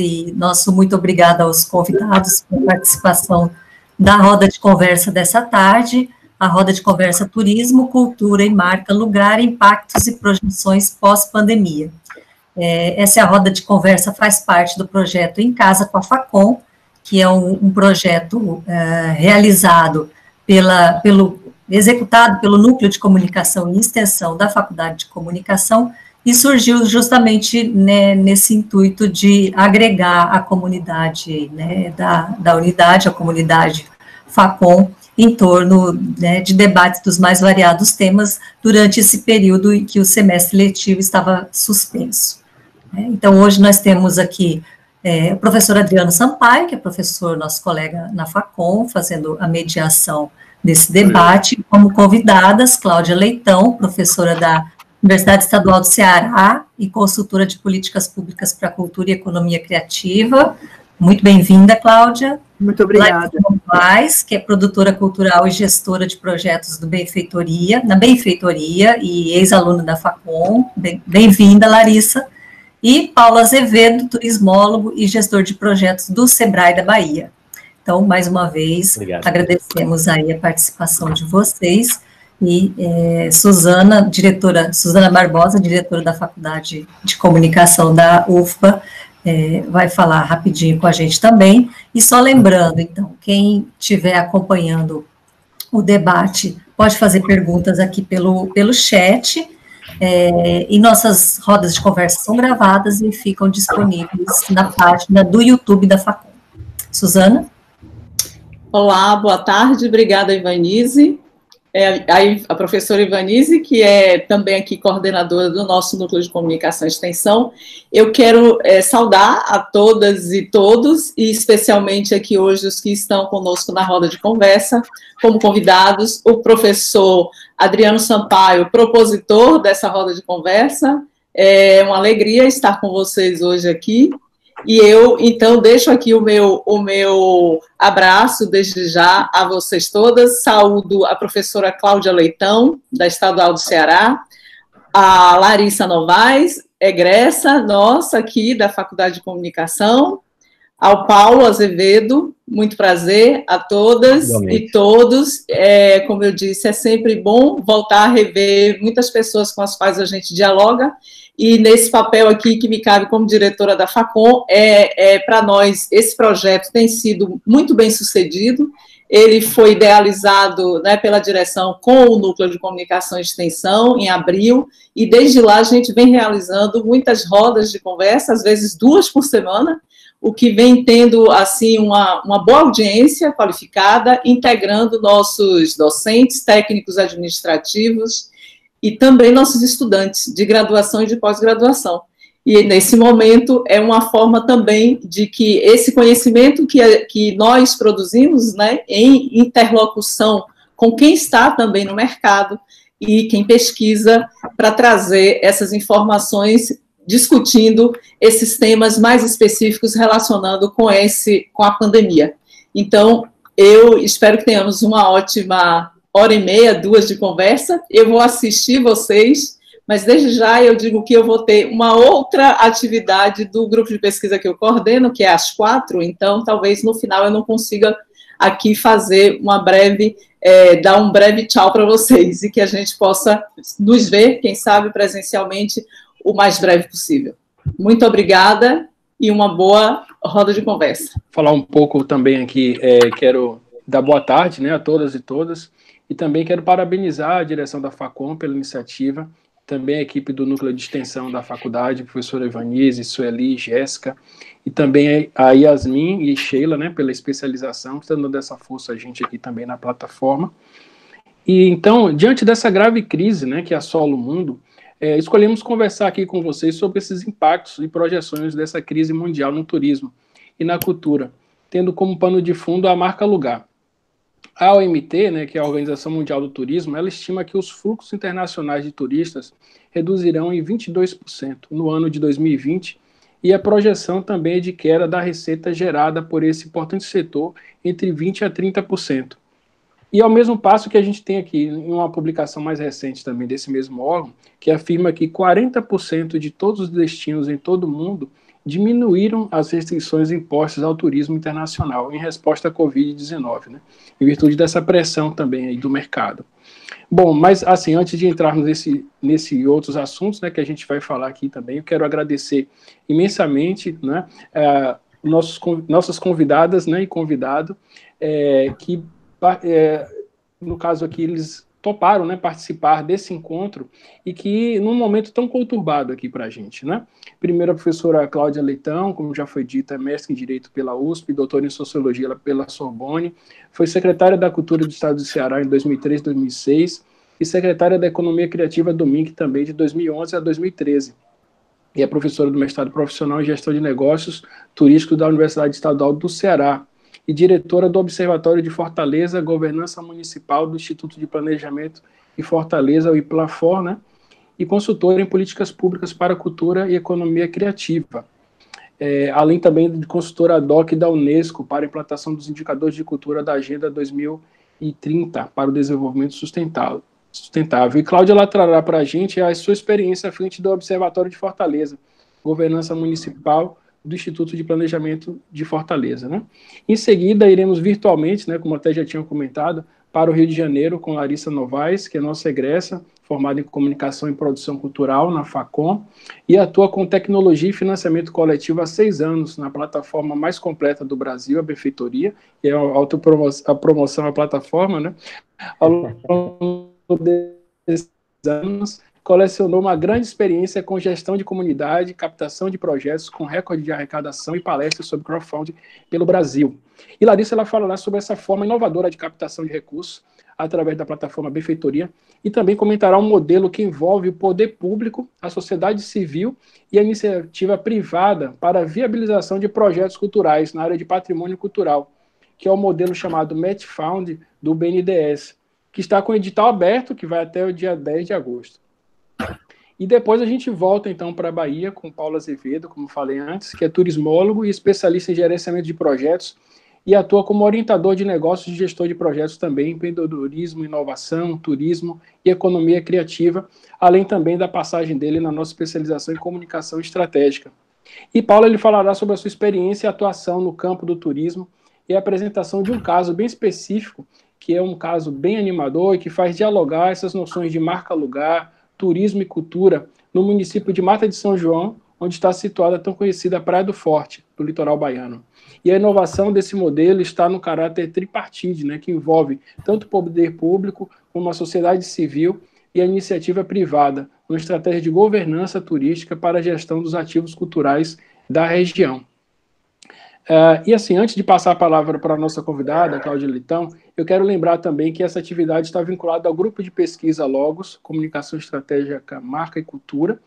e nosso muito obrigada aos convidados pela participação da roda de conversa dessa tarde, a roda de conversa Turismo, Cultura e Marca, Lugar, Impactos e Projeções Pós-Pandemia. Essa roda de conversa faz parte do projeto Em Casa com a Facom, que é um projeto realizado executado pelo Núcleo de Comunicação e Extensão da Faculdade de Comunicação, e surgiu justamente, né, nesse intuito de agregar a comunidade, né, da unidade, a comunidade Facom, em torno, né, de debates dos mais variados temas durante esse período em que o semestre letivo estava suspenso. Então, hoje nós temos aqui o professor Adriano Sampaio, que é professor, nosso colega na Facom, fazendo a mediação desse debate, como convidadas, Cláudia Leitão, professora da Universidade Estadual do Ceará e consultora de políticas públicas para a cultura e economia criativa. Muito bem-vinda, Cláudia. Muito obrigada. Larissa Novaes, que é produtora cultural e gestora de projetos na Benfeitoria e ex-aluna da Facom. Bem-vinda, Larissa. E Paulo Azevedo, turismólogo e gestor de projetos do Sebrae da Bahia. Então, mais uma vez, agradecemos aí a participação de vocês. E Suzana Barbosa, diretora da Faculdade de Comunicação da UFBA, vai falar rapidinho com a gente também. E só lembrando, então, quem estiver acompanhando o debate pode fazer perguntas aqui pelo chat, e nossas rodas de conversa são gravadas e ficam disponíveis na página do YouTube da Facom. Suzana? Olá, boa tarde, obrigada, Ivanise. A professora Ivanise, que é também aqui coordenadora do nosso Núcleo de Comunicação e Extensão. Eu quero saudar a todas e todos, e especialmente aqui hoje os que estão conosco na roda de conversa, como convidados, o professor Adriano Sampaio, propositor dessa roda de conversa. É uma alegria estar com vocês hoje aqui. E eu, então, deixo aqui o meu abraço, desde já, a vocês todas. Saúdo a professora Cláudia Leitão, da Estadual do Ceará, a Larissa Novaes, egressa nossa aqui da Faculdade de Comunicação, ao Paulo Azevedo, muito prazer a todas e todos. Como eu disse, é sempre bom voltar a rever muitas pessoas com as quais a gente dialoga, e nesse papel aqui que me cabe como diretora da Facom, para nós esse projeto tem sido muito bem sucedido. Ele foi idealizado, né, pela direção com o Núcleo de Comunicação e Extensão em abril, e desde lá a gente vem realizando muitas rodas de conversa, às vezes 2 por semana, o que vem tendo assim uma boa audiência qualificada, integrando nossos docentes, técnicos administrativos, e também nossos estudantes de graduação e de pós-graduação. E, nesse momento, é uma forma também de que esse conhecimento que nós produzimos, né, em interlocução com quem está também no mercado e quem pesquisa, para trazer essas informações, discutindo esses temas mais específicos relacionando com a pandemia. Então, eu espero que tenhamos uma ótima 1h30, 2 de conversa. Eu vou assistir vocês, mas desde já eu digo que eu vou ter uma outra atividade do grupo de pesquisa que eu coordeno, que é às 4, então talvez no final eu não consiga aqui fazer dar um breve tchau para vocês, e que a gente possa nos ver, quem sabe, presencialmente, o mais breve possível. Muito obrigada e uma boa roda de conversa. Falar um pouco também aqui, quero dar boa tarde, né, a todas e todas, e também quero parabenizar a direção da Facom pela iniciativa, também a equipe do Núcleo de Extensão da Faculdade, professora Ivanise, Sueli, Jéssica, e também a Yasmin e Sheila, né, pela especialização, que estão dando essa força a gente aqui também na plataforma. E então, diante dessa grave crise, né, que assola o mundo, escolhemos conversar aqui com vocês sobre esses impactos e projeções dessa crise mundial no turismo e na cultura, tendo como pano de fundo a marca Lugar. A OMT, né, que é a Organização Mundial do Turismo, ela estima que os fluxos internacionais de turistas reduzirão em 22% no ano de 2020, e a projeção também é de queda da receita gerada por esse importante setor entre 20% a 30%. E ao mesmo passo que a gente tem aqui, em uma publicação mais recente também desse mesmo órgão, que afirma que 40% de todos os destinos em todo o mundo diminuíram as restrições impostas ao turismo internacional em resposta à Covid-19, né, em virtude dessa pressão também aí do mercado. Bom, mas assim, antes de entrarmos nesse outros assuntos, né, que a gente vai falar aqui também, eu quero agradecer imensamente, né, nossas convidadas, né, e convidado, que, no caso aqui, eles toparam, né, participar desse encontro e que num momento tão conturbado aqui para a gente, né? Primeiro a professora Cláudia Leitão, como já foi dito, é mestre em Direito pela USP, doutora em Sociologia pela Sorbonne, foi secretária da Cultura do Estado do Ceará em 2003, 2006 e secretária da Economia Criativa do MINC também de 2011 a 2013. E é professora do mestrado profissional em Gestão de Negócios Turísticos da Universidade Estadual do Ceará e diretora do Observatório de Fortaleza, Governança Municipal do Instituto de Planejamento de Fortaleza, o IPLAFOR, né? E consultora em políticas públicas para cultura e economia criativa. Além também de consultora ad hoc da Unesco para a implantação dos indicadores de cultura da Agenda 2030 para o desenvolvimento sustentável. E Cláudia ela trará para a gente a sua experiência à frente do Observatório de Fortaleza, Governança Municipal do Instituto de Planejamento de Fortaleza, né? Em seguida, iremos virtualmente, né, como até já tinha comentado, para o Rio de Janeiro com Larissa Novaes, que é nossa egressa, formada em Comunicação e Produção Cultural na Facom, e atua com tecnologia e financiamento coletivo há 6 anos na plataforma mais completa do Brasil, a Benfeitoria, que é a promoção à plataforma, né? Ao longo desses anos, colecionou uma grande experiência com gestão de comunidade, captação de projetos com recorde de arrecadação e palestras sobre crowdfunding pelo Brasil. E Larissa ela falará sobre essa forma inovadora de captação de recursos através da plataforma Benfeitoria e também comentará um modelo que envolve o poder público, a sociedade civil e a iniciativa privada para a viabilização de projetos culturais na área de patrimônio cultural, que é o modelo chamado Match Fund do BNDES, que está com o edital aberto, que vai até o dia 10 de agosto. E depois a gente volta, então, para a Bahia com Paulo Azevedo, como falei antes, que é turismólogo e especialista em gerenciamento de projetos e atua como orientador de negócios e gestor de projetos também, empreendedorismo, inovação, turismo e economia criativa, além também da passagem dele na nossa especialização em comunicação estratégica. E Paulo ele falará sobre a sua experiência e atuação no campo do turismo e a apresentação de um caso bem específico, que é um caso bem animador e que faz dialogar essas noções de marca-lugar, turismo e cultura no município de Mata de São João, onde está situada a tão conhecida Praia do Forte, do litoral baiano. E a inovação desse modelo está no caráter tripartite, né, que envolve tanto o poder público como a sociedade civil e a iniciativa privada, uma estratégia de governança turística para a gestão dos ativos culturais da região. E assim, antes de passar a palavra para a nossa convidada, Cláudia Leitão, eu quero lembrar também que essa atividade está vinculada ao grupo de pesquisa Logos, Comunicação Estratégica, Marca e Cultura,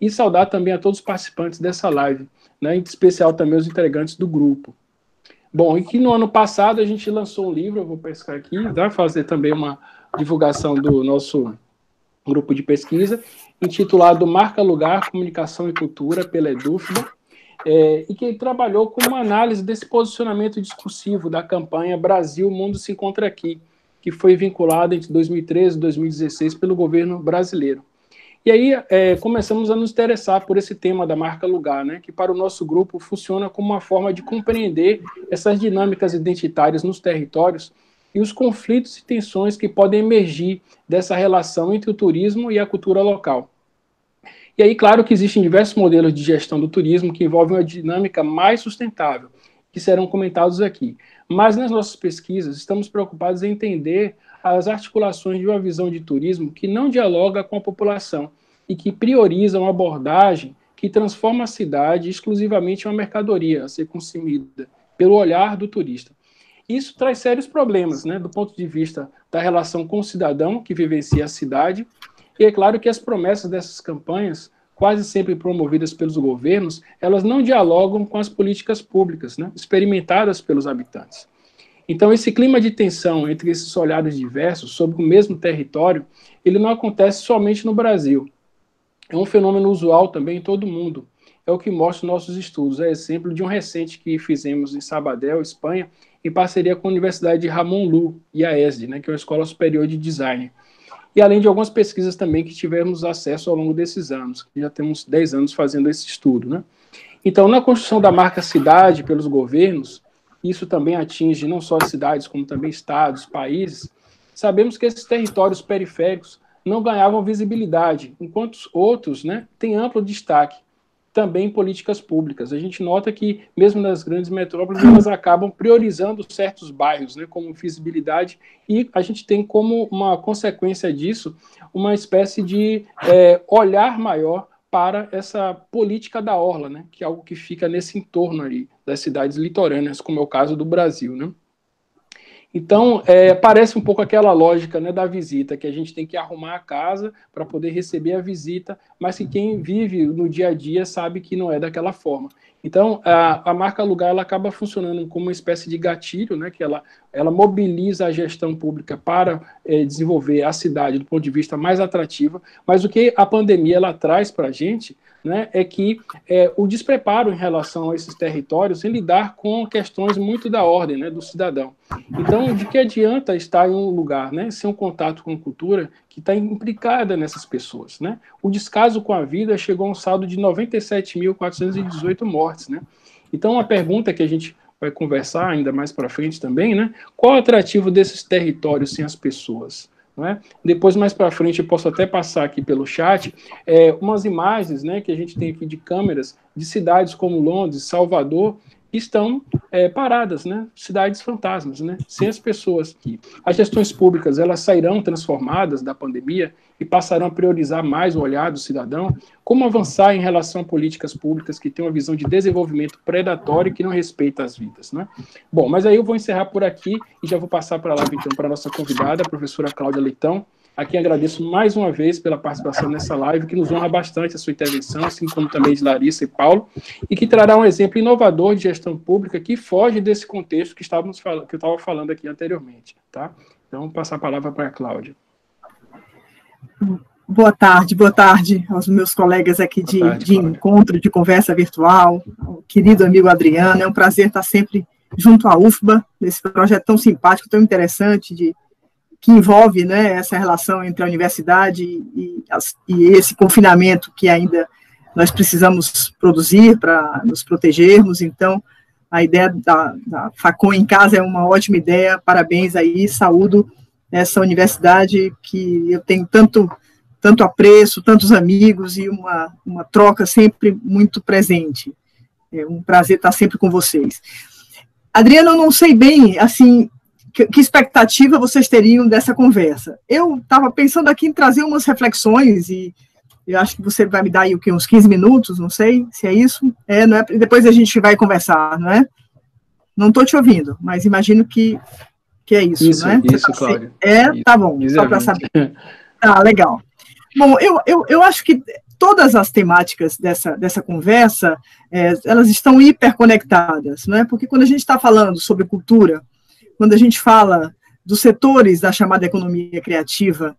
e saudar também a todos os participantes dessa live, né, em especial também os integrantes do grupo. Bom, e que no ano passado a gente lançou um livro, eu vou pescar aqui, vai fazer também uma divulgação do nosso grupo de pesquisa, intitulado Marca Lugar, Comunicação e Cultura, pela Edufma, e que trabalhou com uma análise desse posicionamento discursivo da campanha Brasil, o Mundo se Encontra Aqui, que foi vinculada entre 2013 e 2016 pelo governo brasileiro. E aí começamos a nos interessar por esse tema da marca lugar, né, que para o nosso grupo funciona como uma forma de compreender essas dinâmicas identitárias nos territórios e os conflitos e tensões que podem emergir dessa relação entre o turismo e a cultura local. E aí, claro que existem diversos modelos de gestão do turismo que envolvem uma dinâmica mais sustentável, que serão comentados aqui. Mas nas nossas pesquisas, estamos preocupados em entender as articulações de uma visão de turismo que não dialoga com a população e que prioriza uma abordagem que transforma a cidade exclusivamente em uma mercadoria a ser consumida pelo olhar do turista. Isso traz sérios problemas, né, do ponto de vista da relação com o cidadão que vivencia a cidade. E é claro que as promessas dessas campanhas, quase sempre promovidas pelos governos, elas não dialogam com as políticas públicas, né, experimentadas pelos habitantes. Então, esse clima de tensão entre esses olhares diversos sobre o mesmo território, ele não acontece somente no Brasil. É um fenômeno usual também em todo o mundo. É o que mostram nossos estudos. É exemplo de um recente que fizemos em Sabadell, Espanha, em parceria com a Universidade de Ramon Llull e a ESD, né, que é uma escola superior de design. e além de algumas pesquisas também que tivemos acesso ao longo desses anos, já temos 10 anos fazendo esse estudo, né? Então, na construção da marca cidade pelos governos, isso também atinge não só cidades, como também estados, países, sabemos que esses territórios periféricos não ganhavam visibilidade, enquanto outros, né, têm amplo destaque, também em políticas públicas. A gente nota que, mesmo nas grandes metrópoles, elas acabam priorizando certos bairros, né, como visibilidade, e a gente tem como uma consequência disso uma espécie de olhar maior para essa política da orla, né, que é algo que fica nesse entorno aí das cidades litorâneas, como é o caso do Brasil, né? Então, parece um pouco aquela lógica, né, da visita, que a gente tem que arrumar a casa para poder receber a visita, mas que quem vive no dia a dia sabe que não é daquela forma. Então, a marca lugar ela acaba funcionando como uma espécie de gatilho, né, que ela mobiliza a gestão pública para desenvolver a cidade do ponto de vista mais atrativo, mas o que a pandemia ela traz para a gente, né, é que o despreparo em relação a esses territórios em lidar com questões muito da ordem, né, do cidadão. Então, de que adianta estar em um lugar, né, sem um contato com cultura que está implicada nessas pessoas, né? O descaso com a vida chegou a um saldo de 97.418 mortes, né? Então, a pergunta que a gente vai conversar ainda mais para frente também, né? Qual o atrativo desses territórios sem as pessoas? Não é? Depois, mais para frente, eu posso até passar aqui pelo chat umas imagens, né, que a gente tem aqui de câmeras de cidades como Londres, Salvador, que estão paradas, né, cidades fantasmas, né, sem as pessoas. As gestões públicas elas sairão transformadas da pandemia e passarão a priorizar mais o olhar do cidadão. Como avançar em relação a políticas públicas que têm uma visão de desenvolvimento predatório e que não respeita as vidas, né? Bom, mas aí eu vou encerrar por aqui e já vou passar para lá, então, para a nossa convidada, a professora Cláudia Leitão, a quem agradeço mais uma vez pela participação nessa live, que nos honra bastante a sua intervenção, assim como também de Larissa e Paulo, e que trará um exemplo inovador de gestão pública que foge desse contexto que eu estava falando aqui anteriormente, tá? Então, vou passar a palavra para a Cláudia. Boa tarde aos meus colegas aqui de encontro, de conversa virtual, ao querido amigo Adriano, é um prazer estar sempre junto à UFBA, nesse projeto tão simpático, tão interessante, que envolve, né, essa relação entre a universidade e esse confinamento que ainda nós precisamos produzir para nos protegermos. Então, a ideia da Facom em Casa é uma ótima ideia, parabéns aí, saúdo essa universidade que eu tenho tanto apreço, tantos amigos e uma troca sempre muito presente. É um prazer estar sempre com vocês. Adriano, eu não sei bem, assim, que expectativa vocês teriam dessa conversa. Eu estava pensando aqui em trazer umas reflexões e eu acho que você vai me dar aí uns 15 minutos, não sei se é isso. Não é? Depois a gente vai conversar, não é? Não estou te ouvindo, mas imagino que é isso, isso, né? Isso, Cláudia. Tá bom, só para saber. Tá, legal. Bom, eu acho que todas as temáticas dessa conversa, elas estão hiperconectadas, não é? Porque quando a gente está falando sobre cultura, quando a gente fala dos setores da chamada economia criativa,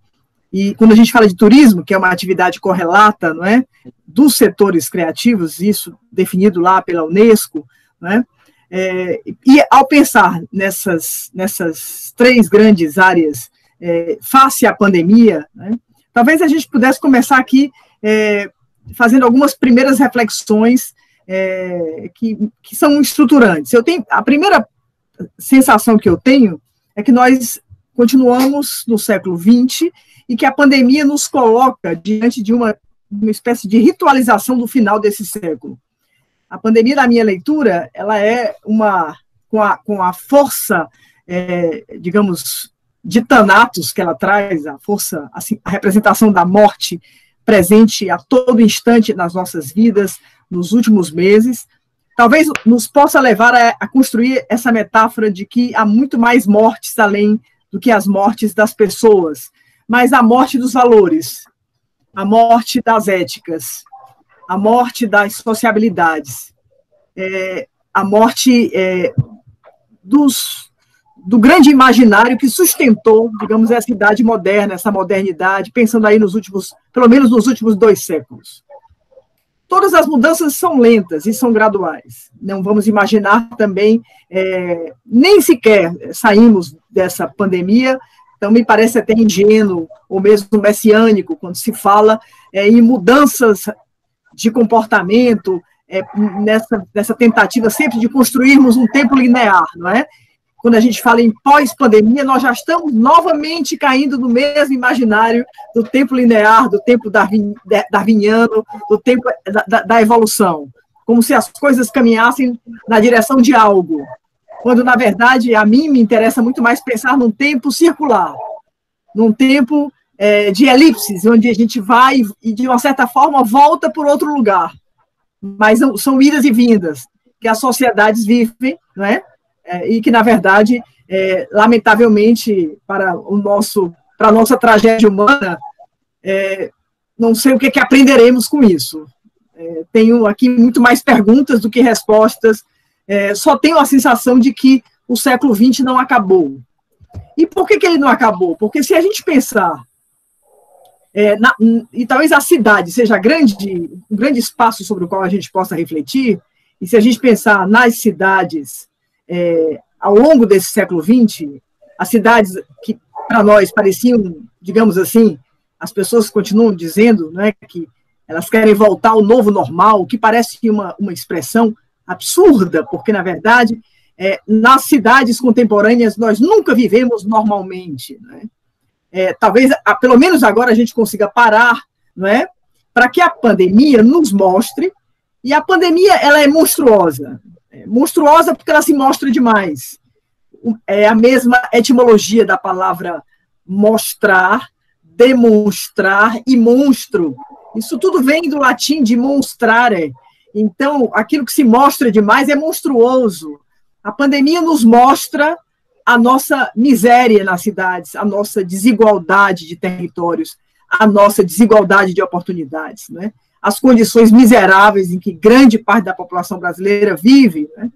e quando a gente fala de turismo, que é uma atividade correlata, não é? Dos setores criativos, isso definido lá pela Unesco, não é? E ao pensar nessas três grandes áreas face à pandemia, né, talvez a gente pudesse começar aqui fazendo algumas primeiras reflexões que são estruturantes. A primeira sensação que eu tenho é que nós continuamos no século XX e que a pandemia nos coloca diante de uma espécie de ritualização do final desse século. A pandemia, na minha leitura, ela é com a força, digamos, de Thanatos que ela traz, a força, assim, a representação da morte presente a todo instante nas nossas vidas, nos últimos meses, talvez nos possa levar a construir essa metáfora de que há muito mais mortes além do que as mortes das pessoas, mas a morte dos valores, a morte das éticas, a morte das sociabilidades, a morte do grande imaginário que sustentou, digamos, essa idade moderna, essa modernidade, pensando aí pelo menos nos últimos 2 séculos. Todas as mudanças são lentas e são graduais. Não vamos imaginar também, nem sequer saímos dessa pandemia Então, me parece até ingênuo, ou mesmo messiânico, quando se fala em mudanças de comportamento, nessa tentativa sempre de construirmos um tempo linear, não é? Quando a gente fala em pós-pandemia, nós já estamos novamente caindo no mesmo imaginário do tempo linear, do tempo darwiniano, do tempo da evolução, como se as coisas caminhassem na direção de algo, quando, na verdade, a mim me interessa muito mais pensar num tempo circular, num tempo de elipses, onde a gente vai e, de uma certa forma, volta por outro lugar. Mas são idas e vindas que as sociedades vivem, não é? E que, na verdade, lamentavelmente, para a nossa tragédia humana, não sei o que aprenderemos com isso. Tenho aqui muito mais perguntas do que respostas, só tenho a sensação de que o século XX não acabou. E por que ele não acabou? Porque se a gente pensar, e talvez a cidade seja um grande espaço sobre o qual a gente possa refletir, e se a gente pensar nas cidades ao longo desse século XX, as cidades que para nós pareciam, digamos assim, as pessoas continuam dizendo, né, que elas querem voltar ao novo normal, que parece uma expressão absurda, porque, na verdade, nas cidades contemporâneas nós nunca vivemos normalmente, né? Talvez, pelo menos agora, a gente consiga parar, não é? Para que a pandemia nos mostre, e a pandemia ela é monstruosa porque ela se mostra demais. É a mesma etimologia da palavra mostrar, demonstrar e monstro. Isso tudo vem do latim de monstrare. Então, aquilo que se mostra demais é monstruoso. A pandemia nos mostra a nossa miséria nas cidades, a nossa desigualdade de territórios, a nossa desigualdade de oportunidades, né? As condições miseráveis em que grande parte da população brasileira vive, né?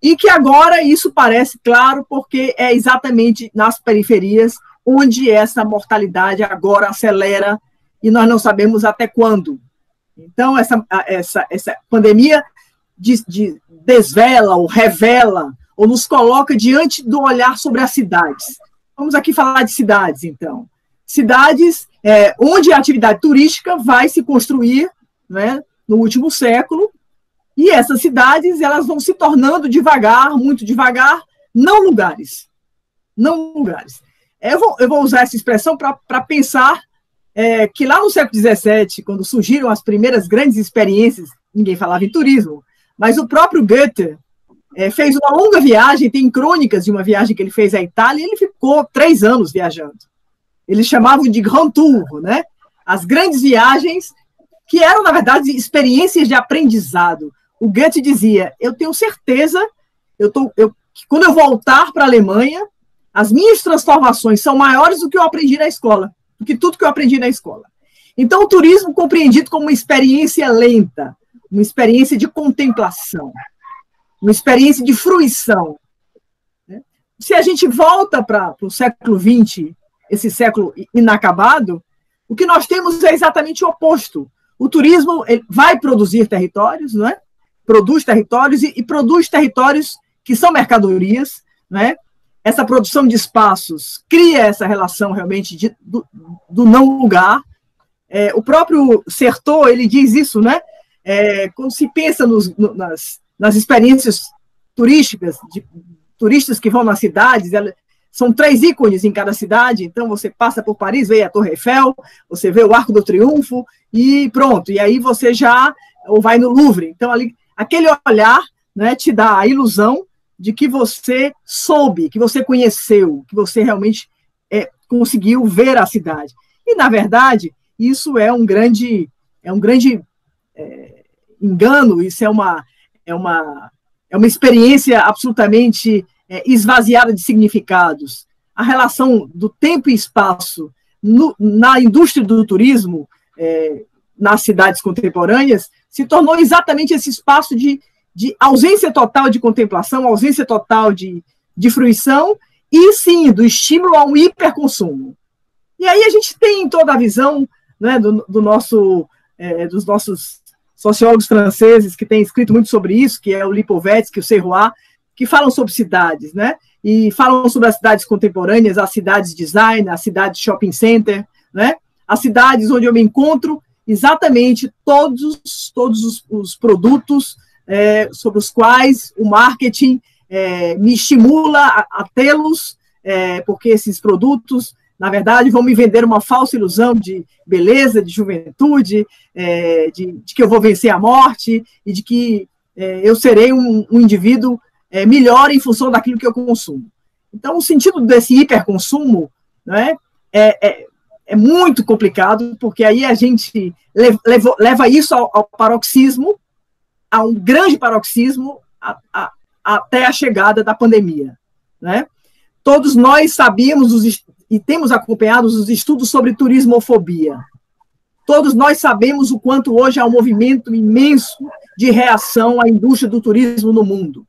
E que agora isso parece claro porque é exatamente nas periferias onde essa mortalidade agora acelera e nós não sabemos até quando. Então, essa pandemia desvela ou revela ou nos coloca diante do olhar sobre as cidades. Vamos aqui falar de cidades, então. Cidades onde a atividade turística vai se construir, né, no último século, e essas cidades elas vão se tornando devagar, muito devagar, não lugares. Não lugares. Eu vou usar essa expressão para pensar que lá no século XVII, quando surgiram as primeiras grandes experiências, ninguém falava em turismo, mas o próprio Goethe fez uma longa viagem, tem crônicas de uma viagem que ele fez à Itália, e ele ficou 3 anos viajando. Eles chamavam de Grand Tour, né? As grandes viagens, que eram, na verdade, experiências de aprendizado. O Goethe dizia, eu tenho certeza, que quando eu voltar para a Alemanha, as minhas transformações são maiores do que eu aprendi na escola, do que tudo que eu aprendi na escola. Então, o turismo compreendido como uma experiência lenta, uma experiência de contemplação, uma experiência de fruição. Se a gente volta para o século XX, esse século inacabado, o que nós temos é exatamente o oposto. O turismo vai produzir territórios, não é? Produz territórios e produz territórios que são mercadorias, não é? Essa produção de espaços cria essa relação realmente do não lugar. O próprio Certeau, ele diz isso, né? Quando se pensa nas experiências turísticas, de turistas que vão nas cidades, são 3 ícones em cada cidade, então você passa por Paris, vê a Torre Eiffel, você vê o Arco do Triunfo, e pronto, e aí você ou vai no Louvre. Então, ali, aquele olhar, né, te dá a ilusão de que você soube, que você conheceu, que você realmente conseguiu ver a cidade. E, na verdade, isso é um grande engano, isso é uma experiência absolutamente esvaziada de significados. A relação do tempo e espaço na indústria do turismo, nas cidades contemporâneas, se tornou exatamente esse espaço de ausência total de contemplação, ausência total de fruição, e sim, do estímulo ao hiperconsumo. E aí a gente tem toda a visão, né, dos nossos sociólogos franceses que têm escrito muito sobre isso, que é o Lipovetsky, o Serrois, que falam sobre cidades, né? e falam sobre as cidades contemporâneas, as cidades design, as cidades shopping center, né? As cidades onde eu me encontro exatamente todos os produtos sobre os quais o marketing me estimula a tê-los, porque esses produtos, na verdade, vão me vender uma falsa ilusão de beleza, de juventude, de que eu vou vencer a morte e de que eu serei um indivíduo melhor em função daquilo que eu consumo. Então, o sentido desse hiperconsumo, né, é muito complicado, porque aí a gente leva isso ao paroxismo, a um grande paroxismo, até a chegada da pandemia, né? Todos nós sabíamos e temos acompanhado os estudos sobre turismofobia. Todos nós sabemos o quanto hoje há um movimento imenso de reação à indústria do turismo no mundo,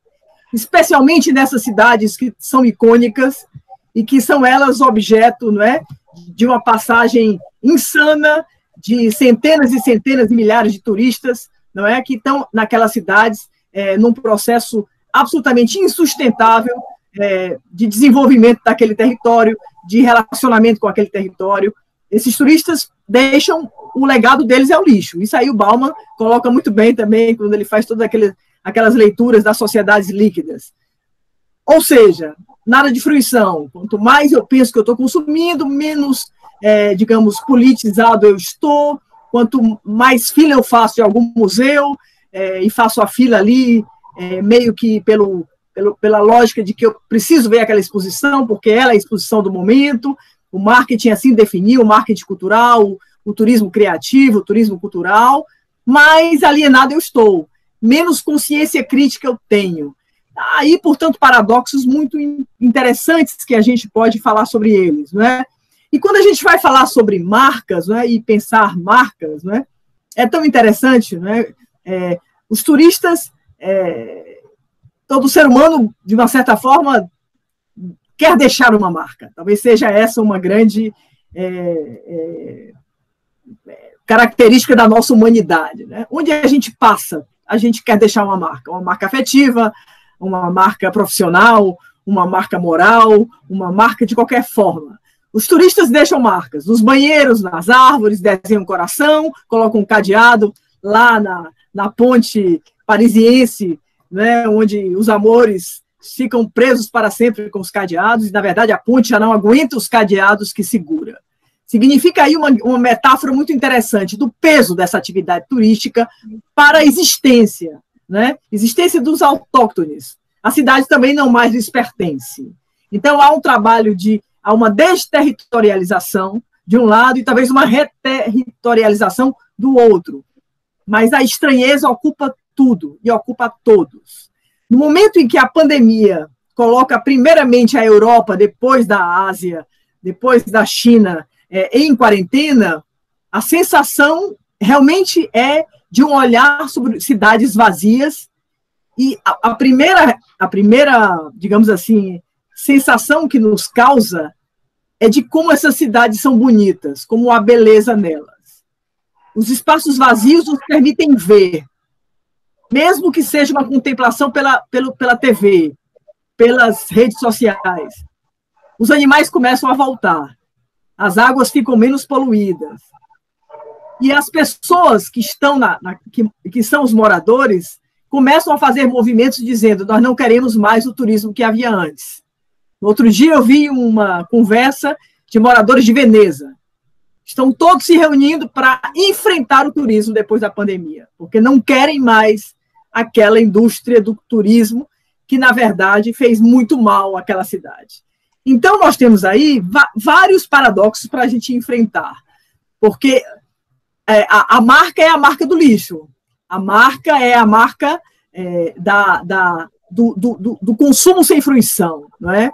especialmente nessas cidades que são icônicas e que são elas objeto, não é, de uma passagem insana de centenas e centenas de milhares de turistas, não é, que estão naquelas cidades num processo absolutamente insustentável de desenvolvimento daquele território, de relacionamento com aquele território. Esses turistas deixam, o legado deles é o lixo. Isso aí o Bauman coloca muito bem também, quando ele faz todas aquelas leituras das sociedades líquidas. Ou seja, nada de fruição. Quanto mais eu penso que eu estou consumindo, menos, digamos, politizado eu estou. Quanto mais fila eu faço de algum museu, e faço a fila ali, meio que pela lógica de que eu preciso ver aquela exposição, porque ela é a exposição do momento, o marketing assim definiu, o marketing cultural, o turismo criativo, o turismo cultural, mais alienado eu estou, menos consciência crítica eu tenho. Aí, portanto, paradoxos muito interessantes que a gente pode falar sobre eles, não é? E quando a gente vai falar sobre marcas, não é, e pensar marcas, não é, é tão interessante, não é? Os turistas, todo ser humano, de uma certa forma, quer deixar uma marca. Talvez seja essa uma grande característica da nossa humanidade, né? Onde a gente passa, a gente quer deixar uma marca afetiva, uma marca profissional, uma marca moral, uma marca de qualquer forma. Os turistas deixam marcas nos banheiros, nas árvores, desenham um coração, colocam um cadeado lá na ponte parisiense, né, onde os amores ficam presos para sempre com os cadeados, e, na verdade, a ponte já não aguenta os cadeados que segura. Significa aí uma metáfora muito interessante do peso dessa atividade turística para a existência, né? Existência dos autóctones. A cidade também não mais lhes pertence. Então, há um trabalho há uma desterritorialização de um lado e talvez uma reterritorialização do outro. Mas a estranheza ocupa tudo e ocupa todos. No momento em que a pandemia coloca primeiramente a Europa, depois da Ásia, depois da China, em quarentena, a sensação realmente é de um olhar sobre cidades vazias, e a primeira, digamos assim, sensação que nos causa é de como essas cidades são bonitas, como há beleza nelas. Os espaços vazios nos permitem ver, mesmo que seja uma contemplação pela TV, pelas redes sociais. Os animais começam a voltar, as águas ficam menos poluídas. E as pessoas que estão que são os moradores começam a fazer movimentos dizendo: nós não queremos mais o turismo que havia antes. No outro dia eu vi uma conversa de moradores de Veneza. Estão todos se reunindo para enfrentar o turismo depois da pandemia, porque não querem mais aquela indústria do turismo que, na verdade, fez muito mal àquela cidade. Então, nós temos aí vários paradoxos para a gente enfrentar, porque a marca é a marca do lixo, a marca é a marca do consumo sem fruição, não é?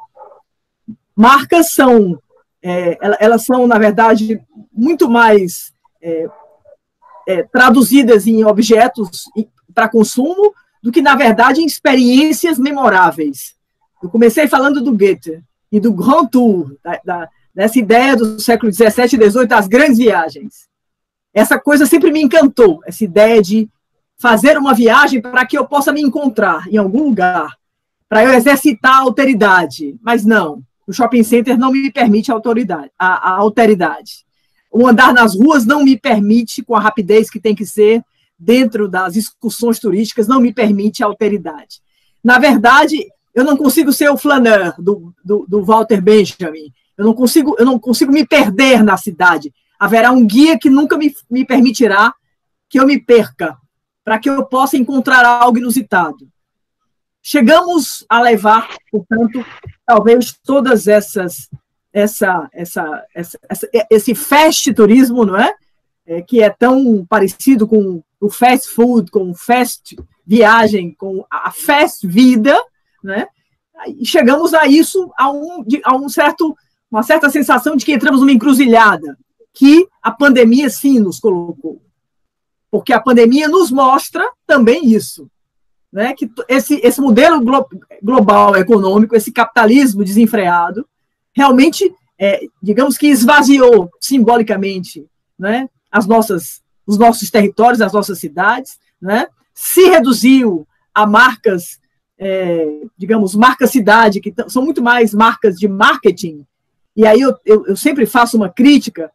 Marcas são, elas são, na verdade, muito mais traduzidas em objetos para consumo do que, na verdade, em experiências memoráveis. Eu comecei falando do Goethe e do Grand Tour, dessa ideia do século XVII e XVIII, das grandes viagens. Essa coisa sempre me encantou, essa ideia de fazer uma viagem para que eu possa me encontrar em algum lugar. para eu exercitar a alteridade. Mas não, o shopping center não me permite a alteridade. O andar nas ruas não me permite, com a rapidez que tem que ser, dentro das excursões turísticas, não me permite a alteridade. Na verdade, eu não consigo ser o flaneur do Walter Benjamin. Eu não consigo me perder na cidade. Haverá um guia que nunca me permitirá que eu me perca, para que eu possa encontrar algo inusitado. Chegamos a levar, portanto, talvez todas esse fast turismo, não é? Que é tão parecido com o fast food, com o fast viagem, com a fast vida, né? E chegamos a isso, uma certa sensação de que entramos numa encruzilhada, que a pandemia, sim, nos colocou. Porque a pandemia nos mostra também isso, né? Que esse modelo global econômico, esse capitalismo desenfreado, realmente, digamos que esvaziou simbolicamente, né, os nossos territórios, as nossas cidades, né? Se reduziu a marcas, digamos, marca-cidade, que são muito mais marcas de marketing. E aí eu sempre faço uma crítica,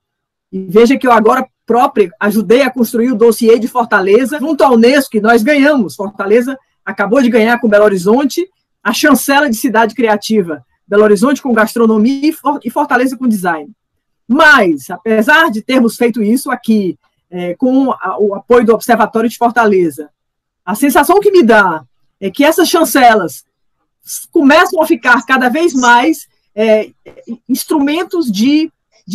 e veja que eu agora própria ajudei a construir o dossiê de Fortaleza, junto à Unesco, que nós ganhamos. Fortaleza acabou de ganhar com Belo Horizonte a chancela de cidade criativa. Belo Horizonte com gastronomia e Fortaleza com design. Mas, apesar de termos feito isso aqui, com o apoio do Observatório de Fortaleza, a sensação que me dá é que essas chancelas começam a ficar cada vez mais instrumentos de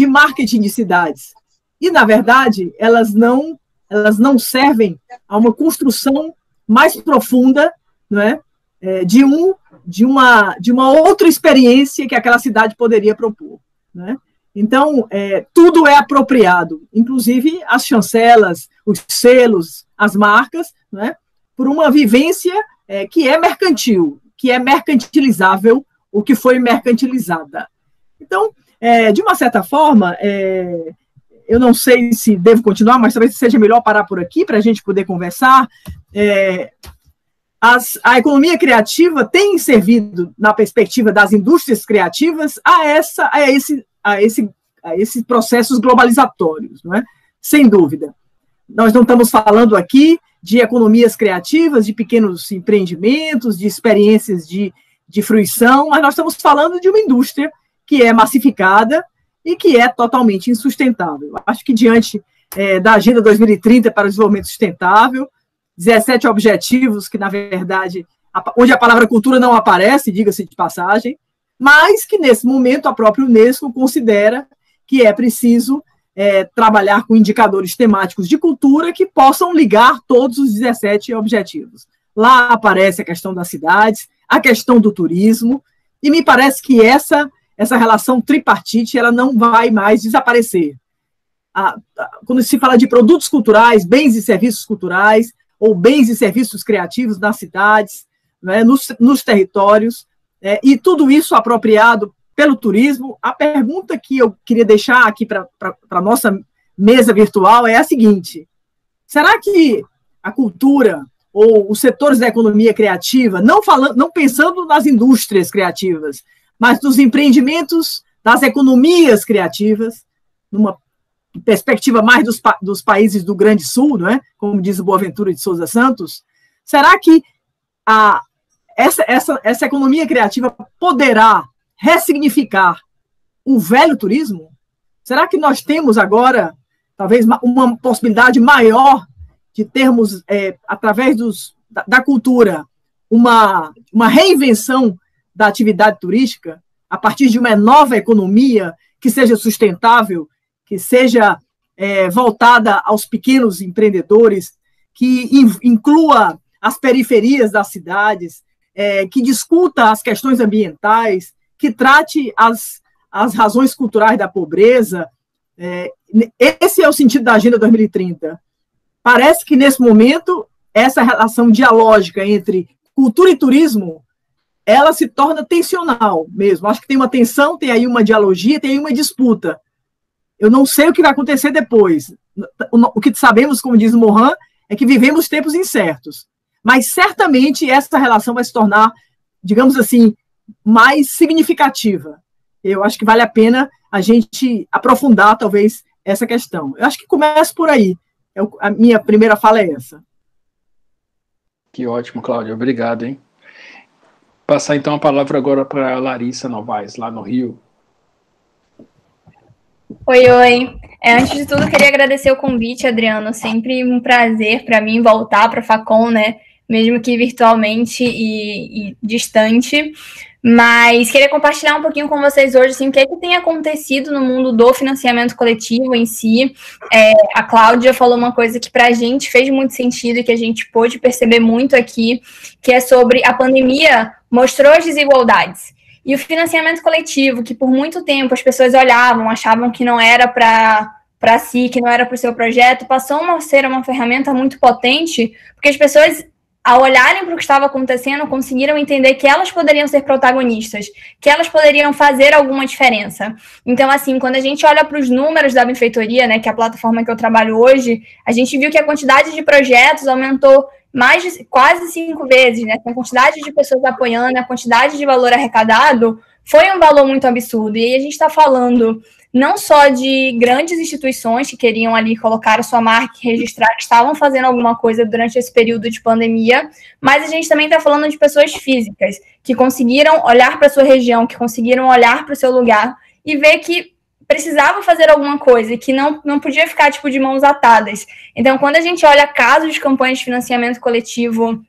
marketing de cidades. E, na verdade, elas não servem a uma construção mais profunda, não é? De uma outra experiência que aquela cidade poderia propor, né? Então, tudo é apropriado, inclusive as chancelas, os selos, as marcas, né? Por uma vivência que é mercantil, que é mercantilizável, o que foi mercantilizada. Então, de uma certa forma, eu não sei se devo continuar, mas talvez seja melhor parar por aqui para a gente poder conversar. A economia criativa tem servido, na perspectiva das indústrias criativas, a esses processos globalizatórios, não é? Sem dúvida. Nós não estamos falando aqui de economias criativas, de pequenos empreendimentos, de experiências de fruição, mas nós estamos falando de uma indústria que é massificada e que é totalmente insustentável. Acho que diante da Agenda 2030 para o Desenvolvimento Sustentável, 17 objetivos que, na verdade, onde a palavra cultura não aparece, diga-se de passagem, mas que, nesse momento, a própria Unesco considera que é preciso trabalhar com indicadores temáticos de cultura que possam ligar todos os 17 objetivos. Lá aparece a questão das cidades, a questão do turismo, e me parece que essa relação tripartite ela não vai mais desaparecer. Quando se fala de produtos culturais, bens e serviços culturais, ou bens e serviços criativos nas cidades, né, nos territórios, e tudo isso apropriado pelo turismo, a pergunta que eu queria deixar aqui para a nossa mesa virtual é a seguinte: será que a cultura ou os setores da economia criativa, não pensando nas indústrias criativas, mas dos empreendimentos, das economias criativas, numa perspectiva mais dos países do Grande Sul, não é? Como diz o Boaventura de Souza Santos, será que essa economia criativa poderá ressignificar o velho turismo? Será que nós temos agora, talvez, uma possibilidade maior de termos, através da cultura, uma reinvenção da atividade turística, a partir de uma nova economia que seja sustentável, que seja voltada aos pequenos empreendedores, que inclua as periferias das cidades, que discuta as questões ambientais, que trate as razões culturais da pobreza. Esse é o sentido da Agenda 2030. Parece que, nesse momento, essa relação dialógica entre cultura e turismo, ela se torna tensional mesmo. Acho que tem uma tensão, tem aí uma dialogia, tem aí uma disputa. Eu não sei o que vai acontecer depois. O que sabemos, como diz o Morin, é que vivemos tempos incertos. Mas, certamente, essa relação vai se tornar digamos assim, mais significativa. Eu acho que vale a pena a gente aprofundar, talvez, essa questão. Eu acho que começa por aí. A minha primeira fala é essa. Que ótimo, Cláudia. Obrigado, hein? Passar, então, a palavra agora para a Larissa Novaes, lá no Rio. Oi. Antes de tudo, queria agradecer o convite, Adriano. Sempre um prazer para mim voltar para a Facom, né? Mesmo que virtualmente e distante. Mas queria compartilhar um pouquinho com vocês hoje assim, o que tem acontecido no mundo do financiamento coletivo em si. A Cláudia falou uma coisa que para a gente fez muito sentido e que a gente pôde perceber muito aqui, que é sobre a pandemia mostrou as desigualdades. E o financiamento coletivo, que por muito tempo as pessoas olhavam, achavam que não era para si, que não era para o seu projeto, passou a ser uma ferramenta muito potente, porque as pessoas, ao olharem para o que estava acontecendo, conseguiram entender que elas poderiam ser protagonistas, que elas poderiam fazer alguma diferença. Então, assim, quando a gente olha para os números da benfeitoria, né, que é a plataforma que eu trabalho hoje, a gente viu que a quantidade de projetos aumentou quase 5 vezes, né? A quantidade de pessoas apoiando, a quantidade de valor arrecadado foi um valor muito absurdo. E aí a gente está falando não só de grandes instituições que queriam ali colocar a sua marca e registrar que estavam fazendo alguma coisa durante esse período de pandemia, mas a gente também está falando de pessoas físicas que conseguiram olhar para a sua região, que conseguiram olhar para o seu lugar e ver que precisava fazer alguma coisa e que não podia ficar, tipo, de mãos atadas. Então, quando a gente olha casos de campanhas de financiamento coletivo,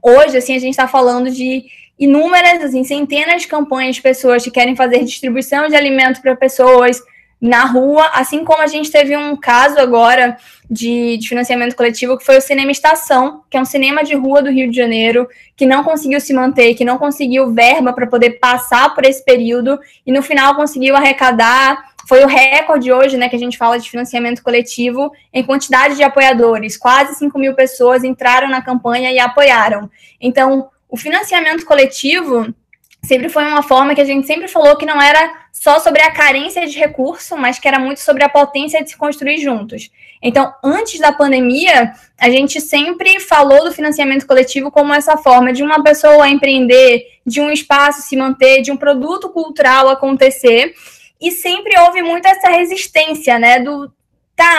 hoje, assim, a gente está falando de inúmeras, assim, centenas de campanhas de pessoas que querem fazer distribuição de alimentos para pessoas na rua, assim como a gente teve um caso agora de financiamento coletivo, que foi o Cinema Estação, que é um cinema de rua do Rio de Janeiro, que não conseguiu se manter, que não conseguiu verba para poder passar por esse período, e no final conseguiu arrecadar. Foi o recorde hoje, né, que a gente fala de financiamento coletivo em quantidade de apoiadores. Quase 5.000 pessoas entraram na campanha e apoiaram. Então, o financiamento coletivo sempre foi uma forma que a gente sempre falou que não era só sobre a carência de recurso, mas que era muito sobre a potência de se construir juntos. Então, antes da pandemia, a gente sempre falou do financiamento coletivo como essa forma de uma pessoa empreender, de um espaço se manter, de um produto cultural acontecer. E sempre houve muito essa resistência, né,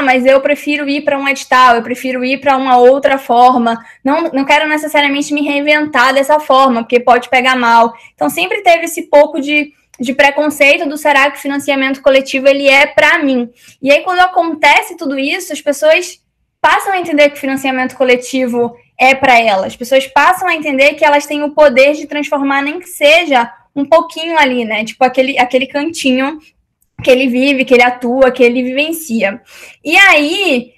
mas eu prefiro ir para um edital, eu prefiro ir para uma outra forma, não quero necessariamente me reinventar dessa forma, porque pode pegar mal. Então, sempre teve esse pouco de preconceito do será que o financiamento coletivo ele é para mim. E aí, quando acontece tudo isso, as pessoas passam a entender que o financiamento coletivo é para elas. As pessoas passam a entender que elas têm o poder de transformar, nem que seja um pouquinho ali, né? Tipo aquele cantinho que ele vive, que ele atua, que ele vivencia. E aí,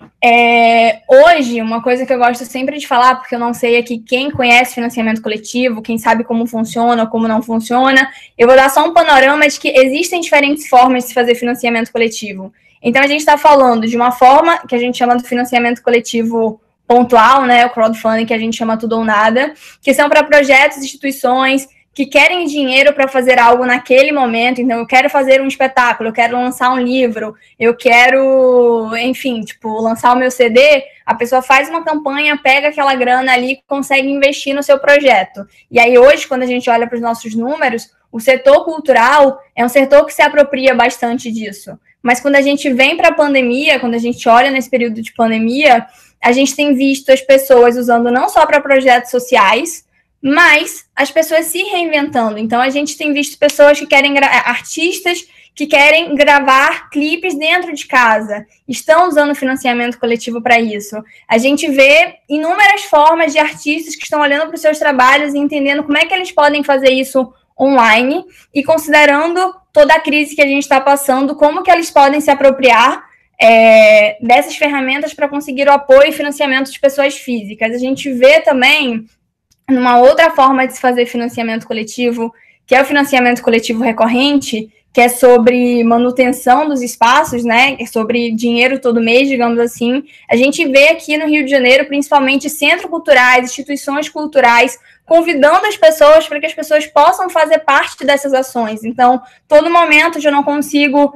hoje, uma coisa que eu gosto sempre de falar, porque eu não sei aqui quem conhece financiamento coletivo, quem sabe como funciona ou como não funciona, eu vou dar só um panorama de que existem diferentes formas de se fazer financiamento coletivo. Então, a gente está falando de uma forma que a gente chama de financiamento coletivo pontual, né, o crowdfunding, que a gente chama tudo ou nada, que são para projetos, instituições que querem dinheiro para fazer algo naquele momento. Então, eu quero fazer um espetáculo, eu quero lançar um livro, eu quero, enfim, tipo, lançar o meu CD, a pessoa faz uma campanha, pega aquela grana ali e consegue investir no seu projeto. E aí, hoje, quando a gente olha para os nossos números, o setor cultural é um setor que se apropria bastante disso. Mas quando a gente vem para a pandemia, quando a gente olha nesse período de pandemia, a gente tem visto as pessoas usando não só para projetos sociais, mas as pessoas se reinventando. Então, a gente tem visto pessoas que querem, artistas que querem gravar clipes dentro de casa, estão usando financiamento coletivo para isso. A gente vê inúmeras formas de artistas que estão olhando para os seus trabalhos e entendendo como é que eles podem fazer isso online e considerando toda a crise que a gente está passando, como que eles podem se apropriar dessas ferramentas para conseguir o apoio e financiamento de pessoas físicas. A gente vê também numa outra forma de se fazer financiamento coletivo, que é o financiamento coletivo recorrente, que é sobre manutenção dos espaços, né? É sobre dinheiro todo mês, digamos assim. A gente vê aqui no Rio de Janeiro, principalmente centros culturais, instituições culturais, convidando as pessoas para que as pessoas possam fazer parte dessas ações. Então, todo momento onde eu não consigo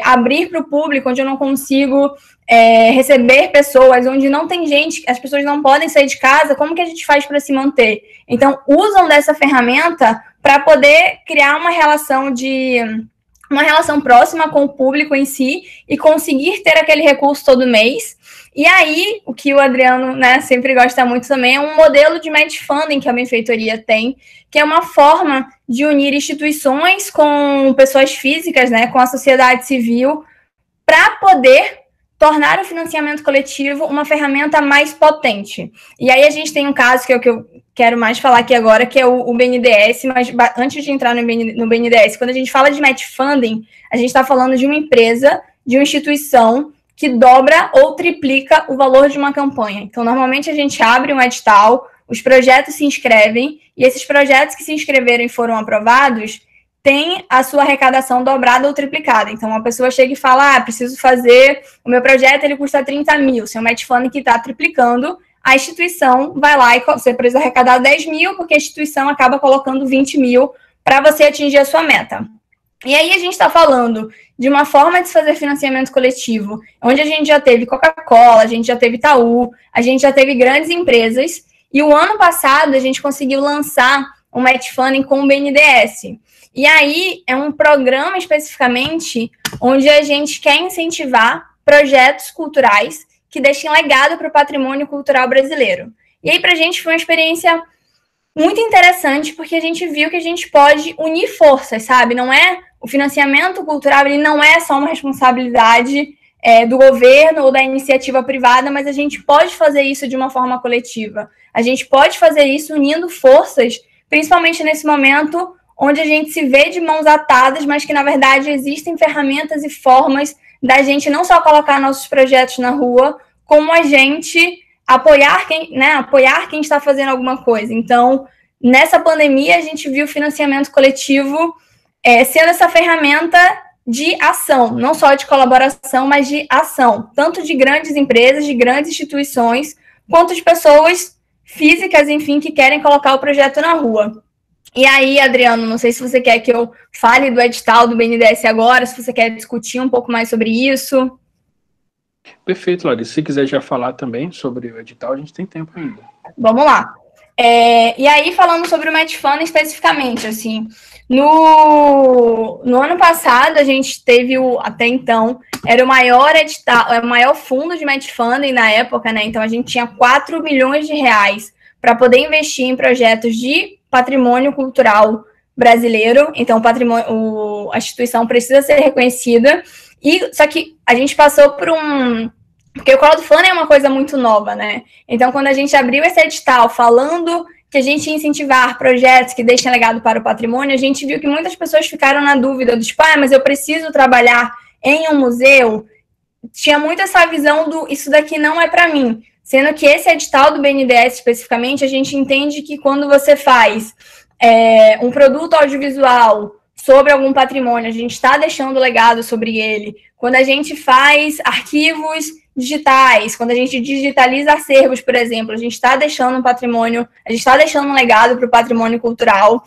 abrir para o público, onde eu não consigo receber pessoas, onde não tem gente, as pessoas não podem sair de casa, como que a gente faz para se manter? Então, usam dessa ferramenta para poder criar uma relação próxima com o público em si e conseguir ter aquele recurso todo mês. E aí, o que o Adriano, né, sempre gosta muito também é um modelo de match funding que a benfeitoria tem, que é uma forma de unir instituições com pessoas físicas, né, com a sociedade civil, para poder tornar o financiamento coletivo uma ferramenta mais potente. E aí a gente tem um caso que é o que eu quero mais falar aqui agora, que é o BNDES, mas antes de entrar no BNDES, quando a gente fala de match funding, a gente está falando de uma empresa, de uma instituição que dobra ou triplica o valor de uma campanha. Então, normalmente a gente abre um edital, os projetos se inscrevem, e esses projetos que se inscreveram e foram aprovados tem a sua arrecadação dobrada ou triplicada. Então, uma pessoa chega e fala, preciso fazer, o meu projeto ele custa 30 mil, seu match funding que está triplicando, a instituição vai lá e você precisa arrecadar 10 mil, porque a instituição acaba colocando 20 mil para você atingir a sua meta. E aí a gente está falando de uma forma de se fazer financiamento coletivo, onde a gente já teve Coca-Cola, a gente já teve Itaú, a gente já teve grandes empresas, e o ano passado a gente conseguiu lançar um match funding com o BNDES. E aí é um programa especificamente onde a gente quer incentivar projetos culturais que deixem legado para o patrimônio cultural brasileiro. E aí para a gente foi uma experiência muito interessante, porque a gente viu que a gente pode unir forças, sabe? Não é o financiamento cultural, ele não é só uma responsabilidade do governo ou da iniciativa privada, mas a gente pode fazer isso de uma forma coletiva. A gente pode fazer isso unindo forças, principalmente nesse momento onde a gente se vê de mãos atadas, mas que, na verdade, existem ferramentas e formas da gente não só colocar nossos projetos na rua, como a gente apoiar quem está fazendo alguma coisa. Então, nessa pandemia, a gente viu o financiamento coletivo sendo essa ferramenta de ação, não só de colaboração, mas de ação, tanto de grandes empresas, de grandes instituições, quanto de pessoas físicas, enfim, que querem colocar o projeto na rua. E aí, Adriano, não sei se você quer que eu fale do edital do BNDES agora, se você quer discutir um pouco mais sobre isso. Perfeito, Larissa. Se quiser já falar também sobre o edital, a gente tem tempo ainda. Vamos lá. E aí, falando sobre o match funding especificamente, assim, no ano passado, a gente teve até então, era o maior edital, o maior fundo de match funding na época, né? Então, a gente tinha 4 milhões de reais para poder investir em projetos de patrimônio cultural brasileiro. Então, a instituição precisa ser reconhecida. Só que a gente passou por porque o crowdfunding é uma coisa muito nova, né? Então, quando a gente abriu esse edital falando que a gente ia incentivar projetos que deixem legado para o patrimônio, a gente viu que muitas pessoas ficaram na dúvida do tipo, mas eu preciso trabalhar em um museu. Tinha muito essa visão isso daqui não é para mim. Sendo que esse edital do BNDES, especificamente, a gente entende que quando você faz um produto audiovisual sobre algum patrimônio, a gente está deixando legado sobre ele. Quando a gente faz arquivos digitais, quando a gente digitaliza acervos, por exemplo, a gente está deixando um patrimônio, a gente está deixando um legado para o patrimônio cultural.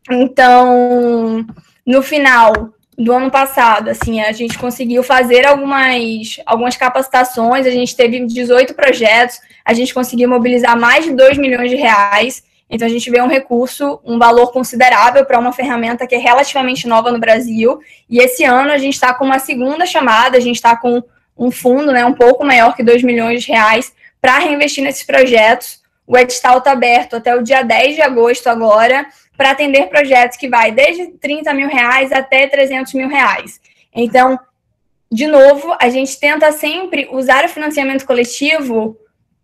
Então, no final do ano passado, assim, a gente conseguiu fazer algumas capacitações, a gente teve 18 projetos, a gente conseguiu mobilizar mais de 2 milhões de reais, então a gente vê um recurso, um valor considerável para uma ferramenta que é relativamente nova no Brasil, e esse ano a gente está com uma segunda chamada, a gente está com um fundo, né, um pouco maior que 2 milhões de reais para reinvestir nesses projetos. O edital está aberto até o dia 10 de agosto agora, para atender projetos que vai desde 30 mil reais até 300 mil reais. Então, de novo, a gente tenta sempre usar o financiamento coletivo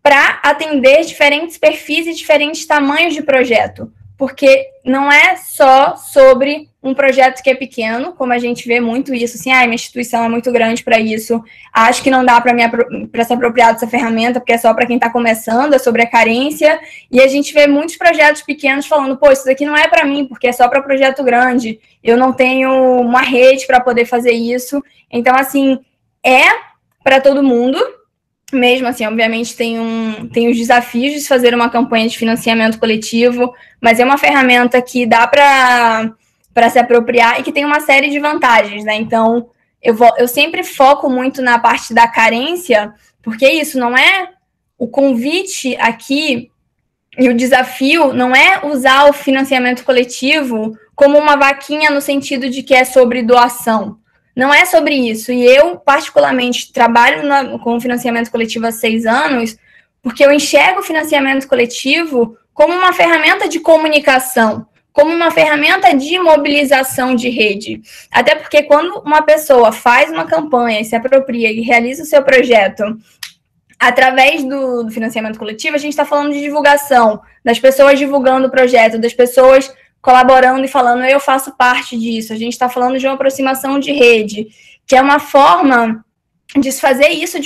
para atender diferentes perfis e diferentes tamanhos de projeto, porque não é só sobre um projeto que é pequeno, como a gente vê muito isso, assim, minha instituição é muito grande para isso, acho que não dá para se apropriar dessa ferramenta, porque é só para quem está começando, é sobre a carência, e a gente vê muitos projetos pequenos falando, isso daqui não é para mim, porque é só para projeto grande, eu não tenho uma rede para poder fazer isso, então, assim, é para todo mundo, mesmo assim, obviamente, tem os desafios de fazer uma campanha de financiamento coletivo, mas é uma ferramenta que dá para se apropriar e que tem uma série de vantagens, né? Então, eu sempre foco muito na parte da carência, porque isso não é o convite aqui e o desafio não é usar o financiamento coletivo como uma vaquinha no sentido de que é sobre doação. Não é sobre isso. E eu, particularmente, trabalho com financiamento coletivo há 6 anos, porque eu enxergo o financiamento coletivo como uma ferramenta de comunicação, como uma ferramenta de mobilização de rede. Até porque quando uma pessoa faz uma campanha e se apropria e realiza o seu projeto através do financiamento coletivo, a gente está falando de divulgação, das pessoas divulgando o projeto, das pessoas colaborando e falando, eu faço parte disso. A gente está falando de uma aproximação de rede, que é uma forma de se fazer isso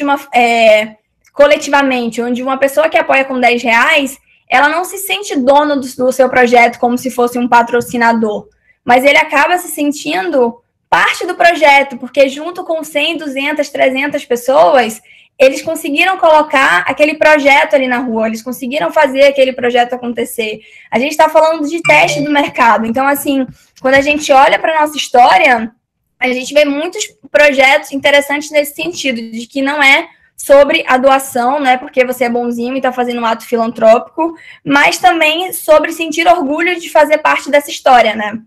coletivamente, onde uma pessoa que apoia com R$10, ela não se sente dona do seu projeto como se fosse um patrocinador, mas ele acaba se sentindo parte do projeto, porque junto com 100, 200, 300 pessoas, eles conseguiram colocar aquele projeto ali na rua, eles conseguiram fazer aquele projeto acontecer. A gente está falando de teste do mercado. Então, assim, quando a gente olha para a nossa história, a gente vê muitos projetos interessantes nesse sentido, de que não é sobre a doação, né, porque você é bonzinho e está fazendo um ato filantrópico, mas também sobre sentir orgulho de fazer parte dessa história, né.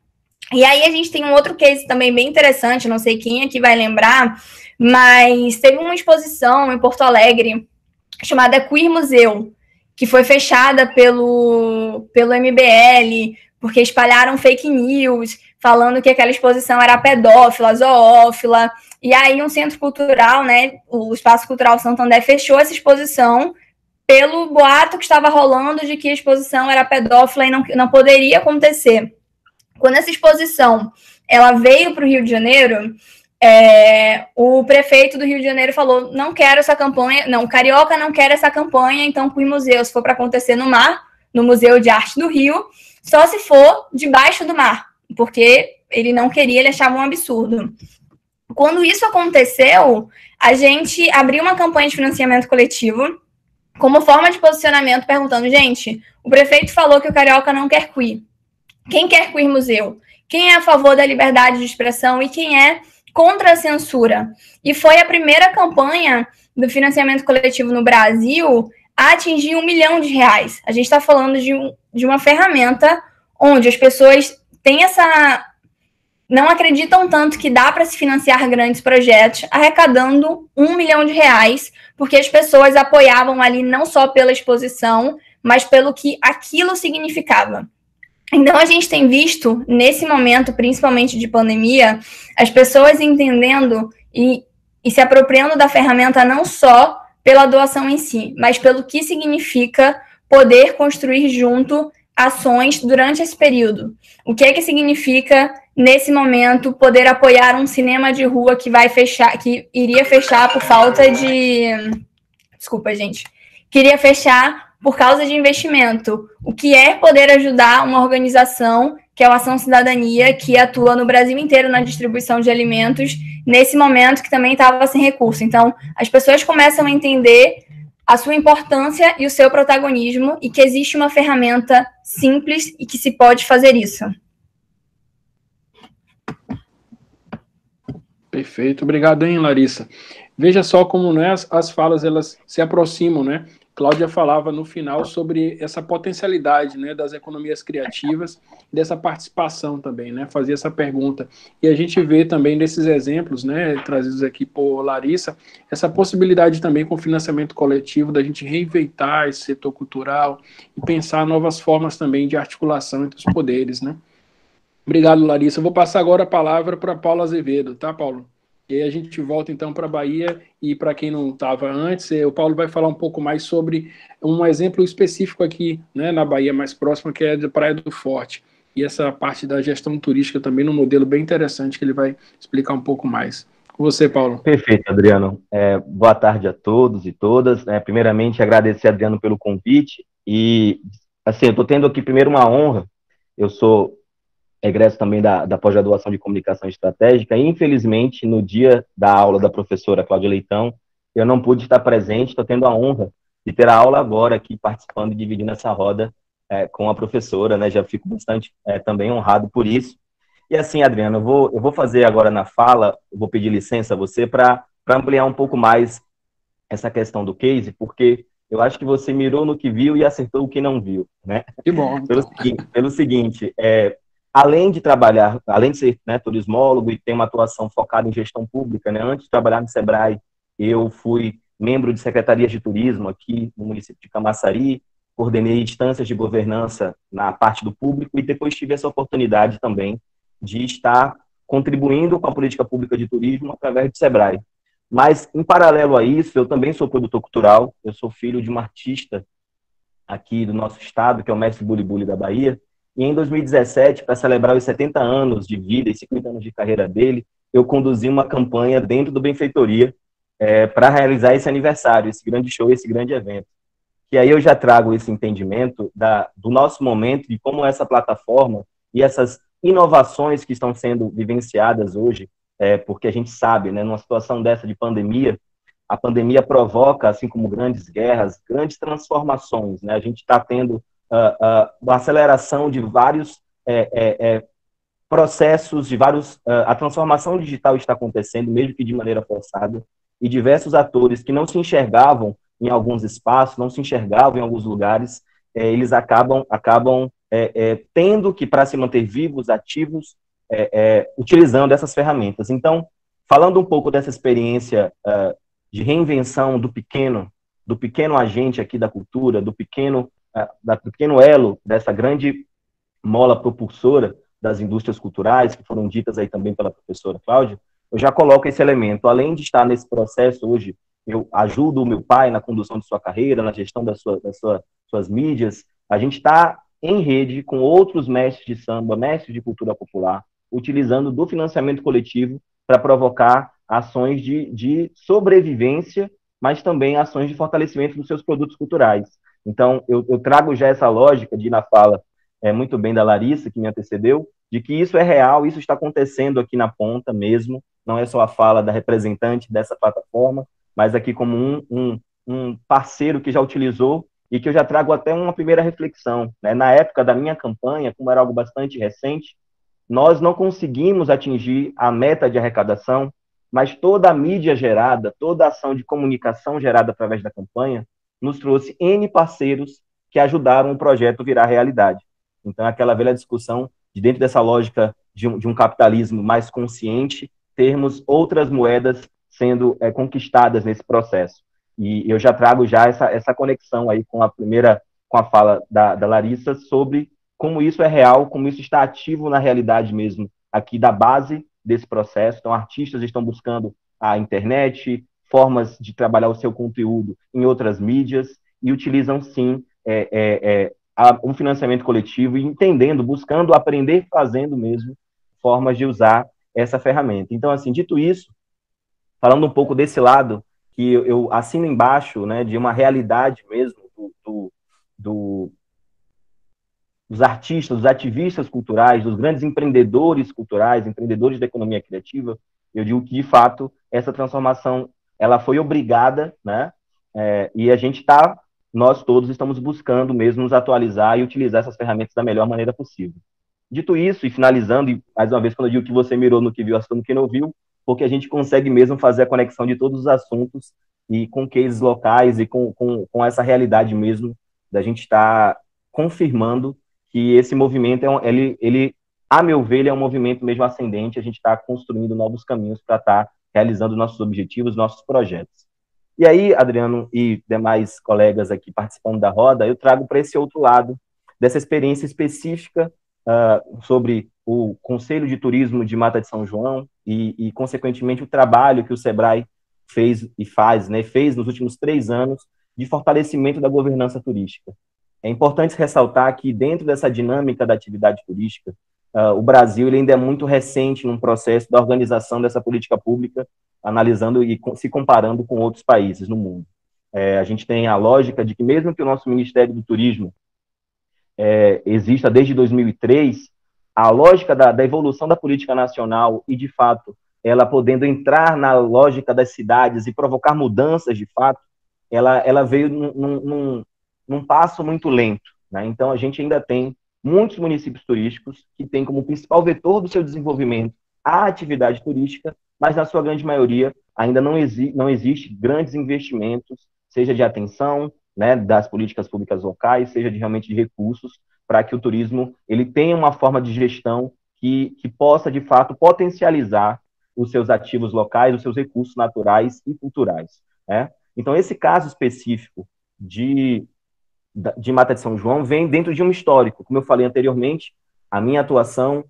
E aí a gente tem um outro case também bem interessante, não sei quem aqui vai lembrar, mas teve uma exposição em Porto Alegre chamada Queer Museu, que foi fechada pelo MBL, porque espalharam fake news, falando que aquela exposição era pedófila, zoófila, e aí um centro cultural, né, o Espaço Cultural Santander fechou essa exposição pelo boato que estava rolando de que a exposição era pedófila e não poderia acontecer. Quando essa exposição ela veio para o Rio de Janeiro, o prefeito do Rio de Janeiro falou, não quero essa campanha, não, Carioca não quer essa campanha, então Queer Museu, se for para acontecer no mar, no Museu de Arte do Rio, só se for debaixo do mar, porque ele não queria, ele achava um absurdo. Quando isso aconteceu, a gente abriu uma campanha de financiamento coletivo como forma de posicionamento, perguntando, gente, o prefeito falou que o Carioca não quer queer. Quem quer Queer Museu? Quem é a favor da liberdade de expressão e quem é contra a censura? E foi a primeira campanha do financiamento coletivo no Brasil a atingir R$1 milhão. A gente está falando de uma ferramenta onde as pessoas têm não acreditam tanto que dá para se financiar grandes projetos, arrecadando R$1 milhão, porque as pessoas apoiavam ali não só pela exposição, mas pelo que aquilo significava. Então, a gente tem visto, nesse momento, principalmente de pandemia, as pessoas entendendo e se apropriando da ferramenta não só pela doação em si, mas pelo que significa poder construir junto ações durante esse período. O que significa, nesse momento, poder apoiar um cinema de rua que iria fechar por falta de... Desculpa, gente. Que iria fechar por causa de investimento. O que é poder ajudar uma organização, que é o Ação Cidadania, que atua no Brasil inteiro na distribuição de alimentos, nesse momento que também estava sem recurso. Então, as pessoas começam a entender a sua importância e o seu protagonismo, e que existe uma ferramenta simples e que se pode fazer isso. Perfeito. Obrigado, hein, Larissa. Veja só como, né, as falas elas se aproximam, né? Cláudia falava no final sobre essa potencialidade, né, das economias criativas, dessa participação também, né, fazia essa pergunta. E a gente vê também nesses exemplos, né, trazidos aqui por Larissa, essa possibilidade também com financiamento coletivo da gente reinventar esse setor cultural e pensar novas formas também de articulação entre os poderes, né. Obrigado, Larissa. Eu vou passar agora a palavra para Paulo Azevedo, tá, Paulo? E aí a gente volta então para a Bahia, e para quem não estava antes, o Paulo vai falar um pouco mais sobre um exemplo específico aqui, né, na Bahia mais próxima, que é da Praia do Forte, e essa parte da gestão turística também num modelo bem interessante que ele vai explicar um pouco mais. Com você, Paulo. Perfeito, Adriano. Boa tarde a todos e todas. Primeiramente, agradecer, Adriano, pelo convite, e assim, eu estou tendo aqui primeiro uma honra. Eu sou egresso também da pós-graduação de comunicação estratégica, e infelizmente no dia da aula da professora Cláudia Leitão, eu não pude estar presente. Estou tendo a honra de ter a aula agora aqui, participando e dividindo essa roda com a professora, né? Já fico bastante também honrado por isso. E assim, Adriano, eu vou fazer agora na fala, eu vou pedir licença a você para ampliar um pouco mais essa questão do case, porque eu acho que você mirou no que viu e acertou o que não viu, né? Que bom. Então. Pelo seguinte, além de trabalhar, além de ser, né, turismólogo e ter uma atuação focada em gestão pública, né, antes de trabalhar no Sebrae, eu fui membro de secretarias de turismo aqui no município de Camaçari, coordenei instâncias de governança na parte do público e depois tive essa oportunidade também de estar contribuindo com a política pública de turismo através do Sebrae. Mas, em paralelo a isso, eu também sou produtor cultural, eu sou filho de um artista aqui do nosso estado, que é o mestre Buli Buli da Bahia, e em 2017, para celebrar os 70 anos de vida e 50 anos de carreira dele, eu conduzi uma campanha dentro do Benfeitoria para realizar esse aniversário, esse grande show, esse grande evento. E aí eu já trago esse entendimento do nosso momento, de como essa plataforma e essas inovações que estão sendo vivenciadas hoje, porque a gente sabe, né, numa situação dessa de pandemia, a pandemia provoca, assim como grandes guerras, grandes transformações, né? A gente está tendo uma aceleração de vários processos, a transformação digital está acontecendo, mesmo que de maneira forçada, e diversos atores que não se enxergavam em alguns espaços, não se enxergavam em alguns lugares, eles acabam tendo que, para se manter vivos, ativos, utilizando essas ferramentas. Então, falando um pouco dessa experiência de reinvenção do pequeno agente aqui da cultura, do pequeno elo dessa grande mola propulsora das indústrias culturais, que foram ditas aí também pela professora Cláudia, eu já coloco esse elemento. Além de estar nesse processo hoje, eu ajudo o meu pai na condução de sua carreira, na gestão das suas mídias, a gente está em rede com outros mestres de samba, mestres de cultura popular, utilizando do financiamento coletivo para provocar ações de sobrevivência, mas também ações de fortalecimento dos seus produtos culturais. Então, eu trago já essa lógica de, na fala muito bem da Larissa, que me antecedeu, de que isso é real, isso está acontecendo aqui na ponta mesmo, não é só a fala da representante dessa plataforma, mas aqui como um parceiro que já utilizou e que eu já trago até uma primeira reflexão, né? Na época da minha campanha, como era algo bastante recente, nós não conseguimos atingir a meta de arrecadação, mas toda a mídia gerada, toda a ação de comunicação gerada através da campanha, nos trouxe N parceiros que ajudaram o projeto virar realidade. Então, aquela velha discussão de, dentro dessa lógica de um capitalismo mais consciente, termos outras moedas sendo conquistadas nesse processo. E eu já trago já essa conexão aí com a fala da Larissa sobre como isso é real, como isso está ativo na realidade mesmo aqui da base desse processo. Então, artistas estão buscando a internet, formas de trabalhar o seu conteúdo em outras mídias e utilizam, sim, um financiamento coletivo e entendendo, buscando aprender, fazendo mesmo, formas de usar essa ferramenta. Então, assim, dito isso, falando um pouco desse lado, que eu assino embaixo, né, de uma realidade mesmo dos artistas, dos ativistas culturais, dos grandes empreendedores culturais, empreendedores da economia criativa, eu digo que, de fato, essa transformação ela foi obrigada, né, e nós todos estamos buscando mesmo nos atualizar e utilizar essas ferramentas da melhor maneira possível. Dito isso, e finalizando, e mais uma vez, quando eu digo que você mirou no que viu, acertou no que não viu, porque a gente consegue mesmo fazer a conexão de todos os assuntos e com cases locais e com essa realidade mesmo da gente estar confirmando que esse movimento, ele, a meu ver, ele é um movimento mesmo ascendente, a gente está construindo novos caminhos para estar realizando nossos objetivos, nossos projetos. E aí, Adriano e demais colegas aqui participando da roda, eu trago para esse outro lado dessa experiência específica sobre o Conselho de Turismo de Mata de São João e consequentemente, o trabalho que o Sebrae fez e faz, né, fez nos últimos 3 anos de fortalecimento da governança turística. É importante ressaltar que, dentro dessa dinâmica da atividade turística, o Brasil ele ainda é muito recente num processo da organização dessa política pública, analisando e se comparando com outros países no mundo. A gente tem a lógica de que, mesmo que o nosso Ministério do Turismo exista desde 2003, a lógica da evolução da política nacional e, de fato, ela podendo entrar na lógica das cidades e provocar mudanças, de fato, ela veio num passo muito lento, né? Então, a gente ainda tem muitos municípios turísticos que têm como principal vetor do seu desenvolvimento a atividade turística, mas na sua grande maioria ainda não existe grandes investimentos, seja de atenção, né, das políticas públicas locais, seja realmente de recursos, para que o turismo ele tenha uma forma de gestão que possa, de fato, potencializar os seus ativos locais, os seus recursos naturais e culturais, né? Então, esse caso específico de Mata de São João vem dentro de um histórico. Como eu falei anteriormente, a minha atuação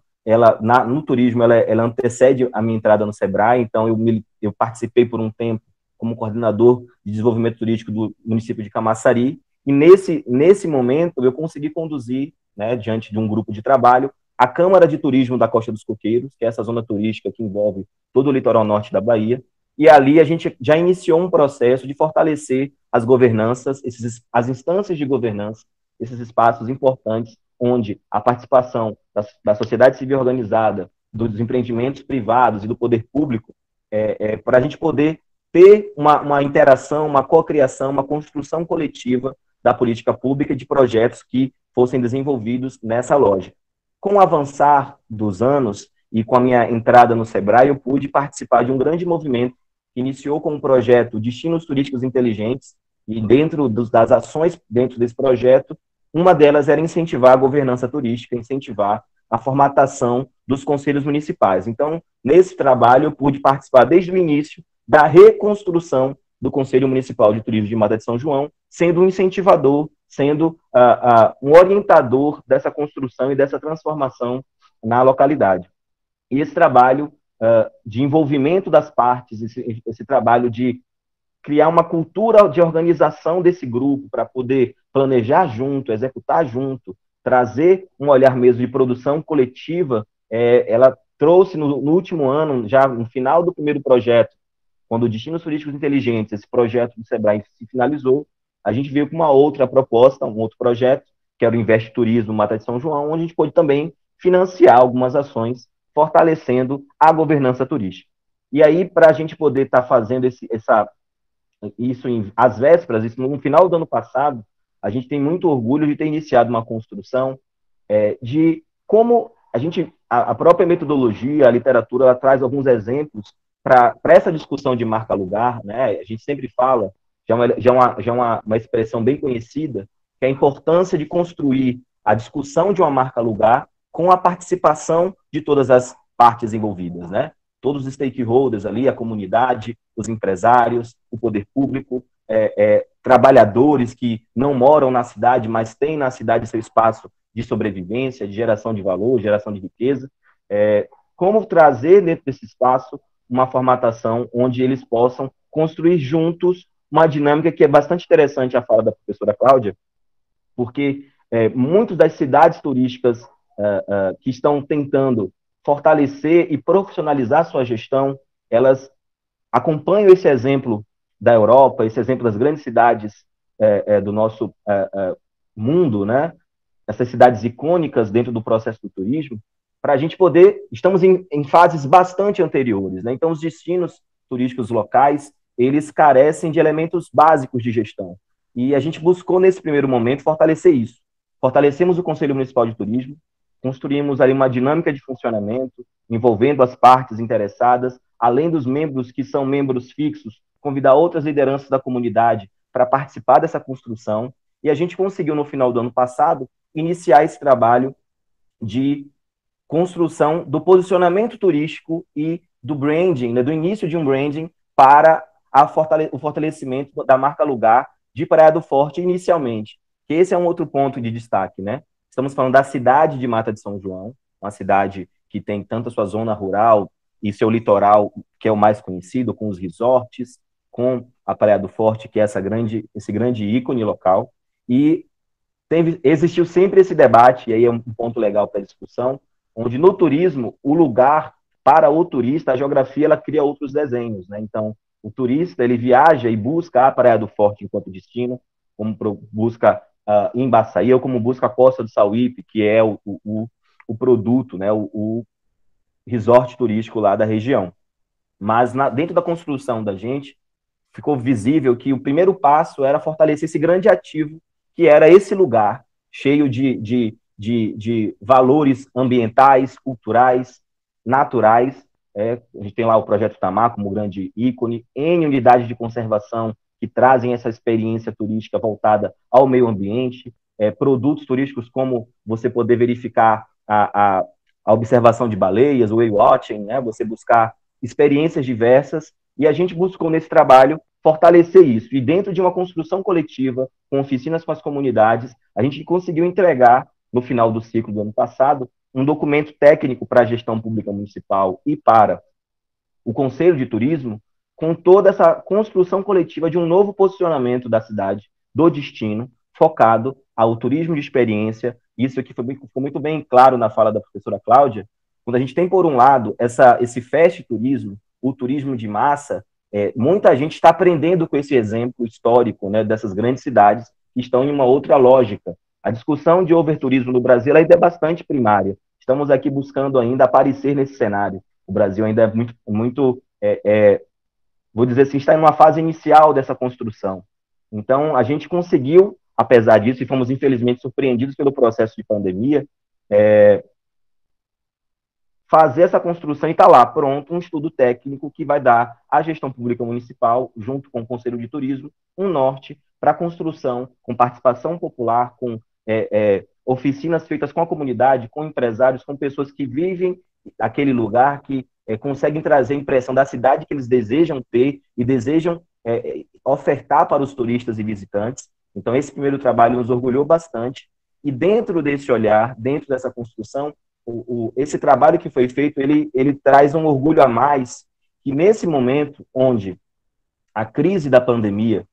no turismo ela antecede a minha entrada no Sebrae, então eu participei por um tempo como coordenador de desenvolvimento turístico do município de Camaçari, e nesse momento eu consegui conduzir, né, diante de um grupo de trabalho, a Câmara de Turismo da Costa dos Coqueiros, que é essa zona turística que envolve todo o litoral norte da Bahia, e ali a gente já iniciou um processo de fortalecer as governanças, as instâncias de governança, esses espaços importantes, onde a participação da sociedade civil organizada, dos empreendimentos privados e do poder público, para a gente poder ter uma interação, uma cocriação, uma construção coletiva da política pública e de projetos que fossem desenvolvidos nessa lógica. Com o avançar dos anos e com a minha entrada no Sebrae, eu pude participar de um grande movimento que iniciou com o projeto Destinos Turísticos Inteligentes, e dentro das ações dentro desse projeto, uma delas era incentivar a governança turística, incentivar a formatação dos conselhos municipais. Então, nesse trabalho, eu pude participar desde o início da reconstrução do Conselho Municipal de Turismo de Mata de São João, sendo um incentivador, sendo um orientador dessa construção e dessa transformação na localidade. E esse trabalho de envolvimento das partes, esse trabalho de criar uma cultura de organização desse grupo para poder planejar junto, executar junto, trazer um olhar mesmo de produção coletiva, ela trouxe no último ano, já no final do primeiro projeto, quando o Destinos Turísticos Inteligentes, esse projeto do Sebrae se finalizou, a gente veio com uma outra proposta, um outro projeto, que era o Investe Turismo Mata de São João, onde a gente pôde também financiar algumas ações, fortalecendo a governança turística. E aí, para a gente poder estar fazendo isso às vésperas, isso no final do ano passado, a gente tem muito orgulho de ter iniciado uma construção de como a própria metodologia, a literatura, ela traz alguns exemplos para essa discussão de marca-lugar, né? A gente sempre fala, já uma expressão bem conhecida, que é a importância de construir a discussão de uma marca-lugar com a participação de todas as partes envolvidas, né? Todos os stakeholders ali, a comunidade, os empresários, o poder público, trabalhadores que não moram na cidade, mas têm na cidade seu espaço de sobrevivência, de geração de valor, geração de riqueza. Como trazer dentro desse espaço uma formatação onde eles possam construir juntos uma dinâmica que é bastante interessante, a fala da professora Cláudia, porque muitas das cidades turísticas que estão tentando fortalecer e profissionalizar sua gestão, elas acompanham esse exemplo da Europa, esse exemplo das grandes cidades do nosso mundo, né? Essas cidades icônicas dentro do processo do turismo, para a gente poder, estamos em fases bastante anteriores, né? Então, os destinos turísticos locais, eles carecem de elementos básicos de gestão. E a gente buscou, nesse primeiro momento, fortalecer isso. Fortalecemos o Conselho Municipal de Turismo, construímos ali uma dinâmica de funcionamento, envolvendo as partes interessadas, além dos membros que são membros fixos, convidar outras lideranças da comunidade para participar dessa construção, e a gente conseguiu, no final do ano passado, iniciar esse trabalho de construção do posicionamento turístico e do branding, né, do início de um branding para o fortalecimento da marca-lugar de Praia do Forte inicialmente. Que esse é um outro ponto de destaque, né? Estamos falando da cidade de Mata de São João, uma cidade que tem tanto a sua zona rural e seu litoral, que é o mais conhecido, com os resorts, com a Praia do Forte, que é esse grande ícone local, e existiu sempre esse debate, e aí é um ponto legal para a discussão, onde no turismo, o lugar para o turista, a geografia, ela cria outros desenhos, né? Então, o turista, ele viaja e busca a Praia do Forte enquanto destino, como busca em Baçaí, ou como busca a Costa do Sauípe, que é o produto, né? O resort turístico lá da região. Mas dentro da construção da gente, ficou visível que o primeiro passo era fortalecer esse grande ativo, que era esse lugar cheio de de valores ambientais, culturais, naturais. A gente tem lá o Projeto Tamar como grande ícone, N unidades de conservação que trazem essa experiência turística voltada ao meio ambiente, produtos turísticos como você poder verificar a observação de baleias, o whale watching, né? Você buscar experiências diversas, e a gente buscou nesse trabalho fortalecer isso. E dentro de uma construção coletiva, com oficinas com as comunidades, a gente conseguiu entregar, no final do ciclo do ano passado, um documento técnico para a gestão pública municipal e para o Conselho de Turismo, com toda essa construção coletiva de um novo posicionamento da cidade, do destino, focado ao turismo de experiência. Isso aqui ficou muito bem claro na fala da professora Cláudia, quando a gente tem, por um lado, esse fast turismo, o turismo de massa, muita gente está aprendendo com esse exemplo histórico, né, dessas grandes cidades que estão em uma outra lógica. A discussão de overturismo no Brasil ainda é bastante primária. Estamos aqui buscando ainda aparecer nesse cenário. O Brasil ainda é muito vou dizer assim, está em uma fase inicial dessa construção. Então, a gente conseguiu, apesar disso, e fomos infelizmente surpreendidos pelo processo de pandemia, fazer essa construção e está lá, pronto, um estudo técnico que vai dar à gestão pública municipal, junto com o Conselho de Turismo, um norte para a construção, com participação popular, com oficinas feitas com a comunidade, com empresários, com pessoas que vivem aquele lugar, que conseguem trazer a impressão da cidade que eles desejam ter e desejam ofertar para os turistas e visitantes. Então, esse primeiro trabalho nos orgulhou bastante, e dentro desse olhar, dentro dessa construção, esse trabalho que foi feito, ele traz um orgulho a mais, que nesse momento onde a crise da pandemia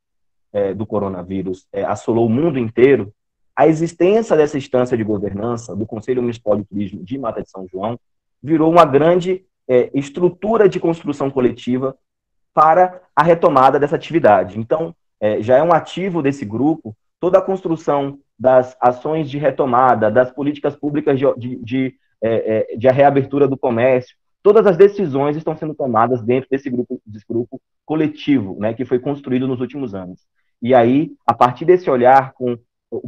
do coronavírus assolou o mundo inteiro, a existência dessa instância de governança, do Conselho Municipal de Turismo de Mata de São João, virou uma grande estrutura de construção coletiva para a retomada dessa atividade. Então, já é um ativo desse grupo toda a construção das ações de retomada, das políticas públicas de reabertura do comércio. Todas as decisões estão sendo tomadas dentro desse grupo coletivo, né, que foi construído nos últimos anos. E aí, a partir desse olhar, com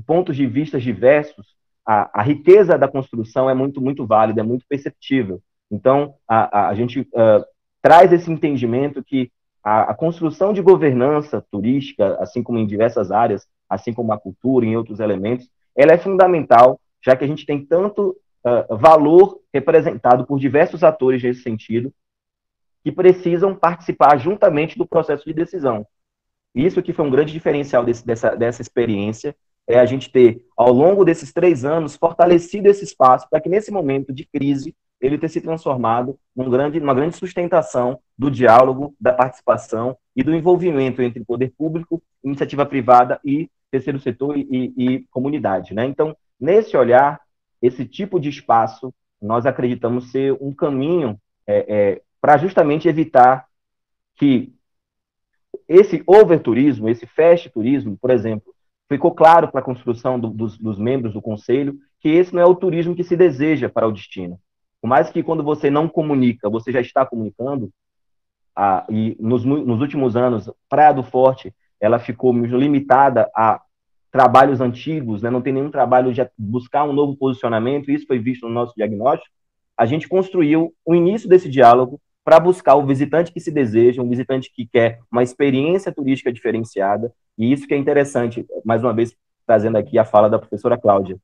pontos de vista diversos, a riqueza da construção é muito, muito válida, é muito perceptível. Então, a gente traz esse entendimento que a construção de governança turística, assim como em diversas áreas, assim como a cultura, em outros elementos, ela é fundamental, já que a gente tem tanto valor representado por diversos atores nesse sentido, que precisam participar juntamente do processo de decisão. Isso que foi um grande diferencial dessa experiência, é a gente ter, ao longo desses 3 anos, fortalecido esse espaço para que, nesse momento de crise, ele ter se transformado numa grande sustentação do diálogo, da participação e do envolvimento entre poder público, iniciativa privada e terceiro setor e comunidade, né? Então, nesse olhar, esse tipo de espaço, nós acreditamos ser um caminho para justamente evitar que esse overturismo, esse fast turismo, por exemplo, ficou claro para a construção dos membros do Conselho que esse não é o turismo que se deseja para o destino. Por mais que quando você não comunica, você já está comunicando, e nos últimos anos, Praia do Forte, ela ficou limitada a trabalhos antigos, né? Não tem nenhum trabalho de buscar um novo posicionamento, isso foi visto no nosso diagnóstico. A gente construiu o início desse diálogo para buscar o visitante que se deseja, um visitante que quer uma experiência turística diferenciada, e isso que é interessante, mais uma vez, trazendo aqui a fala da professora Cláudia.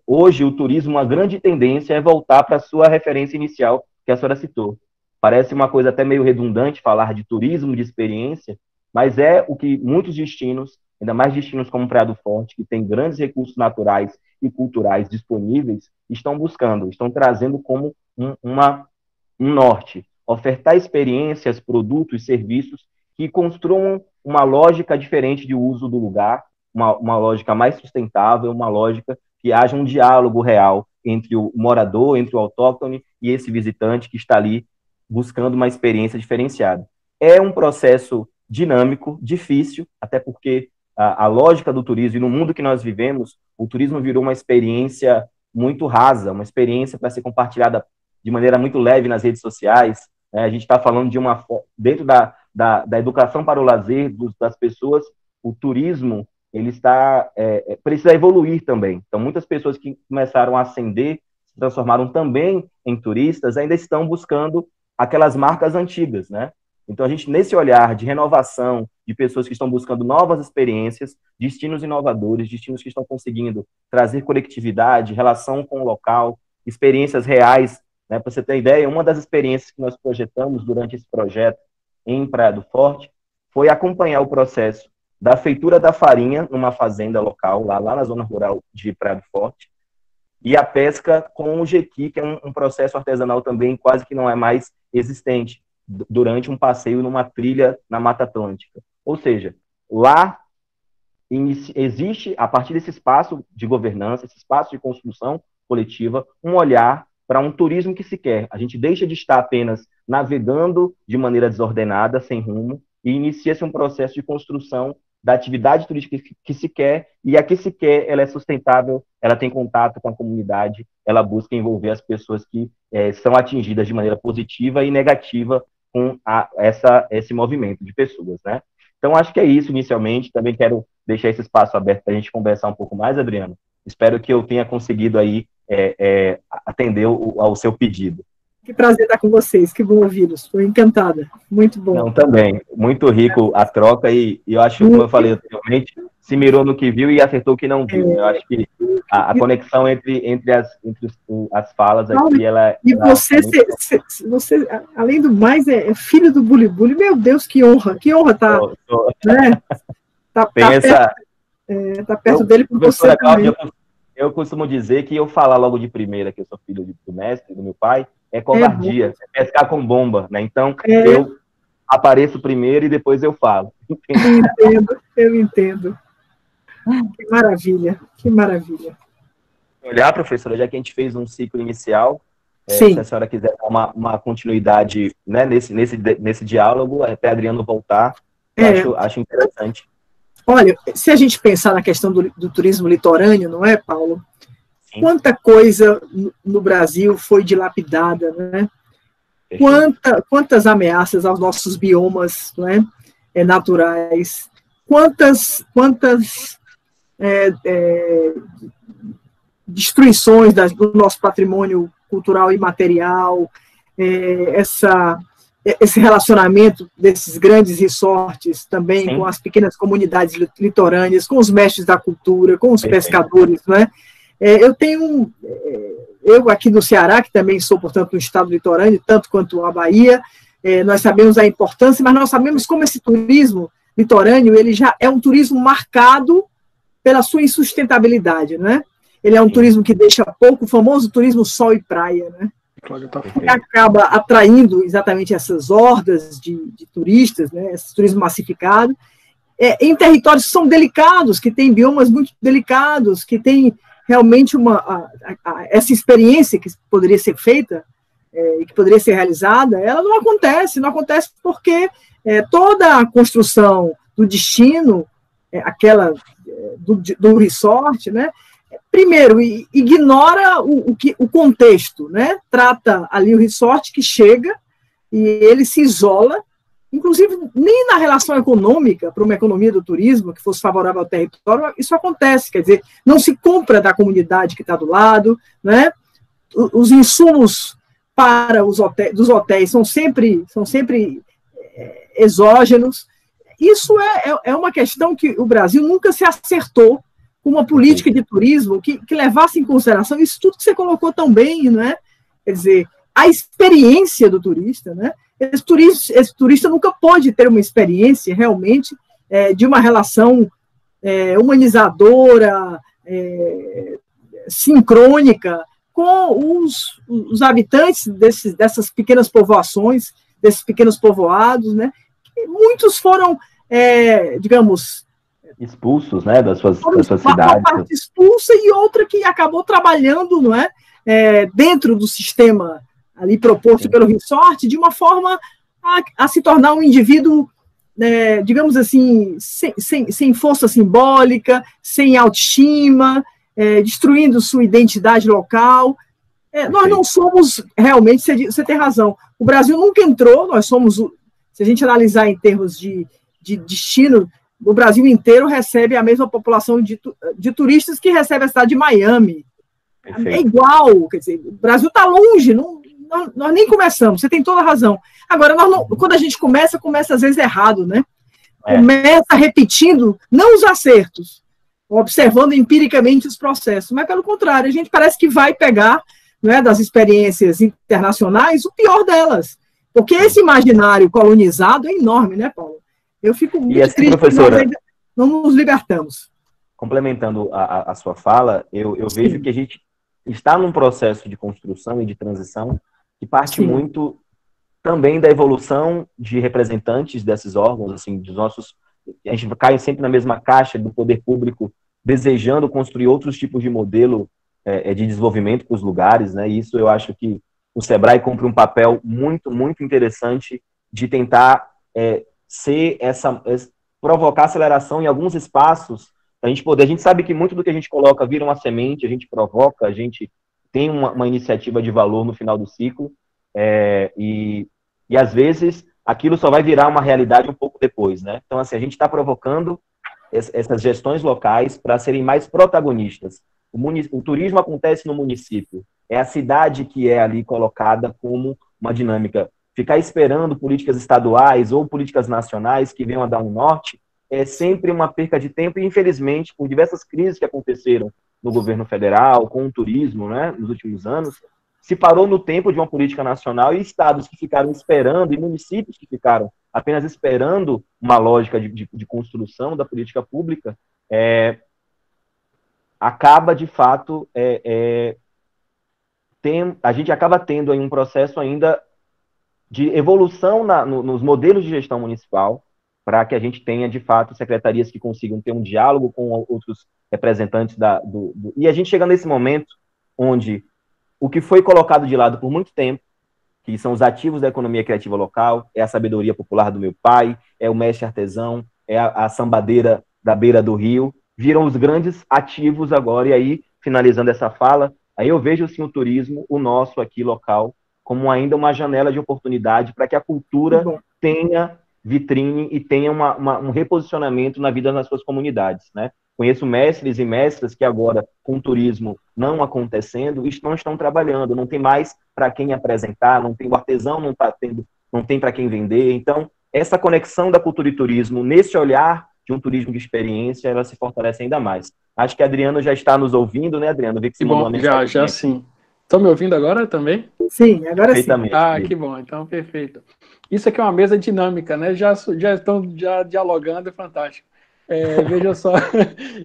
Hoje, o turismo, uma grande tendência é voltar para a sua referência inicial, que a senhora citou. Parece uma coisa até meio redundante falar de turismo de experiência, mas é o que muitos destinos, ainda mais destinos como Praia do Forte, que tem grandes recursos naturais e culturais disponíveis, estão buscando, estão trazendo como um norte. Ofertar experiências, produtos, serviços que construam uma lógica diferente de uso do lugar, uma lógica mais sustentável, uma lógica que haja um diálogo real entre o morador, entre o autóctone e esse visitante que está ali buscando uma experiência diferenciada. É um processo dinâmico, difícil, até porque a lógica do turismo, e no mundo que nós vivemos, o turismo virou uma experiência muito rasa, uma experiência para ser compartilhada de maneira muito leve nas redes sociais. A gente está falando dentro da educação para o lazer das pessoas, o turismo ele precisa evoluir também. Então, muitas pessoas que começaram a ascender, se transformaram também em turistas, ainda estão buscando aquelas marcas antigas, né? Então, a gente, nesse olhar de renovação, de pessoas que estão buscando novas experiências, destinos inovadores, destinos que estão conseguindo trazer conectividade, relação com o local, experiências reais, né? Para você ter ideia, uma das experiências que nós projetamos durante esse projeto em Praia do Forte foi acompanhar o processo da feitura da farinha numa fazenda local, lá na zona rural de Praia do Forte, e a pesca com o jequi, que é um processo artesanal também quase que não é mais existente, durante um passeio numa trilha na Mata Atlântica. Ou seja, lá existe, a partir desse espaço de governança, esse espaço de construção coletiva, um olhar para um turismo que se quer. A gente deixa de estar apenas navegando de maneira desordenada, sem rumo, e inicia-se um processo de construção da atividade turística que se quer, e a que se quer, ela é sustentável, ela tem contato com a comunidade, ela busca envolver as pessoas que são atingidas de maneira positiva e negativa com esse movimento de pessoas, né? Então, acho que é isso inicialmente. Também quero deixar esse espaço aberto para a gente conversar um pouco mais, Adriano. Espero que eu tenha conseguido aí atender ao seu pedido. Que prazer estar com vocês, que bom ouvi-los, estou encantada, muito bom. Não, também, muito rico a troca e eu acho, como eu falei anteriormente, se mirou no que viu e acertou o que não viu. Eu acho que a conexão entre as falas aqui, ela... E você, além do mais, é filho do Buli Buli, meu Deus, que honra tá, né? Tá perto dele por você também. Eu costumo dizer que eu falar logo de primeira que eu sou filho do mestre, do meu pai, é covardia, é pescar com bomba, né? Então, eu apareço primeiro e depois eu falo. Eu entendo. Que maravilha, que maravilha. Olhar, professora, já que a gente fez um ciclo inicial, se a senhora quiser dar uma continuidade, né, nesse diálogo, até Adriano voltar, acho interessante. Olha, se a gente pensar na questão do turismo litorâneo, não é, Paulo? Sim. Quanta coisa no Brasil foi dilapidada, né? Quantas ameaças aos nossos biomas, não é? Naturais, quantas destruições do nosso patrimônio cultural e material, esse relacionamento desses grandes resorts também com as pequenas comunidades litorâneas, com os mestres da cultura, com os pescadores, não é? Eu aqui no Ceará, que também sou, portanto, no estado litorâneo, tanto quanto a Bahia, nós sabemos a importância, mas nós sabemos como esse turismo litorâneo, ele já é um turismo marcado pela sua insustentabilidade, né? Ele é um turismo que deixa pouco, o famoso turismo sol e praia, né? Que acaba atraindo exatamente essas hordas de turistas, né? Esse turismo massificado, em territórios que são delicados, que têm biomas muito delicados, que têm realmente essa experiência que poderia ser feita e que poderia ser realizada, ela não acontece porque toda a construção do destino, aquela do resort, né, primeiro, ignora o contexto, né, trata ali o resort que chega e ele se isola, inclusive nem na relação econômica, para uma economia do turismo que fosse favorável ao território, isso acontece, quer dizer, não se compra da comunidade que está do lado, né? Os insumos para dos hotéis são sempre exógenos. Isso é uma questão que o Brasil nunca se acertou com uma política de turismo que levasse em consideração isso tudo que você colocou tão bem, né? Quer dizer, a experiência do turista, né? Esse turista nunca pode ter uma experiência realmente de uma relação humanizadora, sincrônica com os habitantes dessas pequenas povoações, desses pequenos povoados, né? E muitos foram, digamos... expulsos, né, das suas cidades. Uma parte expulsa e outra que acabou trabalhando, não é? Dentro do sistema ali proposto pelo resort, de uma forma a se tornar um indivíduo, digamos assim, sem força simbólica, sem autoestima, destruindo sua identidade local. Nós não somos, realmente, você tem razão, o Brasil nunca entrou, nós somos, se a gente analisar em termos de destino, o Brasil inteiro recebe a mesma população de turistas que recebe a cidade de Miami. Perfeito. É igual, quer dizer, o Brasil está longe, nós nem começamos, você tem toda a razão. Agora, quando a gente começa às vezes errado, né? Começa repetindo, não os acertos, observando empiricamente os processos, mas pelo contrário, a gente parece que vai pegar, né, das experiências internacionais o pior delas, porque esse imaginário colonizado é enorme, né, Paulo? Eu fico muito triste, professora, que nós ainda não nos libertamos. Complementando a sua fala, eu vejo que a gente está num processo de construção e de transição que parte muito também da evolução de representantes desses órgãos, assim, dos nossos... A gente cai sempre na mesma caixa do poder público, desejando construir outros tipos de modelo de desenvolvimento para os lugares, né? E isso eu acho que o Sebrae cumpre um papel muito, muito interessante de tentar provocar aceleração em alguns espaços, a gente sabe que muito do que a gente coloca vira uma semente, a gente provoca, a gente tem uma iniciativa de valor no final do ciclo, e às vezes aquilo só vai virar uma realidade um pouco depois, né? Então, assim, a gente está provocando essas gestões locais para serem mais protagonistas. O turismo acontece no município, é a cidade que é ali colocada como uma dinâmica. Ficar esperando políticas estaduais ou políticas nacionais que venham a dar um norte é sempre uma perca de tempo e, infelizmente, por diversas crises que aconteceram no governo federal, com o turismo, né, nos últimos anos, se parou no tempo de uma política nacional e estados que ficaram esperando, e municípios que ficaram apenas esperando uma lógica de construção da política pública, acaba, de fato, a gente acaba tendo aí um processo ainda de evolução nos modelos de gestão municipal, para que a gente tenha, de fato, secretarias que consigam ter um diálogo com outros representantes E a gente chega nesse momento onde o que foi colocado de lado por muito tempo, que são os ativos da economia criativa local, é a sabedoria popular do meu pai, é o mestre artesão, é a sambadeira da beira do rio, viram os grandes ativos agora. E aí, finalizando essa fala, aí eu vejo, sim, o turismo, o nosso aqui local, como ainda uma janela de oportunidade para que a cultura tenha vitrine e tenha um reposicionamento na vida das suas comunidades, né? Conheço mestres e mestras que agora, com o turismo não acontecendo, não estão trabalhando, não tem mais para quem apresentar, o artesão não tem para quem vender. Então, essa conexão da cultura e turismo, nesse olhar de um turismo de experiência, ela se fortalece ainda mais. Acho que Adriano já está nos ouvindo, né, Adriano? Vê que você mandou uma mensagem. Já sim. Estão me ouvindo agora também? Sim, agora sim. Que bom, então perfeito. Isso aqui é uma mesa dinâmica, né? Já estão dialogando, é fantástico. Veja só,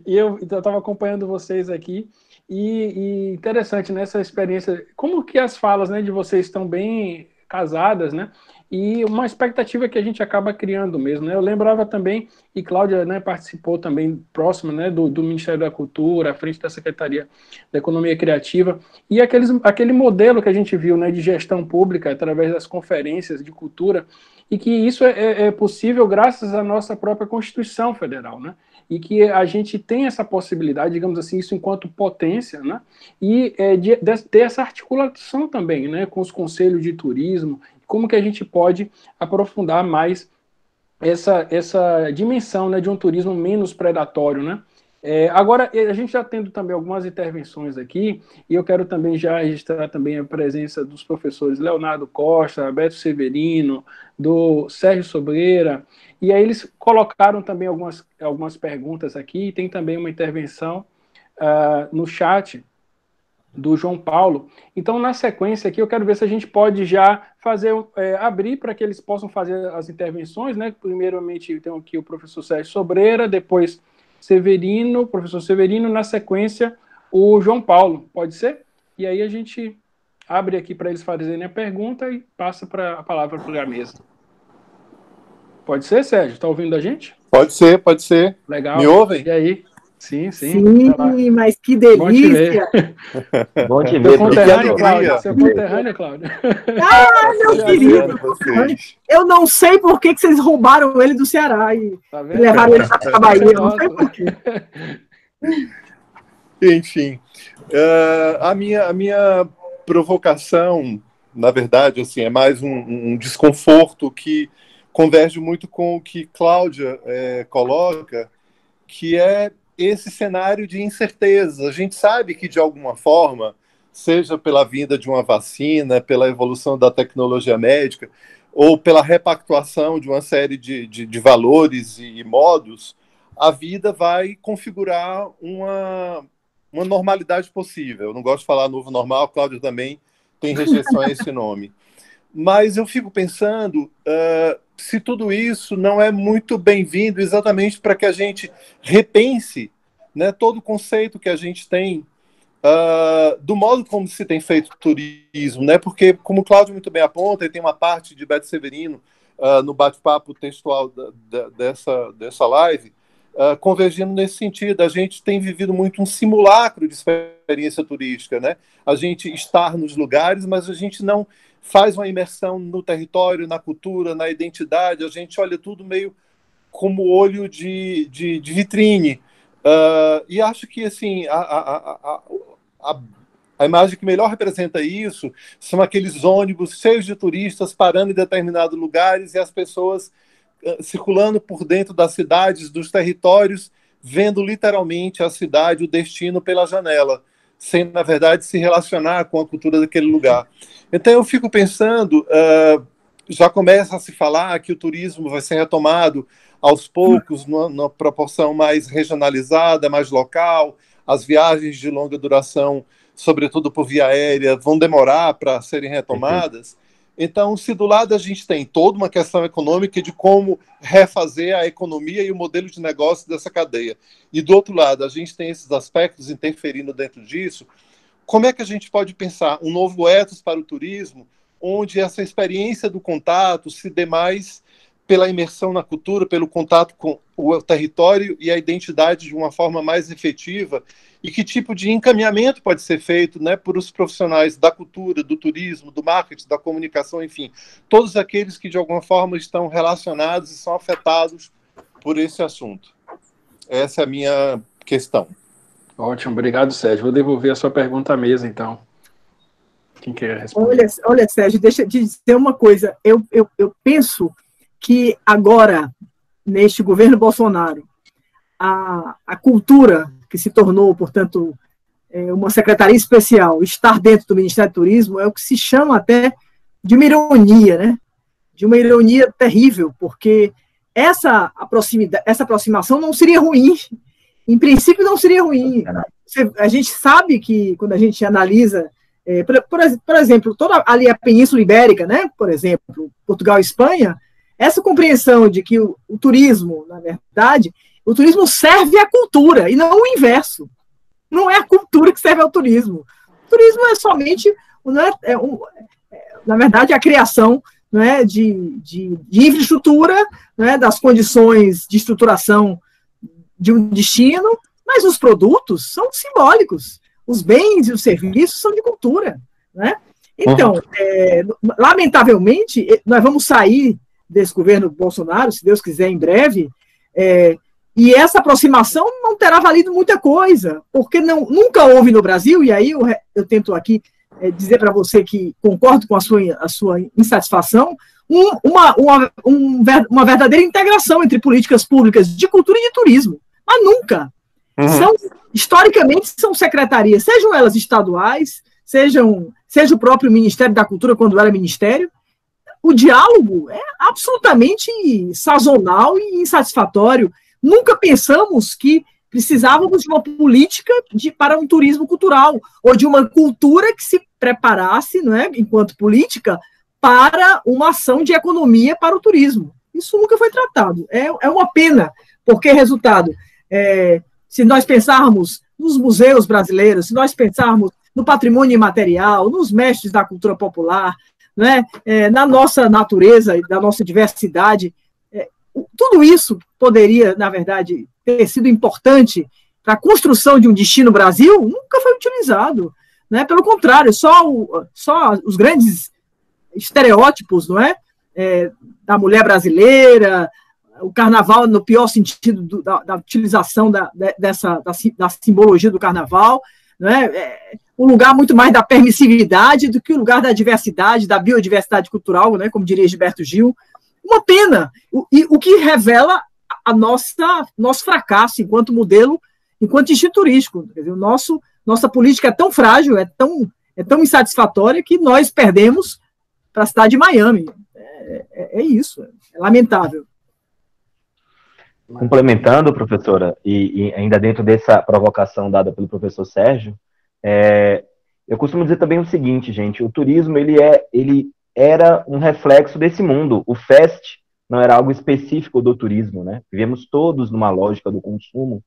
eu estava acompanhando vocês aqui, e interessante nessa experiência, como que as falas, né, de vocês estão bem casadas, né? E uma expectativa que a gente acaba criando mesmo, né? Eu lembrava também, e Cláudia, né, participou também próxima, né, do Ministério da Cultura, à frente da Secretaria da Economia Criativa, e aquele modelo que a gente viu, né, de gestão pública através das conferências de cultura, e que isso é possível graças à nossa própria Constituição Federal, né? E que a gente tem essa possibilidade, digamos assim, isso enquanto potência, né? E de ter essa articulação também, né, com os conselhos de turismo, como que a gente pode aprofundar mais essa dimensão, né, de um turismo menos predatório, né? Agora, a gente já tendo também algumas intervenções aqui, e eu quero também já registrar também a presença dos professores Leonardo Costa, Beto Severino, do Sérgio Sobreira, e aí eles colocaram também algumas perguntas aqui, e tem também uma intervenção no chat do João Paulo. Então, na sequência aqui, eu quero ver se a gente pode já abrir para que eles possam fazer as intervenções, né? Primeiramente, tem aqui o professor Sérgio Sobreira, depois professor Severino, na sequência, o João Paulo, pode ser? E aí a gente abre aqui para eles fazerem a pergunta e passa a palavra para a mesa. Pode ser, Sérgio? Está ouvindo a gente? Pode ser. Legal. Me ouvem? E aí? Sim. Sim, mas que delícia! Bom te ver. Seu conterrâneo, Cláudio. Meu querido! Eu não sei por que vocês roubaram ele do Ceará e levaram ele para a Bahia. Não sei por quê. Enfim, a minha provocação, na verdade, assim, é mais um desconforto que converge muito com o que Cláudia coloca, que é esse cenário de incerteza. A gente sabe que, de alguma forma, seja pela vinda de uma vacina, pela evolução da tecnologia médica, ou pela repactuação de uma série de valores e modos, a vida vai configurar uma normalidade possível. Eu não gosto de falar novo normal, Cláudia também tem rejeição a esse nome. Mas eu fico pensando se tudo isso não é muito bem-vindo exatamente para que a gente repense, né, todo o conceito que a gente tem do modo como se tem feito turismo, né? Porque, como o Cláudio muito bem aponta, e tem uma parte de Beto Severino no bate-papo textual dessa live, convergindo nesse sentido. A gente tem vivido muito um simulacro de experiência turística, né? A gente estar nos lugares, mas a gente não faz uma imersão no território, na cultura, na identidade. A gente olha tudo meio como olho de vitrine. E acho que assim a imagem que melhor representa isso são aqueles ônibus cheios de turistas parando em determinados lugares e as pessoas circulando por dentro das cidades, dos territórios, vendo literalmente a cidade, o destino pela janela, sem, na verdade, se relacionar com a cultura daquele lugar. Então eu fico pensando, já começa a se falar que o turismo vai ser retomado aos poucos, numa proporção mais regionalizada, mais local. As viagens de longa duração, sobretudo por via aérea, vão demorar para serem retomadas. Então, se do lado a gente tem toda uma questão econômica de como refazer a economia e o modelo de negócio dessa cadeia, e do outro lado a gente tem esses aspectos interferindo dentro disso, como é que a gente pode pensar um novo ethos para o turismo, onde essa experiência do contato se dê mais pela imersão na cultura, pelo contato com o território e a identidade de uma forma mais efetiva, e que tipo de encaminhamento pode ser feito, né, por os profissionais da cultura, do turismo, do marketing, da comunicação, enfim, todos aqueles que de alguma forma estão relacionados e são afetados por esse assunto. Essa é a minha questão. Ótimo, obrigado, Sérgio. Vou devolver a sua pergunta à mesa, então. Quem quer responder? Olha, Sérgio, deixa eu te dizer uma coisa. Eu penso que agora, neste governo Bolsonaro, a cultura que se tornou, portanto, uma secretaria especial, estar dentro do Ministério do Turismo, é o que se chama até de uma ironia, né? De uma ironia terrível, porque essa aproximação não seria ruim, em princípio não seria ruim. A gente sabe que, quando a gente analisa, por exemplo, toda ali a Península Ibérica, né? Por exemplo, Portugal e Espanha, essa compreensão de que o turismo, na verdade, o turismo serve à cultura, e não o inverso. Não é a cultura que serve ao turismo. O turismo é somente, na verdade, a criação, né, de infraestrutura, né, das condições de estruturação de um destino, mas os produtos são simbólicos. Os bens e os serviços são de cultura. Né? Então, lamentavelmente, nós vamos sair desse governo Bolsonaro, se Deus quiser, em breve, e essa aproximação não terá valido muita coisa, porque nunca houve no Brasil, e aí eu tento aqui dizer para você que concordo com a sua insatisfação, uma verdadeira integração entre políticas públicas de cultura e de turismo, mas nunca. Historicamente, são secretarias, sejam elas estaduais, seja o próprio Ministério da Cultura, quando era ministério. O diálogo é absolutamente sazonal e insatisfatório. Nunca pensamos que precisávamos de uma política para um turismo cultural, ou de uma cultura que se preparasse, não é, enquanto política, para uma ação de economia para o turismo. Isso nunca foi tratado. É uma pena, porque, resultado, se nós pensarmos nos museus brasileiros, se nós pensarmos no patrimônio imaterial, nos mestres da cultura popular, né, na nossa natureza e da nossa diversidade, tudo isso poderia, na verdade, ter sido importante para a construção de um destino Brasil, nunca foi utilizado. Né? Pelo contrário, só os grandes estereótipos, não é? Da mulher brasileira, o carnaval no pior sentido da utilização da simbologia do carnaval, não é? Um lugar muito mais da permissividade do que o lugar da diversidade, da biodiversidade cultural, né? Como diria Gilberto Gil. uma pena, o que revela nosso fracasso enquanto modelo, enquanto destino turístico. Quer dizer, nossa política é tão frágil, é tão insatisfatória, que nós perdemos para a cidade de Miami. É isso, é lamentável. Complementando, professora, e ainda dentro dessa provocação dada pelo professor Sérgio, eu costumo dizer também o seguinte, gente: o turismo ele era um reflexo desse mundo. O FEST não era algo específico do turismo, né? Vivemos todos numa lógica do consumo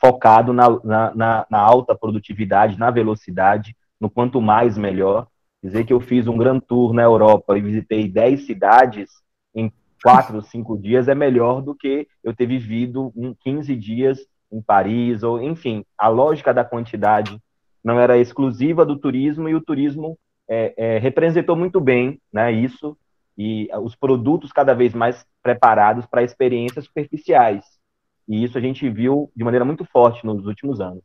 focado na alta produtividade, na velocidade, no quanto mais melhor. Dizer que eu fiz um Grand Tour na Europa e visitei 10 cidades em 4 ou 5 dias é melhor do que eu ter vivido 15 dias em Paris, ou enfim, a lógica da quantidade não era exclusiva do turismo, e o turismo representou muito bem, né, isso, e os produtos cada vez mais preparados para experiências superficiais, e isso a gente viu de maneira muito forte nos últimos anos.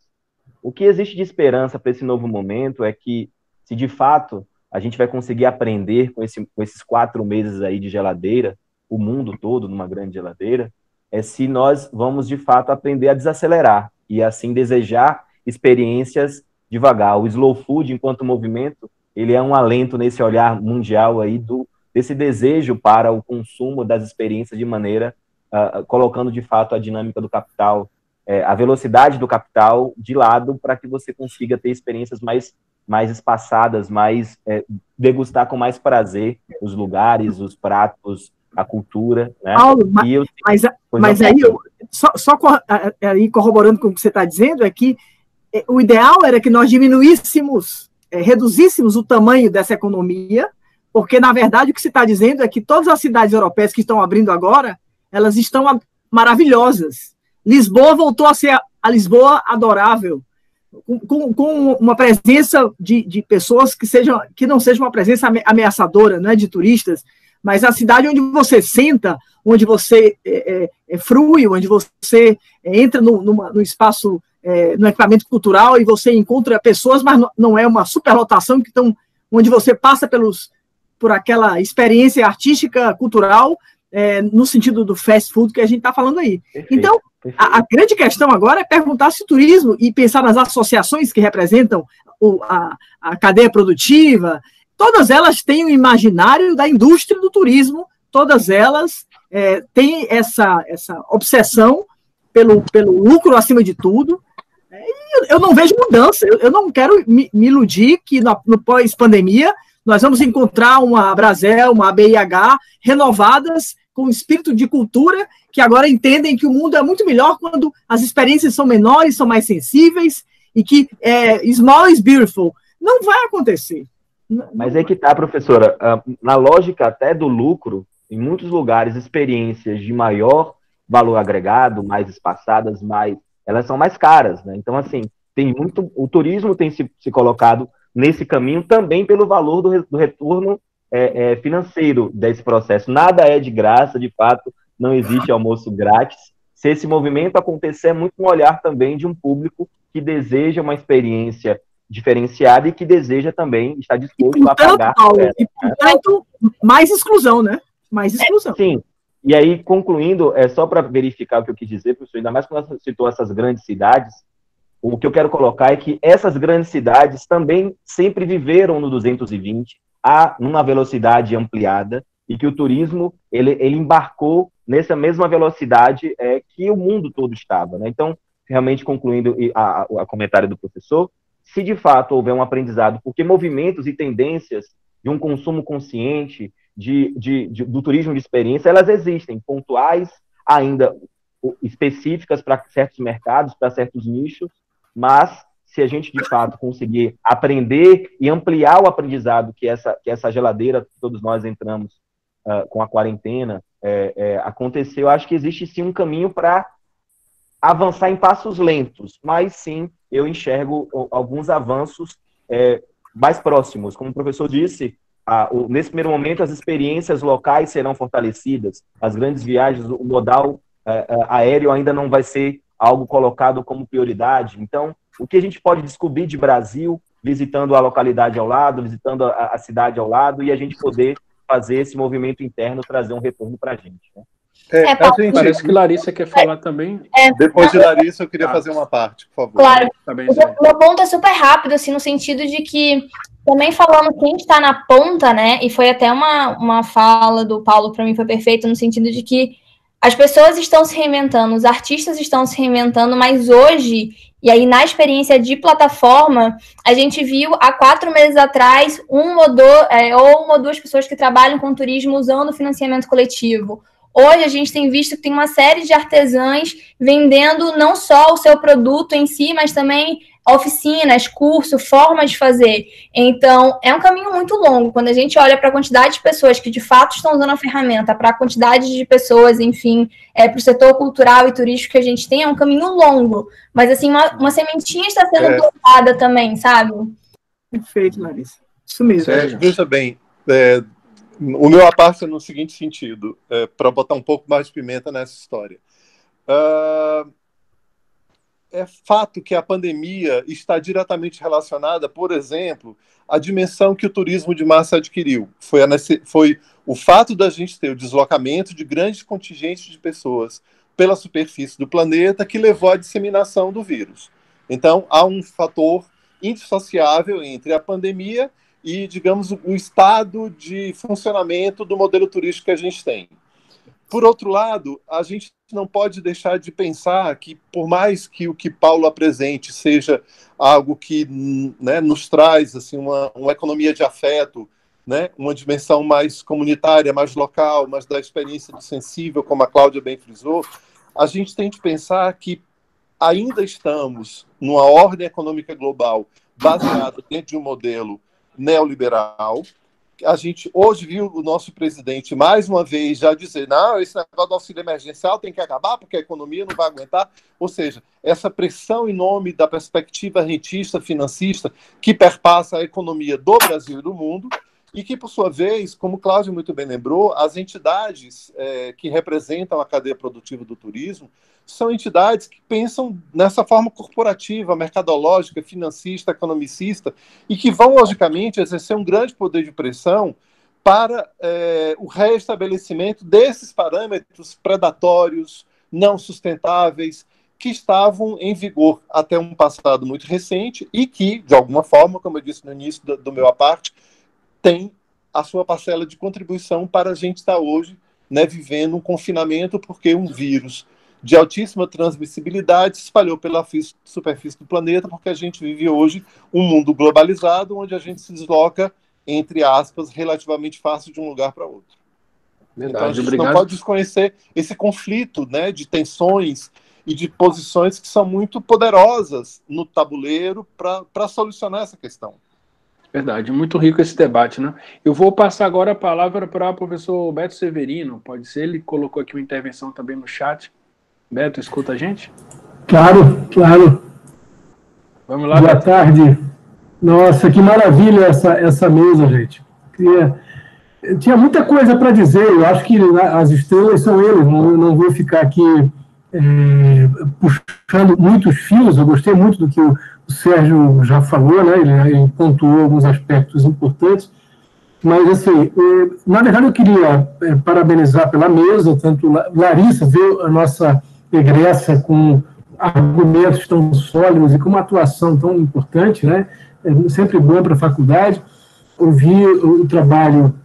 O que existe de esperança para esse novo momento é que, se de fato a gente vai conseguir aprender com esses 4 meses aí de geladeira, o mundo todo numa grande geladeira, se nós vamos de fato aprender a desacelerar e assim desejar experiências devagar. O slow food, enquanto movimento, ele é um alento nesse olhar mundial aí desse desejo para o consumo das experiências de maneira, colocando de fato a dinâmica do capital, a velocidade do capital de lado, para que você consiga ter experiências mais espaçadas, degustar com mais prazer os lugares, os pratos, a cultura, né? Paulo, mas aí, aí corroborando com o que você está dizendo, é que o ideal era que nós reduzíssemos o tamanho dessa economia, porque, na verdade, o que você está dizendo é que todas as cidades europeias que estão abrindo agora, elas estão maravilhosas. Lisboa voltou a ser a Lisboa adorável, com uma presença de pessoas que não seja uma presença ameaçadora, não é, de turistas, mas a cidade onde você senta, onde você frui, onde você entra no espaço, no equipamento cultural, e você encontra pessoas, mas não é uma superlotação, onde você passa por aquela experiência artística, cultural, no sentido do fast food que a gente está falando aí. Perfeito, então, perfeito. A grande questão agora é perguntar se o turismo, e pensar nas associações que representam a cadeia produtiva, todas elas têm um imaginário da indústria do turismo, todas elas têm essa obsessão pelo lucro acima de tudo. Eu não vejo mudança, eu não quero me iludir que no pós-pandemia nós vamos encontrar uma Brasel, uma BIH renovadas, com espírito de cultura, que agora entendem que o mundo é muito melhor quando as experiências são menores, são mais sensíveis, e que small is beautiful. Não vai acontecer. Mas é que tá, professora, na lógica até do lucro, em muitos lugares, experiências de maior valor agregado, mais espaçadas, elas são mais caras, né? Então, assim, o turismo tem se colocado nesse caminho também pelo valor do retorno financeiro desse processo. Nada é de graça, de fato, não existe almoço grátis. Se esse movimento acontecer, é muito um olhar também de um público que deseja uma experiência diferenciada e que deseja também estar disposto a pagar. E, portanto, mais exclusão, né? Mais exclusão. Sim. E aí, concluindo, só para verificar o que eu quis dizer, professor, ainda mais quando você citou essas grandes cidades, o que eu quero colocar é que essas grandes cidades também sempre viveram no 220, numa velocidade ampliada, e que o turismo ele embarcou nessa mesma velocidade que o mundo todo estava, né? Então, realmente, concluindo a comentário do professor, se de fato houver um aprendizado, porque movimentos e tendências de um consumo consciente, do turismo de experiência, elas existem, pontuais, ainda específicas para certos mercados, para certos nichos, mas se a gente de fato conseguir aprender e ampliar o aprendizado que essa geladeira que todos nós entramos com a quarentena aconteceu, eu acho que existe sim um caminho para avançar em passos lentos, mas sim eu enxergo alguns avanços mais próximos. Como o professor disse, nesse primeiro momento as experiências locais serão fortalecidas, as grandes viagens, o modal aéreo ainda não vai ser algo colocado como prioridade. Então, o que a gente pode descobrir de Brasil, visitando a localidade ao lado, visitando a cidade ao lado, e a gente poder fazer esse movimento interno trazer um retorno para a gente, né? Parece que Larissa quer falar também. Depois de Larissa, eu queria fazer uma parte, por favor. Claro. Tá bem, o meu ponto é super rápido, assim, no sentido de que, também falando quem está na ponta, né, e foi até uma fala do Paulo, para mim foi perfeita, no sentido de que as pessoas estão se reinventando, os artistas estão se reinventando, mas hoje, e aí na experiência de plataforma, a gente viu há 4 meses atrás uma ou duas pessoas que trabalham com turismo usando financiamento coletivo. Hoje a gente tem visto que tem uma série de artesãs vendendo não só o seu produto em si, mas também oficinas, cursos, formas de fazer. Então, é um caminho muito longo. Quando a gente olha para a quantidade de pessoas que de fato estão usando a ferramenta, para a quantidade de pessoas, enfim, para o setor cultural e turístico que a gente tem, é um caminho longo. Mas, assim, uma sementinha está sendo plantada também, sabe? Perfeito, Larissa. Isso mesmo. Veja bem, o meu aparte é no seguinte sentido, para botar um pouco mais de pimenta nessa história. É fato que a pandemia está diretamente relacionada, por exemplo, à dimensão que o turismo de massa adquiriu. Foi o fato da gente ter o deslocamento de grandes contingentes de pessoas pela superfície do planeta que levou à disseminação do vírus. Então, há um fator indissociável entre a pandemia e, digamos, o estado de funcionamento do modelo turístico que a gente tem. Por outro lado, a gente não pode deixar de pensar que, por mais que o que Paulo apresente seja algo que, né, nos traz assim, uma economia de afeto, né, uma dimensão mais comunitária, mais local, mais da experiência do sensível, como a Cláudia bem frisou, a gente tem de pensar que ainda estamos numa ordem econômica global baseada dentro de um modelo neoliberal. A gente hoje viu o nosso presidente mais uma vez já dizer, não, esse negócio do auxílio emergencial tem que acabar porque a economia não vai aguentar. Ou seja, essa pressão em nome da perspectiva rentista, financista, que perpassa a economia do Brasil e do mundo, e que, por sua vez, como o Cláudio muito bem lembrou, as entidades que representam a cadeia produtiva do turismo são entidades que pensam nessa forma corporativa, mercadológica, financista, economicista, e que vão, logicamente, exercer um grande poder de pressão para o reestabelecimento desses parâmetros predatórios, não sustentáveis, que estavam em vigor até um passado muito recente e que, de alguma forma, como eu disse no início do meu aparte, tem a sua parcela de contribuição para a gente estar hoje, né, vivendo um confinamento, porque um vírus de altíssima transmissibilidade se espalhou pela superfície do planeta, porque a gente vive hoje um mundo globalizado, onde a gente se desloca, entre aspas, relativamente fácil de um lugar para outro. Verdade, então a gente obrigado. Não pode desconhecer esse conflito, né, de tensões e de posições que são muito poderosas no tabuleiro para solucionar essa questão. Verdade, muito rico esse debate, né? Eu vou passar agora a palavra para o professor Beto Severino, pode ser? Ele colocou aqui uma intervenção também no chat. Beto, escuta a gente? Claro, claro. Vamos lá, Boa Beto. tarde. Nossa, que maravilha essa mesa, gente. Tinha muita coisa para dizer, eu acho que as estrelas são eles, não vou ficar aqui puxando muitos fios, eu gostei muito do que o Sérgio já falou, né? Ele pontuou alguns aspectos importantes, mas, assim, na verdade, eu queria parabenizar pela mesa, tanto Larissa, ver a nossa egressa com argumentos tão sólidos e com uma atuação tão importante, né? É sempre bom para a faculdade. Ouvir o trabalho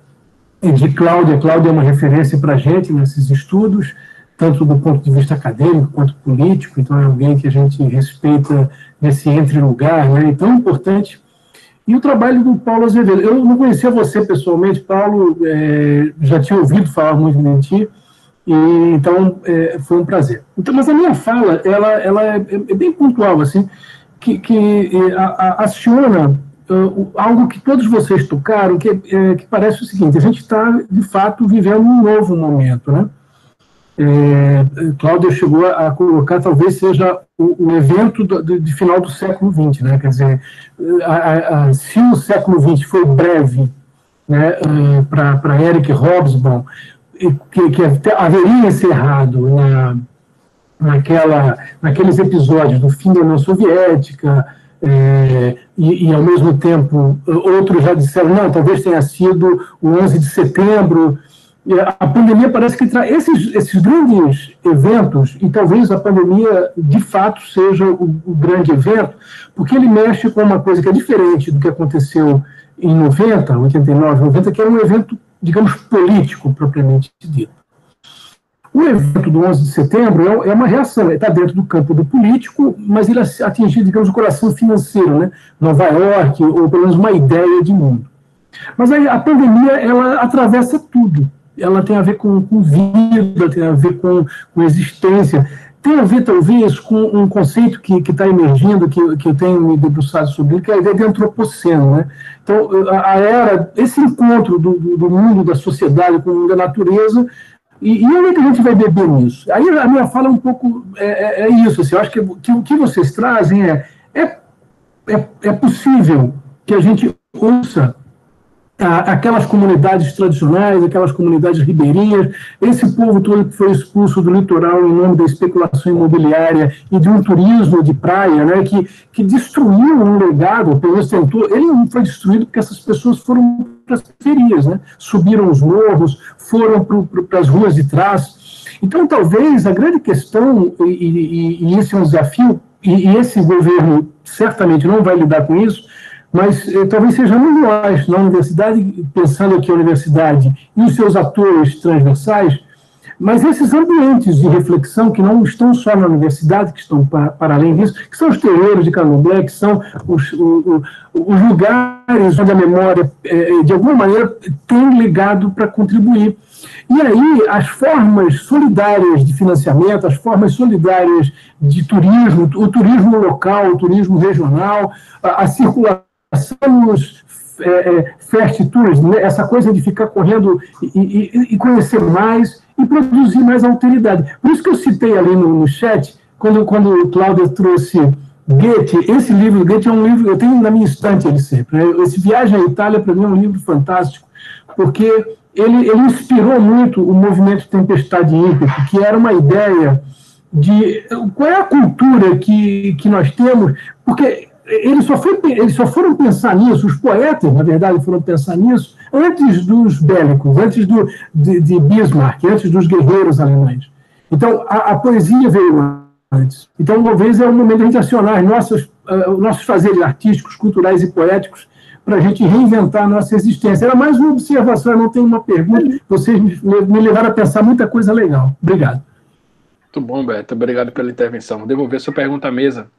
de Cláudia. Cláudia é uma referência para a gente nesses estudos, tanto do ponto de vista acadêmico quanto político, então é alguém que a gente respeita nesse entre-lugar, né? Então, importante. E o trabalho do Paulo Azevedo. Eu não conhecia você pessoalmente, Paulo, já tinha ouvido falar muito de ti, e então foi um prazer. Então, mas a minha fala, ela é bem pontual, assim, que aciona algo que todos vocês tocaram, que parece o seguinte: a gente está, de fato, vivendo um novo momento, né? Cláudia chegou a colocar, talvez seja o evento de final do século XX, né? Quer dizer, se o século XX foi breve, né, para Eric Hobsbawm, que haveria encerrado naqueles episódios do fim da União Soviética, e, ao mesmo tempo, outros já disseram, não, talvez tenha sido o 11 de setembro. A pandemia parece que traz esses grandes eventos, e talvez a pandemia, de fato, seja o grande evento, porque ele mexe com uma coisa que é diferente do que aconteceu em 90, 89, 90, que era um evento, digamos, político, propriamente dito. O evento do 11 de setembro é uma reação, está dentro do campo do político, mas ele atingiu, digamos, o coração financeiro, né? Nova York, ou pelo menos uma ideia de mundo. Mas aí a pandemia, ela atravessa tudo. Ela tem a ver com vida, tem a ver com existência, tem a ver, talvez, com um conceito que está emergindo, que eu tenho me debruçado sobre ele, que é a ideia de antropoceno, né? Então, esse encontro do mundo, da sociedade com o mundo da natureza, e onde é que a gente vai beber nisso? Aí a minha fala um pouco é isso, assim, eu acho que o que vocês trazem é possível que a gente ouça aquelas comunidades tradicionais, aquelas comunidades ribeirinhas, esse povo todo que foi expulso do litoral em nome da especulação imobiliária e de um turismo de praia, né, que destruiu um legado, pelo menos tentou, ele não foi destruído porque essas pessoas foram para as periferias, né, subiram os morros, foram para as ruas de trás. Então, talvez, a grande questão, e esse é um desafio, e esse governo certamente não vai lidar com isso, mas talvez sejamos nós, na universidade, pensando aqui a universidade e os seus atores transversais, mas esses ambientes de reflexão que não estão só na universidade, que estão para além disso, que são os terreiros de candomblé, que são os lugares onde a memória, de alguma maneira, tem legado para contribuir. E aí, as formas solidárias de financiamento, as formas solidárias de turismo, o turismo local, o turismo regional, a circulação, nos fast tours, né? Essa coisa de ficar correndo e conhecer mais e produzir mais alteridade. Por isso que eu citei ali no chat, quando o Cláudio trouxe Goethe, esse livro, Goethe é um livro, eu tenho na minha estante ele sempre, né? Esse Viagem à Itália, para mim, é um livro fantástico, porque ele inspirou muito o movimento Tempestade e Ímpeto, que era uma ideia de qual é a cultura que nós temos, porque eles só foram pensar nisso, os poetas, na verdade, foram pensar nisso antes dos bélicos, antes de Bismarck, antes dos guerreiros alemães. Então, a poesia veio antes. Então, talvez é o momento de a gente acionar os nossos fazeres artísticos, culturais e poéticos para a gente reinventar a nossa existência. Era mais uma observação, eu não tenho uma pergunta, vocês me levaram a pensar muita coisa legal. Obrigado. Muito bom, Beto. Obrigado pela intervenção. Vou devolver sua pergunta à mesa.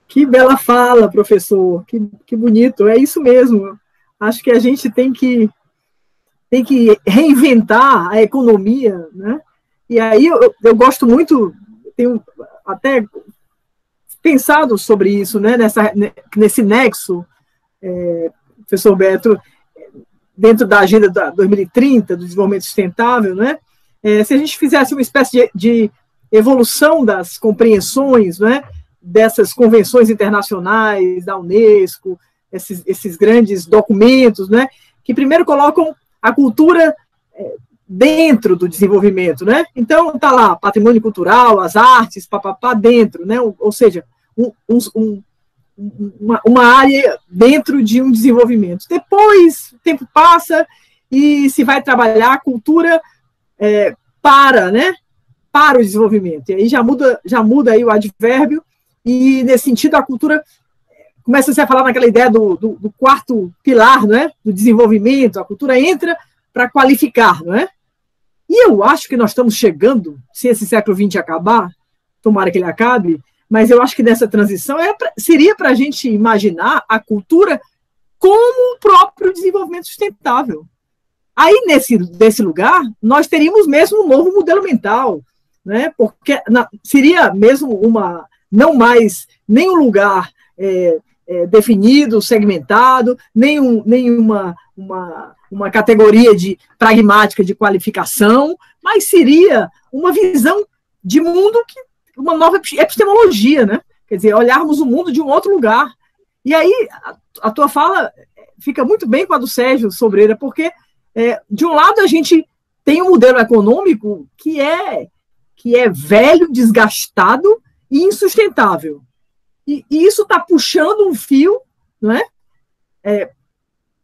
Que bela fala, professor, que bonito, é isso mesmo. Acho que a gente tem que reinventar a economia, né? E aí eu gosto muito, tenho até pensado sobre isso, né? Nesse nexo, professor Beto, dentro da Agenda 2030, do desenvolvimento sustentável, né? Se a gente fizesse uma espécie de evolução das compreensões, né? Dessas convenções internacionais, da Unesco, esses grandes documentos, né, que primeiro colocam a cultura dentro do desenvolvimento, né? Então, está lá, patrimônio cultural, as artes, dentro, né? Ou seja, uma área dentro de um desenvolvimento. Depois, o tempo passa e se vai trabalhar a cultura para o desenvolvimento. E aí já muda aí o advérbio. E, nesse sentido, a cultura começa-se a falar naquela ideia do quarto pilar, né, do desenvolvimento, a cultura entra para qualificar, não é? E eu acho que nós estamos chegando, se esse século XX acabar, tomara que ele acabe, mas eu acho que nessa transição seria para a gente imaginar a cultura como o próprio desenvolvimento sustentável. Aí, nesse lugar, nós teríamos mesmo um novo modelo mental, né, porque seria mesmo não mais nenhum lugar definido, segmentado, nenhuma uma categoria pragmática de qualificação, mas seria uma visão de mundo, uma nova epistemologia, né? Quer dizer, olharmos o mundo de um outro lugar. E aí a tua fala fica muito bem com a do Sérgio Sobreira, porque, de um lado, a gente tem um modelo econômico que é velho, desgastado e insustentável. E isso está puxando um fio, não é?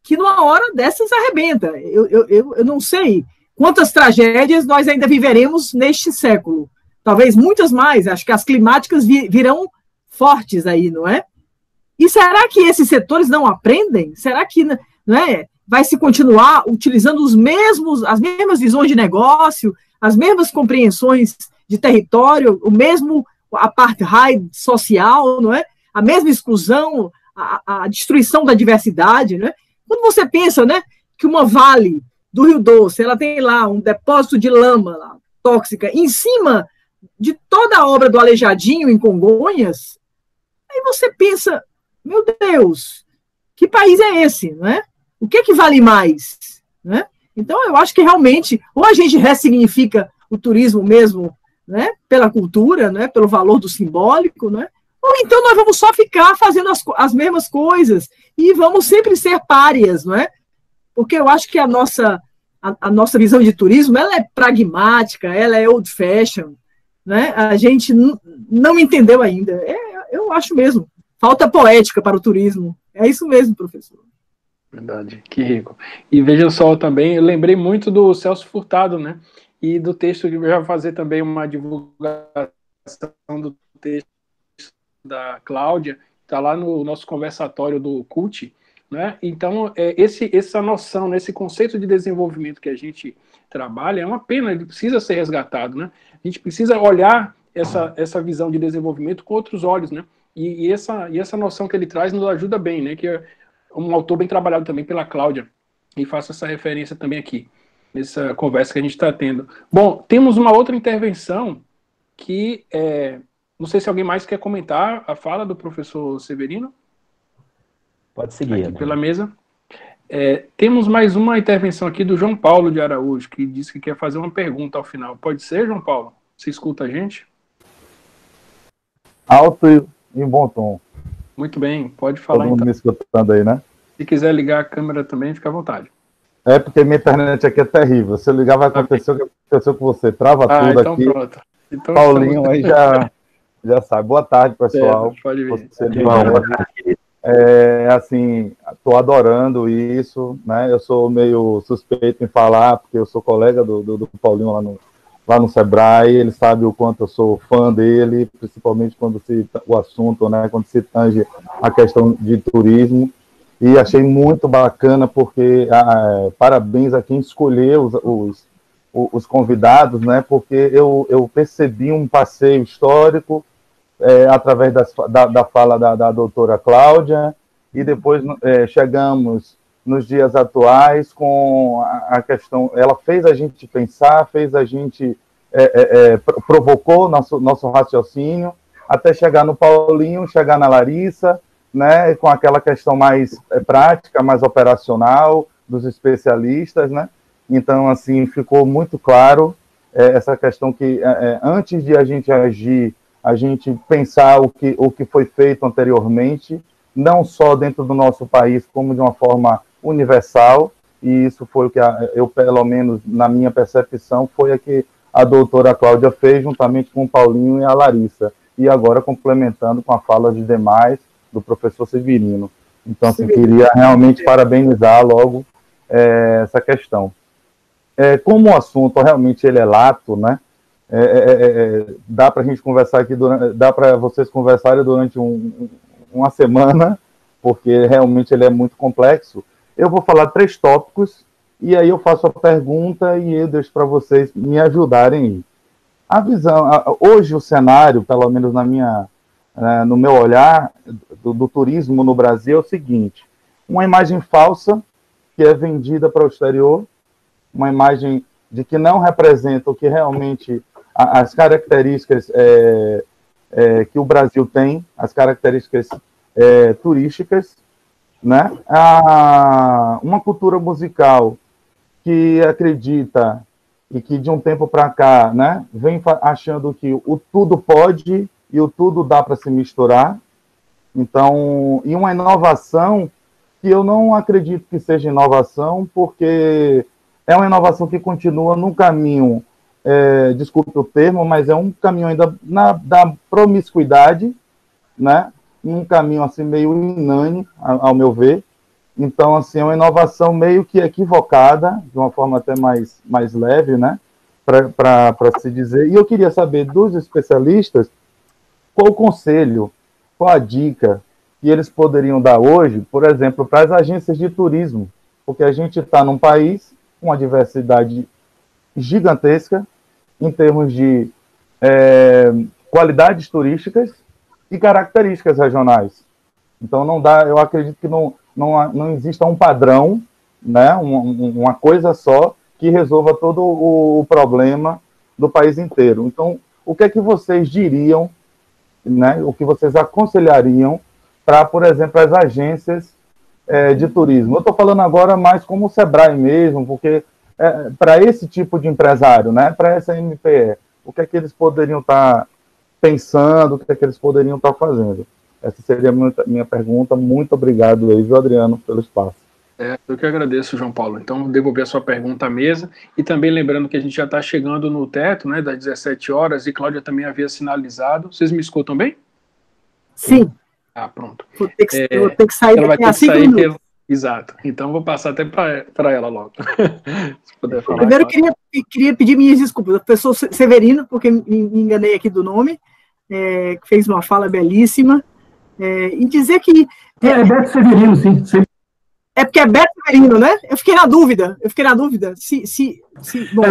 Que numa hora dessas arrebenta. Eu não sei quantas tragédias nós ainda viveremos neste século. Talvez muitas mais. Acho que as climáticas virão fortes aí, não é? E será que esses setores não aprendem? Será que, não é, vai se continuar utilizando as mesmas visões de negócio, as mesmas compreensões de território, o mesmo apartheid social, não é? A mesma exclusão, a destruição da diversidade, né? Quando você pensa, né, que uma vale do Rio Doce, ela tem lá um depósito de lama lá, tóxica em cima de toda a obra do Aleijadinho em Congonhas, aí você pensa, meu Deus, que país é esse, não é? O que é que vale mais, né? Então eu acho que realmente ou a gente ressignifica o turismo mesmo, né, pela cultura, né, pelo valor do simbólico, né? Ou então nós vamos só ficar fazendo as mesmas coisas e vamos sempre ser párias, não é? Porque eu acho que a nossa visão de turismo, ela é pragmática, ela é old fashion, né? A gente não entendeu ainda. Eu acho mesmo. Falta poética para o turismo. É isso mesmo, professor. Verdade, que rico. E veja só também, eu lembrei muito do Celso Furtado, né? E do texto que eu já vou fazer também uma divulgação do texto da Cláudia, está lá no nosso conversatório do CUT, né? Então, essa noção, né, esse conceito de desenvolvimento que a gente trabalha é uma pena, ele precisa ser resgatado, né? A gente precisa olhar essa visão de desenvolvimento com outros olhos, né? E essa noção que ele traz nos ajuda bem, né? Que é um autor bem trabalhado também pela Cláudia, e faço essa referência também aqui, nessa conversa que a gente está tendo. Bom, temos uma outra intervenção que não sei se alguém mais quer comentar a fala do professor Severino. Pode seguir. Aqui pela mesa. Temos mais uma intervenção aqui do João Paulo de Araújo, que disse que quer fazer uma pergunta ao final. Pode ser, João Paulo? Você escuta a gente? Alto e em bom tom. Muito bem, pode falar. Todo mundo então me escutando aí, né? Se quiser ligar a câmera também, fica à vontade. É porque minha internet aqui é terrível. Se eu ligar, vai acontecer o que aconteceu com você. Trava tudo então aqui. Pronto. Então, Paulinho aí já sabe. Boa tarde, pessoal. Pode vir. Assim, estou adorando isso, né? Eu sou meio suspeito em falar, porque eu sou colega do Paulinho lá no Sebrae. Ele sabe o quanto eu sou fã dele, principalmente quando o assunto, né? Quando se tange a questão de turismo. E achei muito bacana, porque parabéns a quem escolheu os convidados, né? Porque eu percebi um passeio histórico através da fala da doutora Cláudia, e depois chegamos nos dias atuais com a questão. Ela fez a gente pensar, provocou nosso raciocínio, até chegar no Paulinho, chegar na Larissa, né, com aquela questão mais prática, mais operacional dos especialistas, né? Então, assim, ficou muito claro essa questão que antes de a gente agir, a gente pensar o que foi feito anteriormente, não só dentro do nosso país, como de uma forma universal, e isso foi o que eu, pelo menos na minha percepção, foi a que a doutora Cláudia fez, juntamente com o Paulinho e a Larissa, e agora complementando com a fala de demais, do professor Severino. Então, assim, queria realmente parabenizar logo essa questão. Como o assunto realmente ele é lato, né? Dá para a gente conversar aqui, dá para vocês conversarem durante uma semana, porque realmente ele é muito complexo. Eu vou falar 3 tópicos, e aí eu faço a pergunta e eu deixo para vocês me ajudarem. A visão, hoje o cenário, pelo menos no meu olhar do turismo no Brasil, é o seguinte: uma imagem falsa que é vendida para o exterior, uma imagem de que não representa o que realmente as características que o Brasil tem, as características turísticas, né? Uma cultura musical que acredita e que de um tempo para cá, né, vem achando que o tudo pode e o tudo dá para se misturar. Então, e uma inovação que eu não acredito que seja inovação, porque é uma inovação que continua num caminho, desculpe o termo, mas é um caminho ainda da promiscuidade, né? num caminho assim meio inane, ao meu ver. Então, assim, é uma inovação meio que equivocada, de uma forma até mais leve, né, para se dizer. E eu queria saber dos especialistas qual o conselho, qual a dica que eles poderiam dar hoje, por exemplo, para as agências de turismo, porque a gente está num país com uma diversidade gigantesca em termos de qualidades turísticas e características regionais. Então, não dá, eu acredito que não exista um padrão, né, uma coisa só que resolva todo o problema do país inteiro. Então, o que é que vocês diriam, né, o que vocês aconselhariam para, por exemplo, as agências de turismo? Eu estou falando agora mais como o Sebrae mesmo, porque para esse tipo de empresário, né, para essa MPE, o que é que eles poderiam estar pensando, o que é que eles poderiam estar fazendo? Essa seria a minha pergunta. Muito obrigado aí, viu, Adriano, pelo espaço. Eu que agradeço, João Paulo. Então, devolver a sua pergunta à mesa, e também lembrando que a gente já está chegando no teto, né, das 17 horas, e Cláudia também havia sinalizado. Vocês me escutam bem? Sim. Ah, pronto. Vou ter que sair ela vai ter a 5 minutos. Exato. Então, vou passar até para ela logo. Se puder falar. Primeiro, queria pedir minhas desculpas ao professor Severino, porque me enganei aqui do nome, que fez uma fala belíssima, e dizer que... Beto Severino, sim. É porque é Beto Severino, né? Eu fiquei na dúvida. Bom,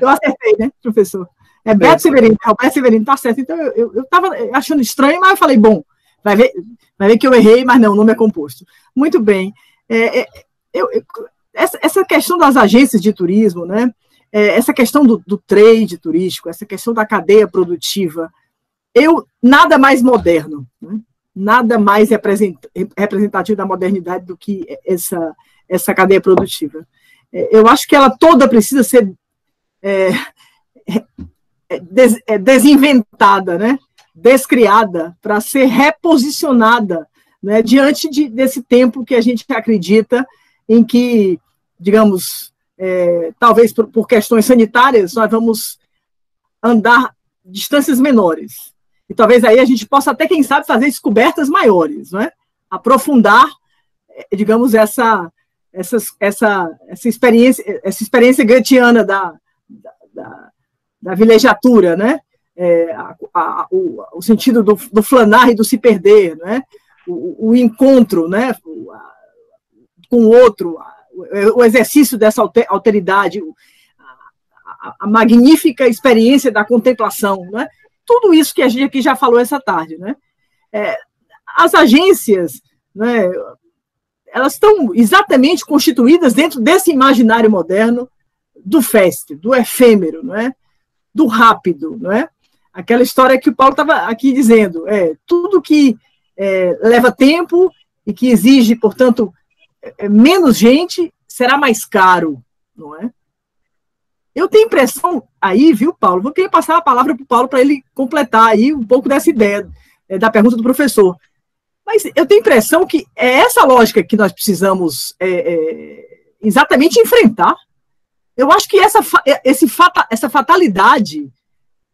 eu acertei, né, professor? É Beto Severino, Beto Severino, tá certo. Então, eu estava achando estranho, mas eu falei, bom, vai ver que eu errei, mas não, o nome é composto. Muito bem. Essa questão das agências de turismo, né? Essa questão do trade turístico, essa questão da cadeia produtiva, nada mais moderno, né? Nada mais representativo da modernidade do que essa cadeia produtiva. Eu acho que ela toda precisa ser desinventada, né? Descriada, para ser reposicionada, né? Diante desse tempo que a gente acredita em que, digamos, talvez por questões sanitárias, nós vamos andar distâncias menores. E talvez aí a gente possa até, quem sabe, fazer descobertas maiores, não é? Aprofundar, digamos, essa experiência goetheana da vilegiatura, né? O sentido do flanar e do se perder, né? O encontro, né, com o outro, o exercício dessa alteridade, a magnífica experiência da contemplação, né? Tudo isso que a gente aqui já falou essa tarde, né? As agências, né, elas estão exatamente constituídas dentro desse imaginário moderno do fast, do efêmero, não é? Do rápido, não é? Aquela história que o Paulo estava aqui dizendo, tudo que leva tempo e que exige, portanto, menos gente, será mais caro, não é? Eu tenho impressão aí, viu, Paulo? Vou querer passar a palavra para o Paulo para ele completar aí um pouco dessa ideia da pergunta do professor. Mas eu tenho impressão que é essa lógica que nós precisamos exatamente enfrentar. Eu acho que essa fatalidade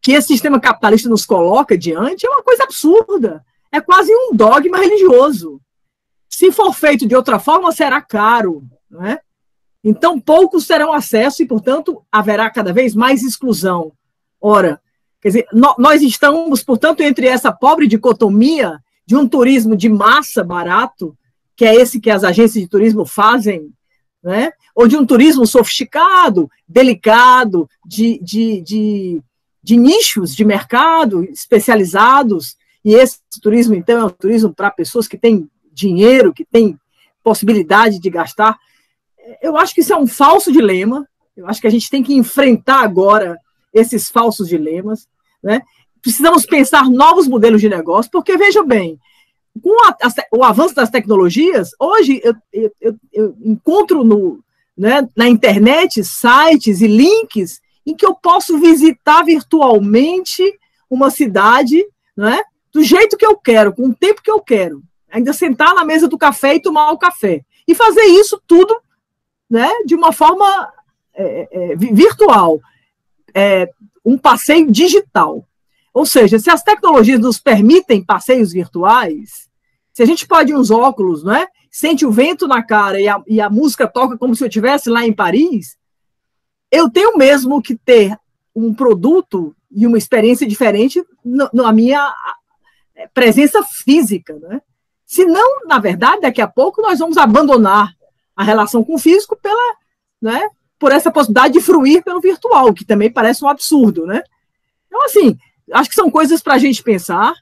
que esse sistema capitalista nos coloca diante é uma coisa absurda. É quase um dogma religioso. Se for feito de outra forma, será caro, não é? Então, poucos terão acesso e, portanto, haverá cada vez mais exclusão. Ora, quer dizer, nós estamos, portanto, entre essa pobre dicotomia de um turismo de massa barato, que é esse que as agências de turismo fazem, né? Ou de um turismo sofisticado, delicado, de nichos de mercado especializados, e esse turismo, então, é um turismo para pessoas que têm dinheiro, que têm possibilidade de gastar. Eu acho que isso é um falso dilema. Eu acho que a gente tem que enfrentar agora esses falsos dilemas, né? Precisamos pensar novos modelos de negócio, porque, veja bem, com o avanço das tecnologias, hoje eu encontro na internet sites e links em que eu posso visitar virtualmente uma cidade, né, do jeito que eu quero, com o tempo que eu quero, ainda sentar na mesa do café e tomar o café. E fazer isso tudo, né, de uma forma virtual, um passeio digital. Ou seja, se as tecnologias nos permitem passeios virtuais, se a gente pode ir uns óculos, não é? Sente o vento na cara e a música toca como se eu estivesse lá em Paris, eu tenho mesmo que ter um produto e uma experiência diferente na minha presença física, né? Senão, na verdade, daqui a pouco nós vamos abandonar a relação com o físico né, por essa possibilidade de fruir pelo virtual, que também parece um absurdo, né? Então, assim, acho que são coisas para a gente pensar.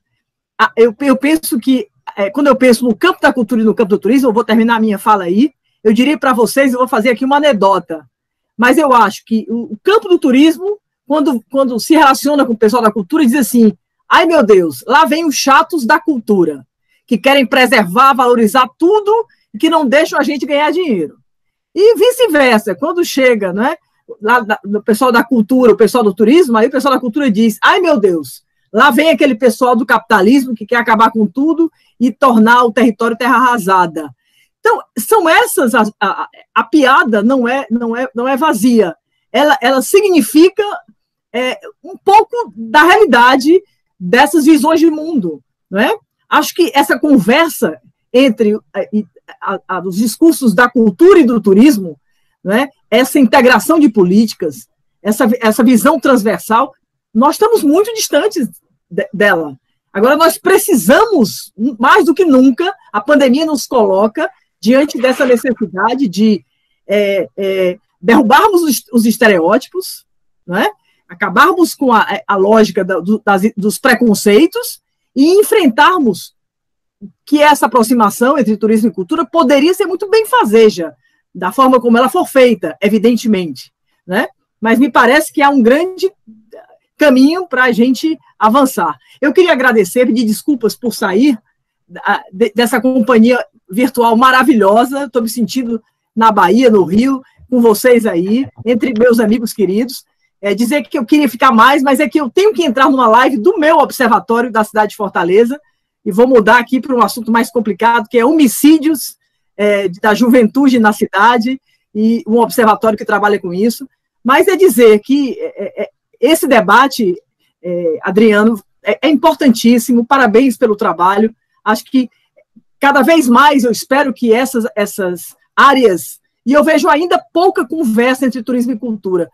Eu penso que, quando eu penso no campo da cultura e no campo do turismo, eu vou terminar a minha fala aí, eu diria para vocês, eu vou fazer aqui uma anedota, mas eu acho que o campo do turismo, quando se relaciona com o pessoal da cultura, diz assim, ai meu Deus, lá vem os chatos da cultura, que querem preservar, valorizar tudo e que não deixam a gente ganhar dinheiro. E vice-versa, quando chega, né, lá do pessoal da cultura, o pessoal do turismo, aí o pessoal da cultura diz, ai meu Deus, lá vem aquele pessoal do capitalismo que quer acabar com tudo e tornar o território terra arrasada. Então, são essas, a piada não é vazia, ela significa um pouco da realidade dessas visões de mundo, não é? Acho que essa conversa entre os discursos da cultura e do turismo, né, essa integração de políticas, essa visão transversal, nós estamos muito distantes dela. Agora, nós precisamos, mais do que nunca, a pandemia nos coloca diante dessa necessidade de derrubarmos os estereótipos, né, acabarmos com a lógica dos preconceitos e enfrentarmos que essa aproximação entre turismo e cultura poderia ser muito benfazeja, da forma como ela for feita, evidentemente, né? Mas me parece que há um grande caminho para a gente avançar. Eu queria agradecer, pedir desculpas por sair dessa companhia virtual maravilhosa, estou me sentindo na Bahia, no Rio, com vocês aí, entre meus amigos queridos, dizer que eu queria ficar mais, mas é que eu tenho que entrar numa live do meu observatório da cidade de Fortaleza, e vou mudar aqui para um assunto mais complicado, que é homicídios da juventude na cidade, e um observatório que trabalha com isso. Mas é dizer que esse debate, Adriano, é importantíssimo, parabéns pelo trabalho. Acho que cada vez mais eu espero que essas áreas, e eu vejo ainda pouca conversa entre turismo e cultura,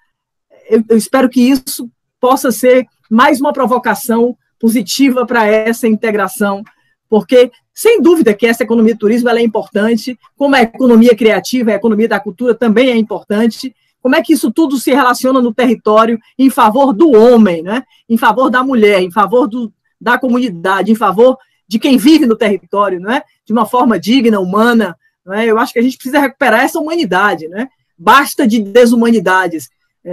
eu espero que isso possa ser mais uma provocação positiva para essa integração, porque, sem dúvida, que essa economia do turismo ela é importante, como a economia criativa, a economia da cultura também é importante, como é que isso tudo se relaciona no território em favor do homem, né? Em favor da mulher, em favor da comunidade, em favor de quem vive no território, né? De uma forma digna, humana. Né? Eu acho que a gente precisa recuperar essa humanidade, né? Basta de desumanidades,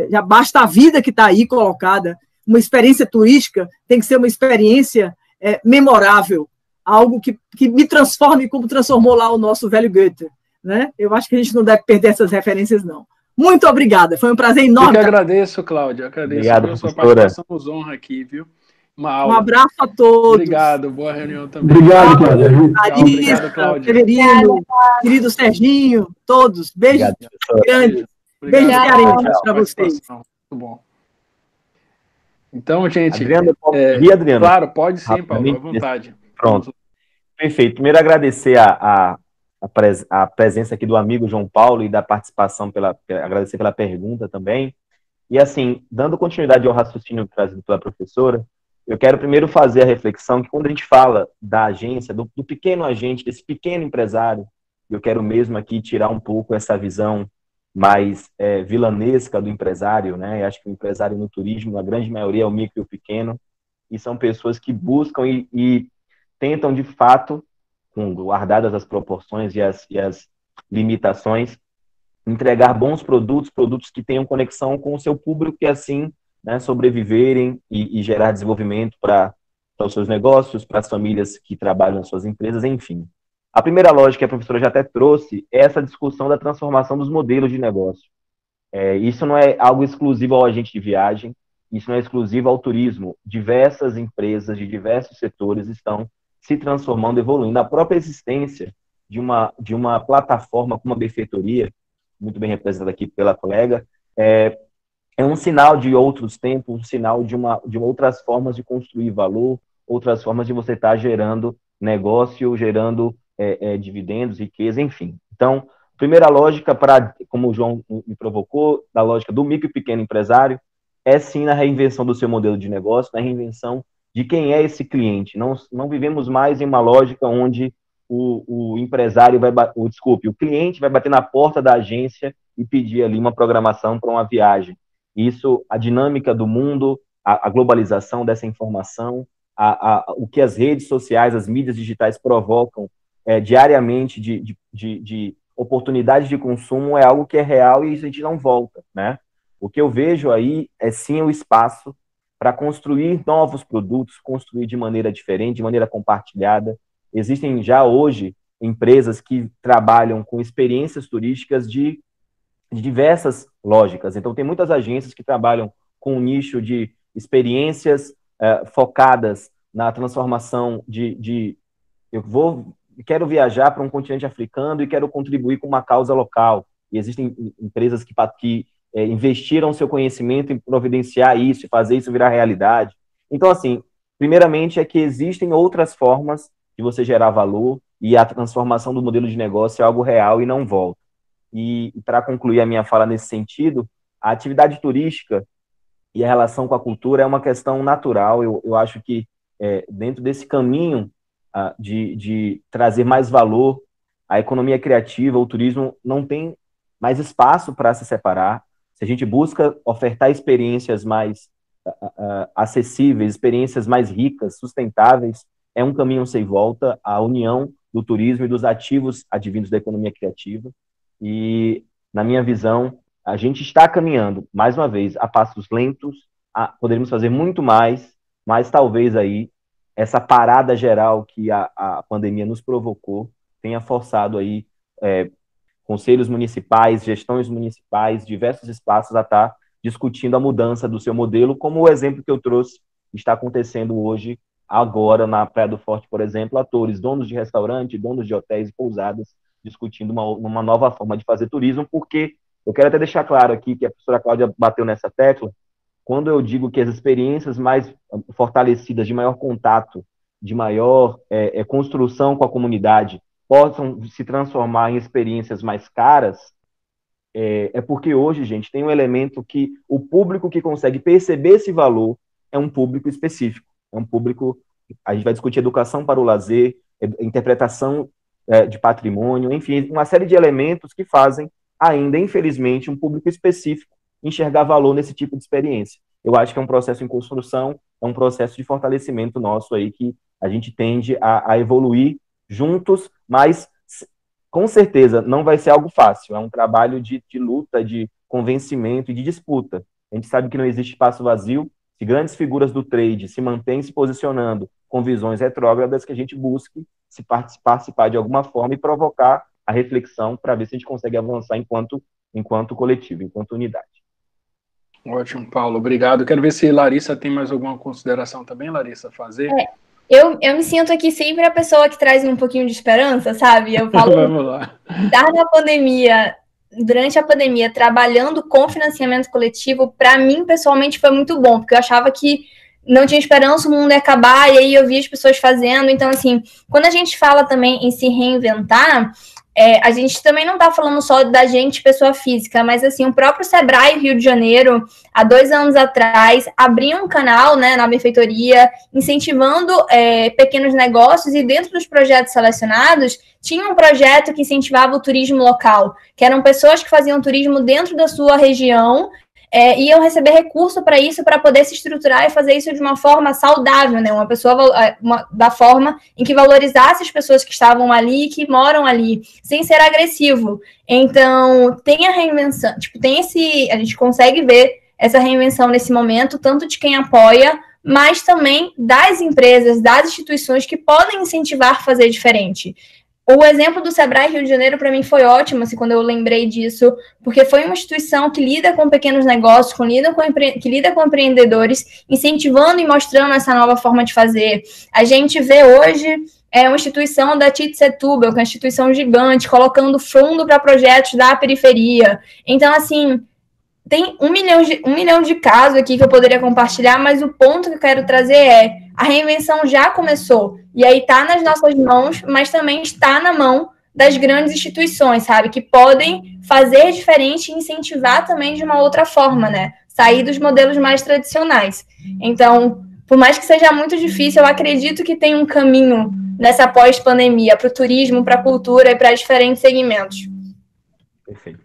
já basta a vida que está aí colocada. Uma experiência turística tem que ser uma experiência memorável, algo que me transforme como transformou lá o nosso velho Goethe. Né? Eu acho que a gente não deve perder essas referências, não. Muito obrigada, foi um prazer enorme. Eu que agradeço, Cláudia, Obrigado, a sua participação, nos honra aqui, viu? Uma aula. Um abraço a todos. Obrigado, boa reunião também. Obrigado, Cláudia. Obrigado, Cláudia. Severino, querido Serginho, todos. Beijos grandes. Beijos carinhos para vocês. Muito bom. Então, gente... Adriano, Adriano? Claro, pode sim, Paulo, à vontade. Pronto. Perfeito. Primeiro, agradecer a presença aqui do amigo João Paulo e da participação, agradecer pela pergunta também. E, assim, dando continuidade ao raciocínio trazido pela professora, eu quero primeiro fazer a reflexão que quando a gente fala da agência, do pequeno agente, desse pequeno empresário, eu quero mesmo aqui tirar um pouco essa visão mais vilanesca do empresário, né? Eu acho que o empresário no turismo, a grande maioria é o micro e o pequeno, e são pessoas que buscam e tentam, de fato, guardadas as proporções e as limitações, entregar bons produtos que tenham conexão com o seu público e assim, né, sobreviverem e gerar desenvolvimento para os seus negócios, para as famílias que trabalham nas suas empresas, enfim. A primeira lógica que a professora já até trouxe é essa discussão da transformação dos modelos de negócio. Isso não é algo exclusivo ao agente de viagem, isso não é exclusivo ao turismo. Diversas empresas de diversos setores estão se transformando, evoluindo. A própria existência de uma plataforma como a benfeitoria, muito bem representada aqui pela colega, é é um sinal de outros tempos, um sinal de outras formas de construir valor, outras formas de você estar gerando negócio, gerando dividendos, riqueza, enfim. Então, primeira lógica, como o João me provocou, da lógica do micro e pequeno empresário, é sim na reinvenção do seu modelo de negócio, na reinvenção de quem é esse cliente. Não vivemos mais em uma lógica onde o empresário o cliente vai bater na porta da agência e pedir ali uma programação para uma viagem. Isso, a dinâmica do mundo, a globalização dessa informação, o que as redes sociais, as mídias digitais provocam diariamente de oportunidades de consumo é algo que é real e isso a gente não volta, né? O que eu vejo aí é sim o espaço para construir novos produtos, construir de maneira diferente, de maneira compartilhada. Existem já hoje empresas que trabalham com experiências turísticas de diversas lógicas. Então, tem muitas agências que trabalham com um nicho de experiências focadas na transformação quero viajar para um continente africano e quero contribuir com uma causa local. E existem empresas que investiram seu conhecimento em providenciar isso, e fazer isso virar realidade. Então, assim, primeiramente é que existem outras formas de você gerar valor e a transformação do modelo de negócio é algo real e não volta. E para concluir a minha fala nesse sentido, a atividade turística e a relação com a cultura é uma questão natural. Eu acho que dentro desse caminho de trazer mais valor, a economia criativa, o turismo não tem mais espaço para se separar. Se a gente busca ofertar experiências mais acessíveis, experiências mais ricas, sustentáveis, é um caminho sem volta, a união do turismo e dos ativos advindos da economia criativa. E, na minha visão, a gente está caminhando, mais uma vez, a passos lentos, poderíamos fazer muito mais, mas talvez aí essa parada geral que a pandemia nos provocou tenha forçado aí conselhos municipais, gestões municipais, diversos espaços a estar discutindo a mudança do seu modelo, como o exemplo que eu trouxe está acontecendo hoje, agora, na Praia do Forte, por exemplo, atores, donos de restaurante, donos de hotéis e pousadas, discutindo uma nova forma de fazer turismo, porque eu quero até deixar claro aqui que a professora Cláudia bateu nessa tecla, quando eu digo que as experiências mais fortalecidas, de maior contato, de maior construção com a comunidade, possam se transformar em experiências mais caras, porque hoje, gente, tem um elemento que o público que consegue perceber esse valor é um público específico, é um público, a gente vai discutir educação para o lazer, interpretação de patrimônio, enfim, uma série de elementos que fazem ainda, infelizmente, um público específico enxergar valor nesse tipo de experiência. Eu acho que é um processo em construção, é um processo de fortalecimento nosso aí, que a gente tende a evoluir juntos, mas com certeza não vai ser algo fácil, é um trabalho de luta, de convencimento e de disputa. A gente sabe que não existe espaço vazio, se grandes figuras do trade se mantêm se posicionando com visões retrógradas, que a gente busque se participar de alguma forma e provocar a reflexão para ver se a gente consegue avançar enquanto coletivo, enquanto unidade. Ótimo, Paulo, obrigado. Quero ver se Larissa tem mais alguma consideração também, Larissa, a fazer. Eu me sinto aqui sempre a pessoa que traz um pouquinho de esperança, sabe? Eu falo, vamos lá. Durante a pandemia, trabalhando com financiamento coletivo, para mim, pessoalmente, foi muito bom, porque eu achava que não tinha esperança, o mundo ia acabar, e aí eu via as pessoas fazendo. Então, assim, quando a gente fala também em se reinventar, a gente também não está falando só da gente, pessoa física, mas assim, o próprio Sebrae Rio de Janeiro, há 2 anos atrás, abriu um canal, né, na benfeitoria, incentivando pequenos negócios, e dentro dos projetos selecionados, tinha um projeto que incentivava o turismo local, que eram pessoas que faziam turismo dentro da sua região, iam receber recurso para isso, para poder se estruturar e fazer isso de uma forma saudável, né? Uma pessoa da forma em que valorizasse as pessoas que estavam ali, que moram ali, sem ser agressivo. Então, tem a reinvenção, a gente consegue ver essa reinvenção nesse momento, tanto de quem apoia, mas também das empresas, das instituições que podem incentivar a fazer diferente. O exemplo do Sebrae Rio de Janeiro, para mim, foi ótimo, assim, quando eu lembrei disso, porque foi uma instituição que lida com pequenos negócios, que lida com empreendedores, incentivando e mostrando essa nova forma de fazer. A gente vê hoje uma instituição da Tite Setúbal, que é uma instituição gigante, colocando fundo para projetos da periferia. Então, assim, tem um milhão de casos aqui que eu poderia compartilhar, mas o ponto que eu quero trazer é a reinvenção já começou. E aí está nas nossas mãos, mas também está na mão das grandes instituições, sabe? Que podem fazer diferente e incentivar também de uma outra forma, né? Sair dos modelos mais tradicionais. Então, por mais que seja muito difícil, eu acredito que tem um caminho nessa pós-pandemia para o turismo, para a cultura e para diferentes segmentos. Perfeito.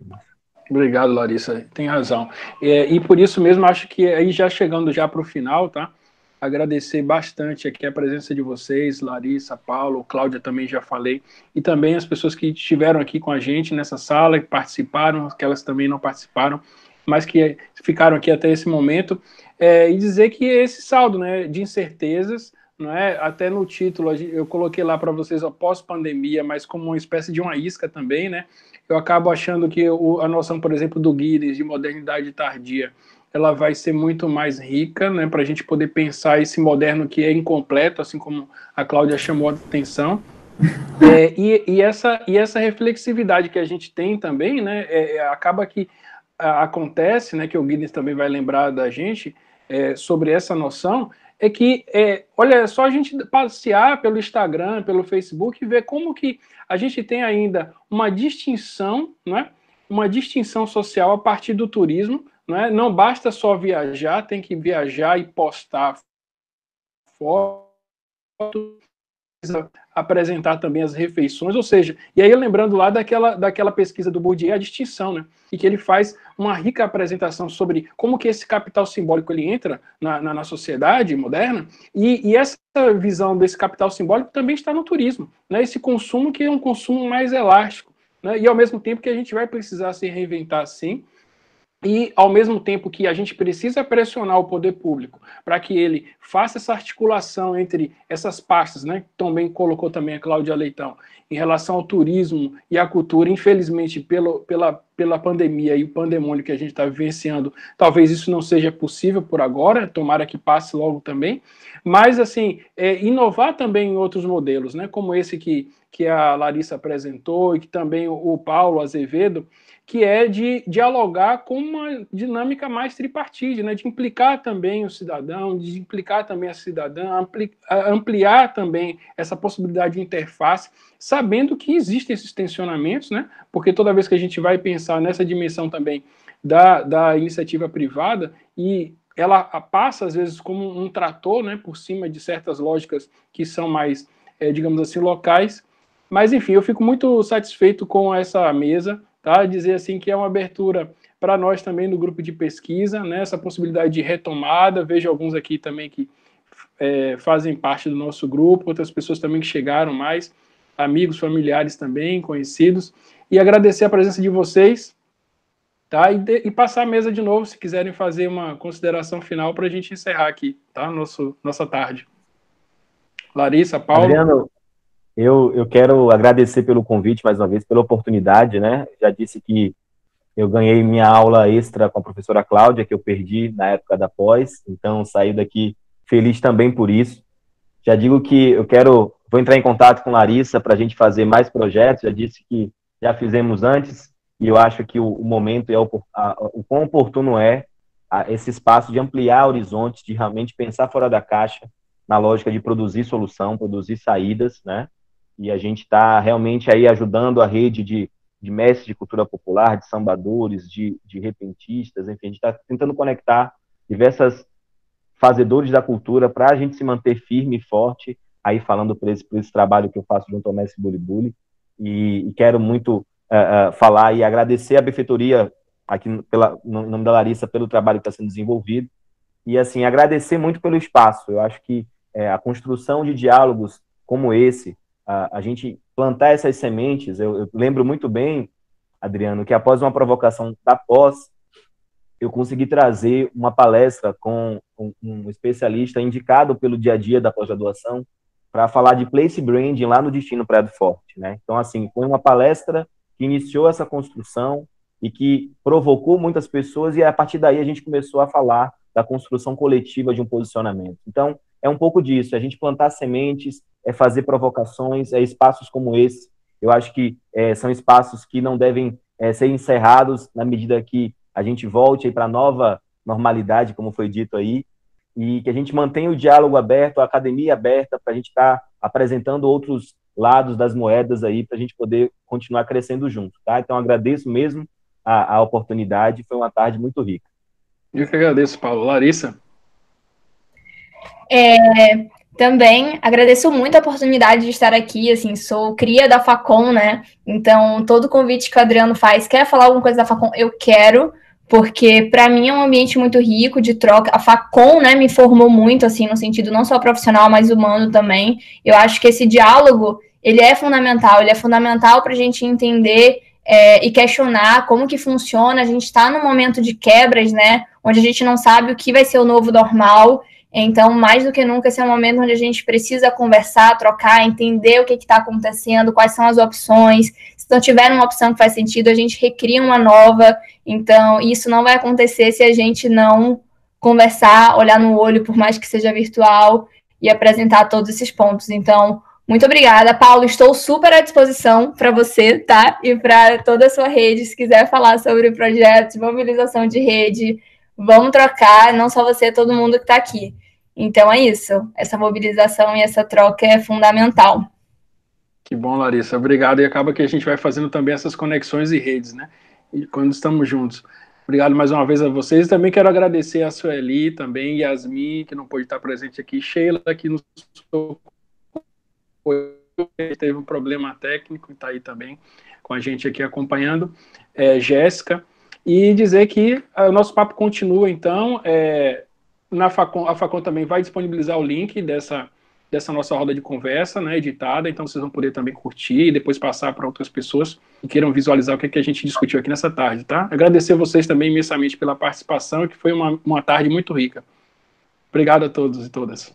Obrigado, Larissa. Tem razão. E por isso mesmo, acho que aí já chegando já para o final, tá? Agradecer bastante aqui a presença de vocês, Larissa, Paulo, Cláudia também já falei, e também as pessoas que estiveram aqui com a gente nessa sala, que participaram, aquelas também não participaram, mas que ficaram aqui até esse momento, e dizer que esse saldo, né, de incertezas, não é? Até no título eu coloquei lá para vocês a pós-pandemia, mas como uma espécie de uma isca também, né? Eu acabo achando que a noção, por exemplo, do Guinness de modernidade tardia, ela vai ser muito mais rica, né, para a gente poder pensar esse moderno que é incompleto, assim como a Cláudia chamou a atenção. E essa reflexividade que a gente tem também, né, acaba que acontece, né, que o Guinness também vai lembrar da gente, sobre essa noção, é que, olha, é só a gente passear pelo Instagram, pelo Facebook e ver como que a gente tem ainda uma distinção, né, uma distinção social a partir do turismo, né? Não basta só viajar, tem que viajar e postar foto, apresentar também as refeições, ou seja, e aí lembrando lá daquela pesquisa do Bourdieu, a distinção, né, e que ele faz uma rica apresentação sobre como que esse capital simbólico ele entra na sociedade moderna, e essa visão desse capital simbólico também está no turismo, né, esse consumo que é um consumo mais elástico, né, e ao mesmo tempo que a gente vai precisar se reinventar sim, e, ao mesmo tempo que a gente precisa pressionar o poder público para que ele faça essa articulação entre essas pastas, né, que também colocou também a Cláudia Leitão, em relação ao turismo e à cultura, infelizmente, pela pandemia e o pandemônio que a gente está vivenciando, talvez isso não seja possível por agora, tomara que passe logo também, mas, assim, inovar também em outros modelos, né, como esse que a Larissa apresentou e que também o Paulo Azevedo, que é de dialogar com uma dinâmica mais tripartite, né, de implicar também o cidadão, de implicar também a cidadã, ampliar também essa possibilidade de interface, sabendo que existem esses tensionamentos, né, porque toda vez que a gente vai pensar nessa dimensão também da iniciativa privada, e ela passa, às vezes, como um trator, né, por cima de certas lógicas que são mais, digamos assim, locais, mas, enfim, eu fico muito satisfeito com essa mesa, tá? Dizer assim que é uma abertura para nós também no grupo de pesquisa, né? Essa possibilidade de retomada, vejo alguns aqui também que fazem parte do nosso grupo, outras pessoas também que chegaram mais, amigos, familiares também, conhecidos, e agradecer a presença de vocês, tá? E passar a mesa de novo, se quiserem fazer uma consideração final para a gente encerrar aqui, tá? Nossa tarde. Larissa, Paulo. Adriano, eu quero agradecer pelo convite, mais uma vez, pela oportunidade, né? Já disse que eu ganhei minha aula extra com a professora Cláudia, que eu perdi na época da pós, então saí daqui feliz também por isso. Já digo que vou entrar em contato com Larissa para a gente fazer mais projetos, já disse que já fizemos antes, e eu acho que o momento o quão oportuno esse espaço de ampliar horizontes, de realmente pensar fora da caixa, na lógica de produzir solução, produzir saídas, né? E a gente está realmente aí ajudando a rede de mestres de cultura popular, de sambadores, de repentistas, enfim, a gente está tentando conectar diversas fazedores da cultura para a gente se manter firme e forte, aí falando por esse trabalho que eu faço junto ao Mestre Bulibuli, e quero muito falar e agradecer a benfeitoria, aqui no nome da Larissa, pelo trabalho que está sendo desenvolvido, e assim, agradecer muito pelo espaço. Eu acho que a construção de diálogos como esse, a gente plantar essas sementes, eu lembro muito bem, Adriano, que após uma provocação da pós, eu consegui trazer uma palestra com um especialista indicado pelo dia a dia da pós-graduação para falar de place branding lá no Destino Praia do Forte, né? Então, assim, foi uma palestra que iniciou essa construção e que provocou muitas pessoas, e a partir daí a gente começou a falar da construção coletiva de um posicionamento. Então, é um pouco disso, a gente plantar sementes, fazer provocações, espaços como esse. Eu acho que são espaços que não devem ser encerrados na medida que a gente volte para a nova normalidade, como foi dito aí, e que a gente mantenha o diálogo aberto, a academia aberta, para a gente estar apresentando outros lados das moedas aí, para a gente poder continuar crescendo junto, tá? Então, agradeço mesmo a oportunidade, foi uma tarde muito rica. Eu que agradeço, Paulo. Larissa? Também agradeço muito a oportunidade de estar aqui, assim, sou cria da Facom, né, então todo convite que o Adriano faz, quer falar alguma coisa da Facom, eu quero, porque para mim é um ambiente muito rico de troca, a Facom, né, me formou muito, assim, no sentido não só profissional, mas humano também, eu acho que esse diálogo, ele é fundamental para a gente entender e questionar como que funciona, a gente está num momento de quebras, né, onde a gente não sabe o que vai ser o novo normal. Então, mais do que nunca, esse é um momento onde a gente precisa conversar, trocar, entender o que está acontecendo, quais são as opções. Se não tiver uma opção que faz sentido, a gente recria uma nova. Então, isso não vai acontecer se a gente não conversar, olhar no olho, por mais que seja virtual, e apresentar todos esses pontos. Então, muito obrigada. Paulo, estou super à disposição para você, tá? E para toda a sua rede, se quiser falar sobre projetos, mobilização de rede, vamos trocar, não só você, todo mundo que está aqui. Então é isso, essa mobilização e essa troca é fundamental. Que bom, Larissa, obrigado. E acaba que a gente vai fazendo também essas conexões e redes, né? E quando estamos juntos. Obrigado mais uma vez a vocês. Também quero agradecer a Sueli, também Yasmin, que não pôde estar presente aqui, Sheila, que nos teve um problema técnico e está aí também com a gente aqui acompanhando, Jéssica, e dizer que o nosso papo continua, então, a Facom também vai disponibilizar o link dessa nossa roda de conversa, né, editada, então vocês vão poder também curtir e depois passar para outras pessoas que queiram visualizar o que a gente discutiu aqui nessa tarde, tá? Agradecer a vocês também imensamente pela participação, que foi uma tarde muito rica. Obrigado a todos e todas.